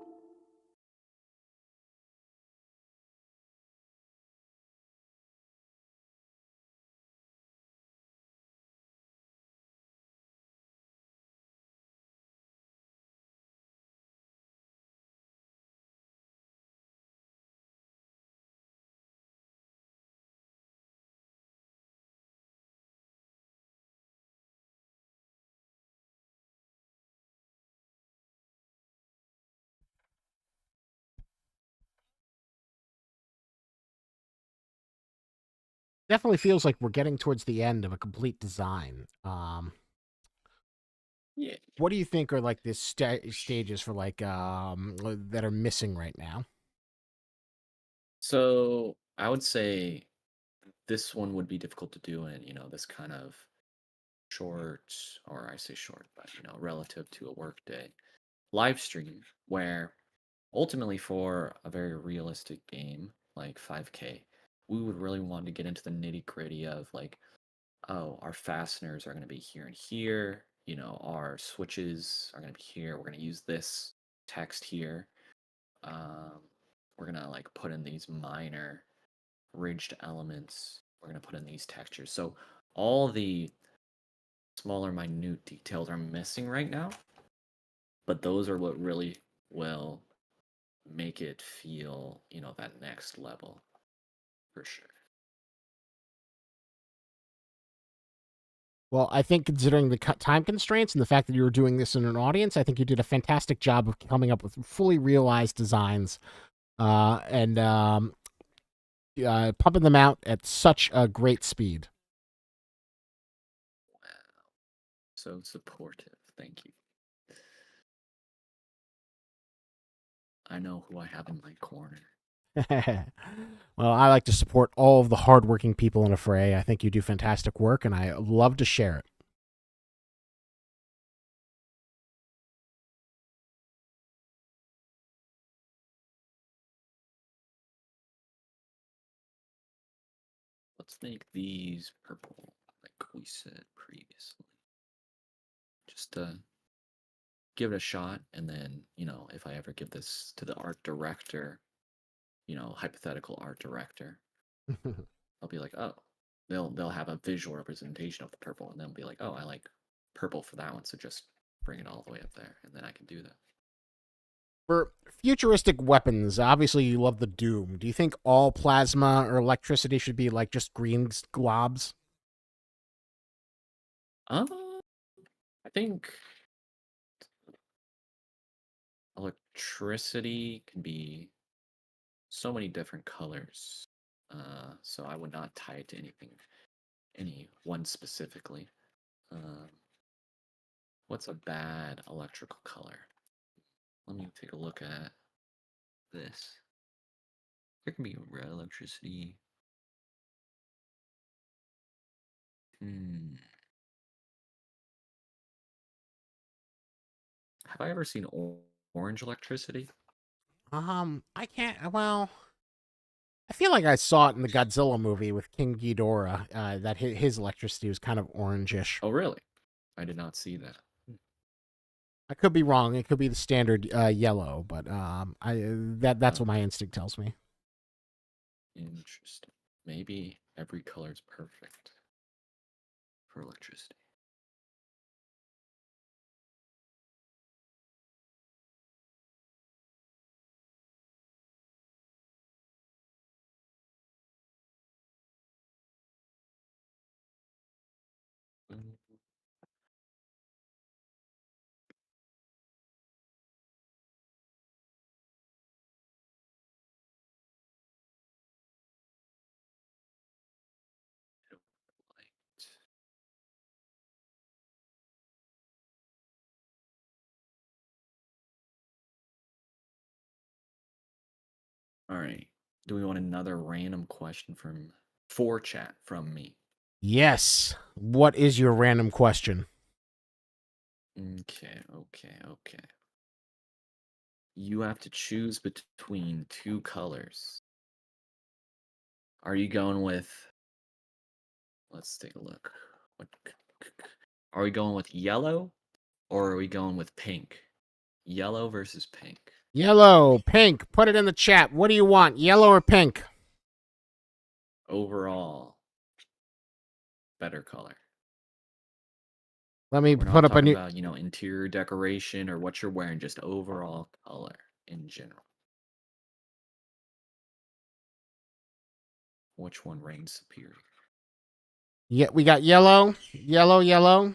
Definitely feels like we're getting towards the end of a complete design. Yeah. What do you think are like the stages for like that are missing right now? So I would say this one would be difficult to do in, this kind of short, or I say short, but, relative to a workday live stream where ultimately for a very realistic game like 5K, we would really want to get into the nitty gritty of like, oh, our fasteners are going to be here and here. Our switches are going to be here. We're going to use this text here. Um, we're going to like put in these minor ridged elements. We're going to put in these textures. So all the smaller, minute details are missing right now, but those are what really will make it feel, that next level for sure. Well, I think considering the time constraints and the fact that you were doing this in an audience, I think you did a fantastic job of coming up with fully realized designs and pumping them out at such a great speed. Wow. So supportive. Thank you. I know who I have in my corner. Well, I like to support all of the hardworking people in a fray. I think you do fantastic work, and I love to share it. Let's make these purple, like we said previously. Just give it a shot, and then, if I ever give this to the art director, hypothetical art director, I'll be like, oh, they'll have a visual representation of the purple, and they'll be like, oh, I like purple for that one, so just bring it all the way up there, and then I can do that. For futuristic weapons, obviously you love the Doom. Do you think all plasma or electricity should be like just green globs? Uh, I think electricity can be so many different colors. So I would not tie it to any one specifically. Um, what's a bad electrical color? Let me take a look at this. There can be red electricity. Hmm. Have I ever seen orange electricity? I can't. Well, I feel like I saw it in the Godzilla movie with King Ghidorah. That his electricity was kind of orangish. Oh, really? I did not see that. I could be wrong. It could be the standard yellow, but that's Oh, what my instinct tells me. interesting. Maybe every color is perfect for electricity. Mm, light. All right. Do we want another random question from for chat from me? Yes. What is your random question? Okay. You have to choose between two colors. Are you going with, let's take a look. What are we going with, yellow or are we going with pink? Yellow versus pink. Yellow, pink. Put it in the chat. What do you want? Yellow or pink? Overall, better color. Let me We're put not up a talking new. about, interior decoration or what you're wearing, just overall color in general. Which one reigns superior? Yeah, we got yellow, yellow.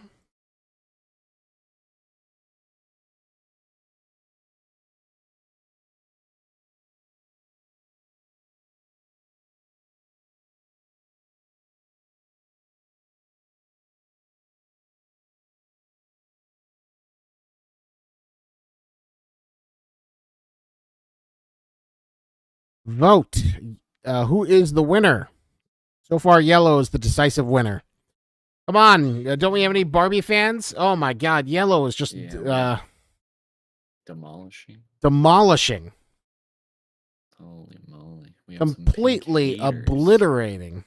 Vote. Who is the winner? So far, yellow is the decisive winner. Come on, don't we have any Barbie fans? Oh my God, yellow is just Yeah, we're demolishing. demolishing, Holy moly. We have some pink completely haters. obliterating.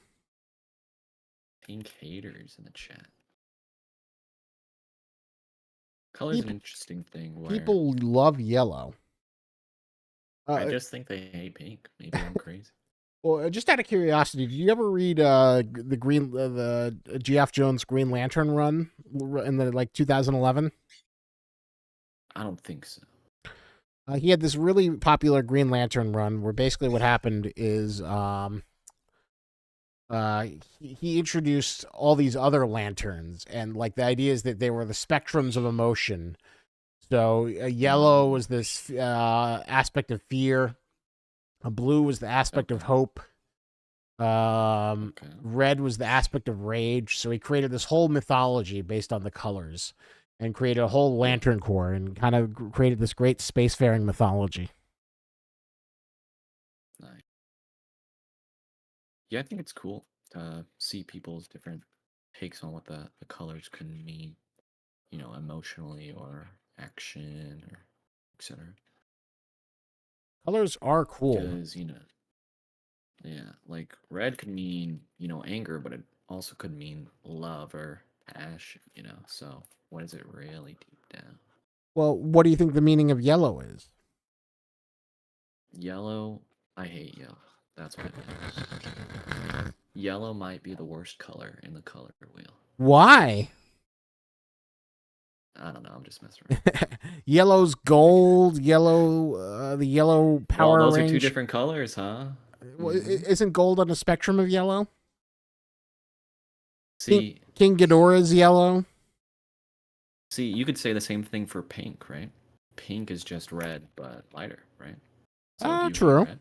Pink haters in the chat. Color's an People, interesting thing where people love yellow. I Uh, just think they hate pink. Maybe I'm crazy. well, just out of curiosity, did you ever read the Geoff Jones Green Lantern run in the 2011? I don't think so. He had this really popular Green Lantern run where basically what happened is he introduced all these other lanterns, and like the idea is that they were the spectrums of emotion. So yellow Mm, was this aspect of fear, a blue was the aspect of okay. hope, Okay. red was the aspect of rage. So he created this whole mythology based on the colors, and created a whole Cool. lantern corps, and kind of created this great spacefaring mythology. Nice. Yeah, I think it's cool to see people's different takes on what the colors can mean, emotionally or action or etc. Colors are cool. Because, yeah, like red could mean, anger, but it also could mean love or passion. So what is it really deep down? Well, what do you think the meaning of yellow is? Yellow, I hate yellow. That's what it means. Yellow might be the worst color in the color wheel. Why? I don't know. I'm just messing around. Yellow's gold. Yellow, the yellow Well, power those are two range. different colors, huh? Mm-hmm. Isn't gold on the spectrum of yellow? King, See, King Ghidorah's yellow. you could say the same thing for pink, right? Pink is just red, but lighter, right? So do Ah, you hate true. red?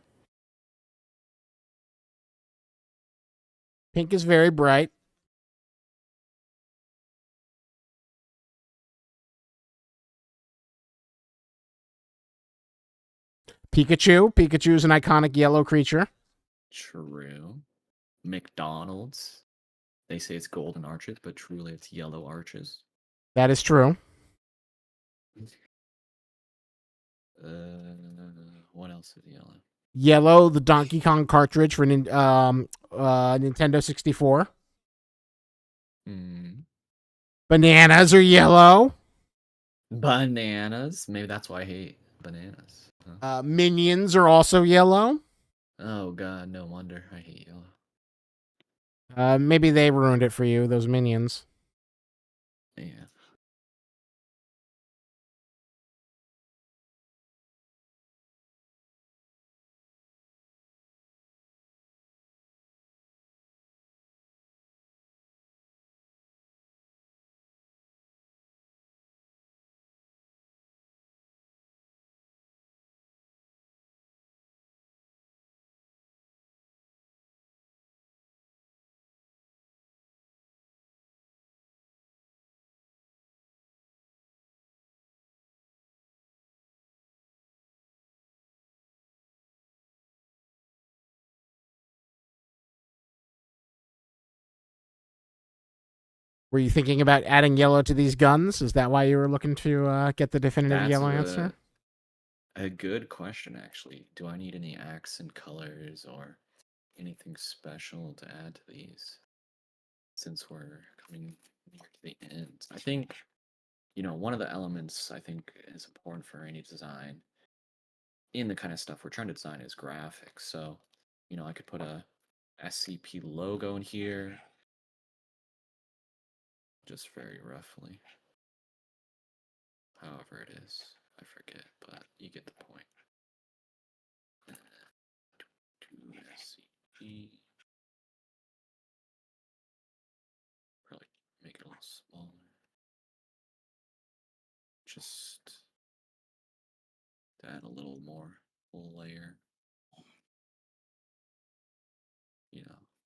Pink is very bright. Pikachu. Pikachu is an iconic yellow creature. True. McDonald's. They say it's golden arches, but truly it's yellow arches. That is true. Uh, what else is yellow? Yellow, the Donkey Kong cartridge for Nintendo 64. Mm. Bananas are yellow. Bananas. Maybe that's why I hate bananas. Huh? Minions are also yellow. Oh god, no wonder I hate yellow. Maybe they ruined it for you, those minions. Yeah. Were you thinking about adding yellow to these guns? Is that why you were looking to get the definitive That's yellow answer? a good question actually. Do I need any accent colors or anything special to add to these? Since we're coming near to the end. I think, one of the elements I think is important for any design in the kind of stuff we're trying to design is graphics. So, I could put a SCP logo in here, just very roughly. However it is. I forget, but you get the point. To SCP. Probably make it a little smaller. Just to add a little more layer.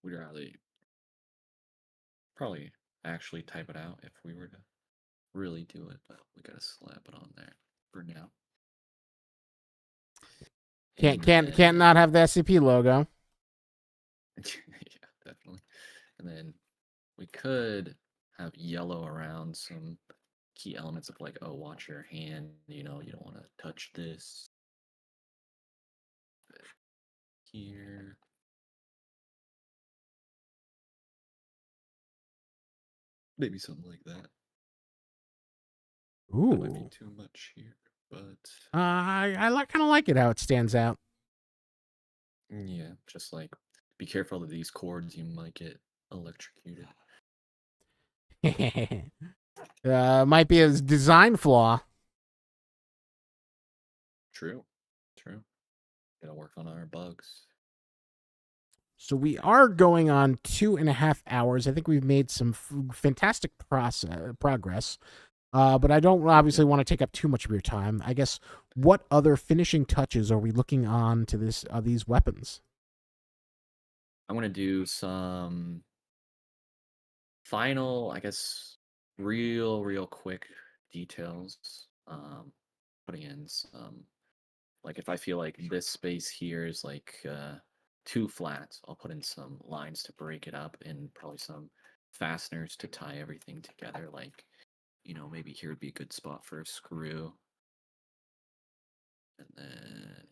We'd rather probably actually type it out if we were to really do it, but we gotta slap it on there for now. Can't And can't can't not then have the SCP logo. yeah, definitely. And then we could have yellow around some key elements of like, oh, watch your hand, you don't want to touch this. But here. Maybe something like that. That might be Ooh. too much here, but I kind of like it how it stands out. yeah, just like be careful of these cords, you might get electrocuted. Might be a design flaw. True, true. Gotta work on our bugs. So we are going on 2.5 hours. I think we've made some fantastic progress. But I don't obviously Yep. want to take up too much of your time. I guess what other finishing touches are we looking on to these weapons? I'm gonna do some final, I guess, real quick details. Putting in some, like, if I feel like this space here is like too flat, I'll put in some lines to break it up and probably some fasteners to tie everything together. Like, maybe here would be a good spot for a screw. And then,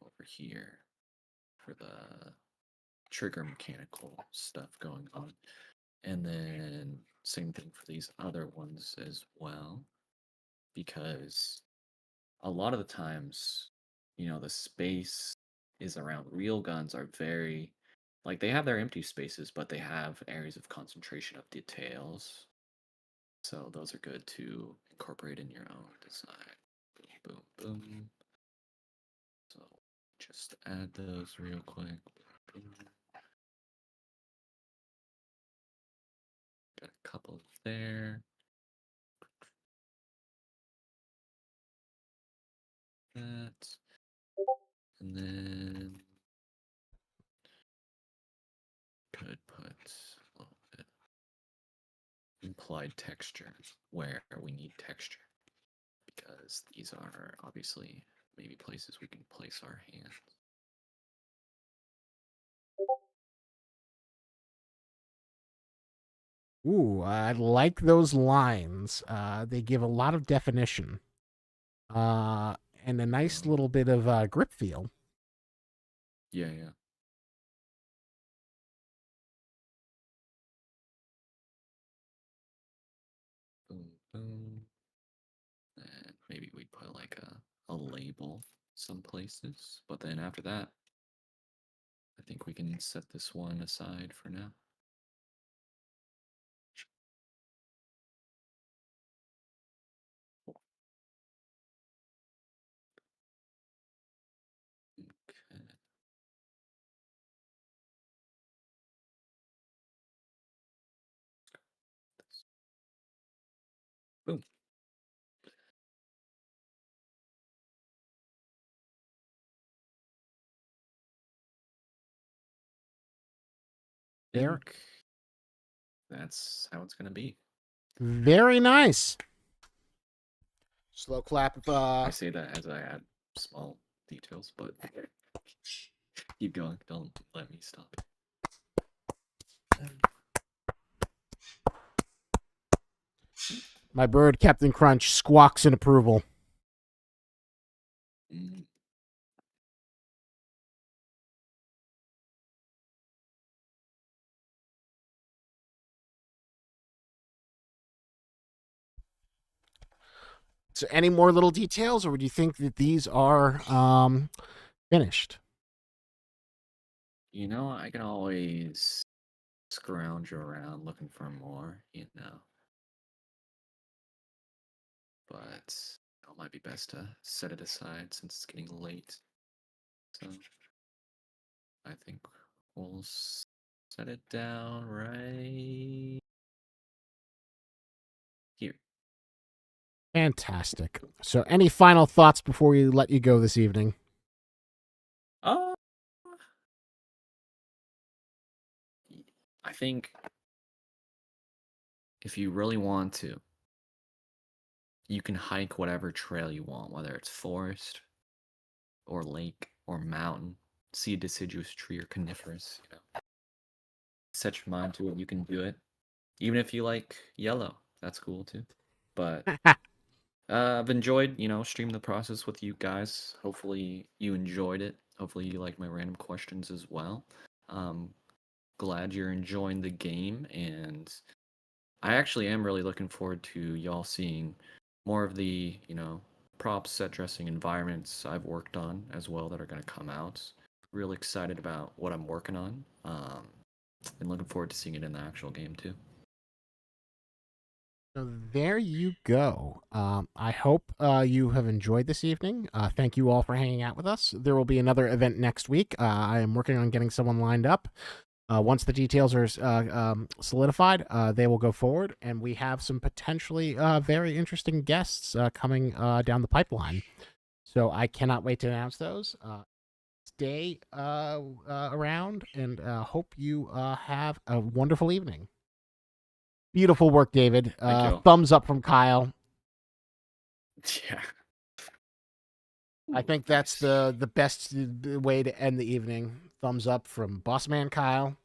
over here for the trigger mechanical stuff going on. And then same thing for these other ones as well, because a lot of the times, the space is around real guns are very, like, they have their empty spaces, but they have areas of concentration of details. So those are good to incorporate in your own design. Boom, boom, boom. So just add those real quick. Boom. Got a couple there. That. And then could put a little bit implied texture where we need texture, because these are obviously maybe places we can place our hands. Ooh, I like those lines. They give a lot of definition. And a nice Um, little bit of grip feel. Yeah, yeah. Boom, boom. And maybe we put like a label some places. But then after that, I think we can set this one aside for now. Okay. Boom. There. Think that's how it's gonna be. Very nice. Slow clap. I say that as I add small details, but keep going. Don't let me stop. My bird, Captain Crunch, squawks in approval. Mm. So, any more little details, or would you think that these are finished? You know, I can always scrounge around looking for more, you know. But it might be best to set it aside since it's getting late. So I think we'll set it down right here. Fantastic. So, any final thoughts before we let you go this evening? Uh, I think if you really want to, you can hike whatever trail you want, whether it's forest or lake or mountain. See a deciduous tree or coniferous, you know. Set your mind to it, you can do it. Even if you like yellow, that's cool too. But I've enjoyed, streaming the process with you guys. Hopefully you enjoyed it. Hopefully you like my random questions as well. Glad you're enjoying the game, and I actually am really looking forward to y'all seeing more of the, props, set dressing, environments I've worked on as well that are going to come out. Real excited about what I'm working on, and looking forward to seeing it in the actual game too. So there you go. I hope you have enjoyed this evening. Thank you all for hanging out with us. There will be another event next week. I am working on getting someone lined up. Once the details are solidified, they will go forward, and we have some potentially very interesting guests coming down the pipeline. So I cannot wait to announce those. Stay around, and hope you have a wonderful evening. Beautiful work, David. Thank you all. Thumbs up from Kyle. Yeah. I think that's the best way to end the evening. Thumbs up from Bossman Kyle,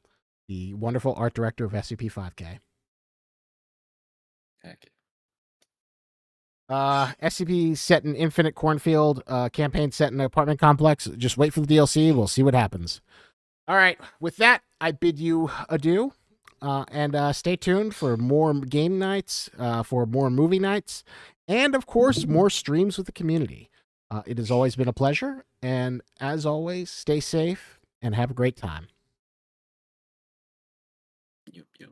the wonderful art director of SCP-5K. Heck. SCP set in Infinite Cornfield, campaign set in an apartment complex. Just wait for the DLC. We'll see what happens. All right. With that, I bid you adieu. And stay tuned for more game nights, for more movie nights, and of course, more streams with the community. It has always been a pleasure. And as always, stay safe and have a great time. Yup, yup.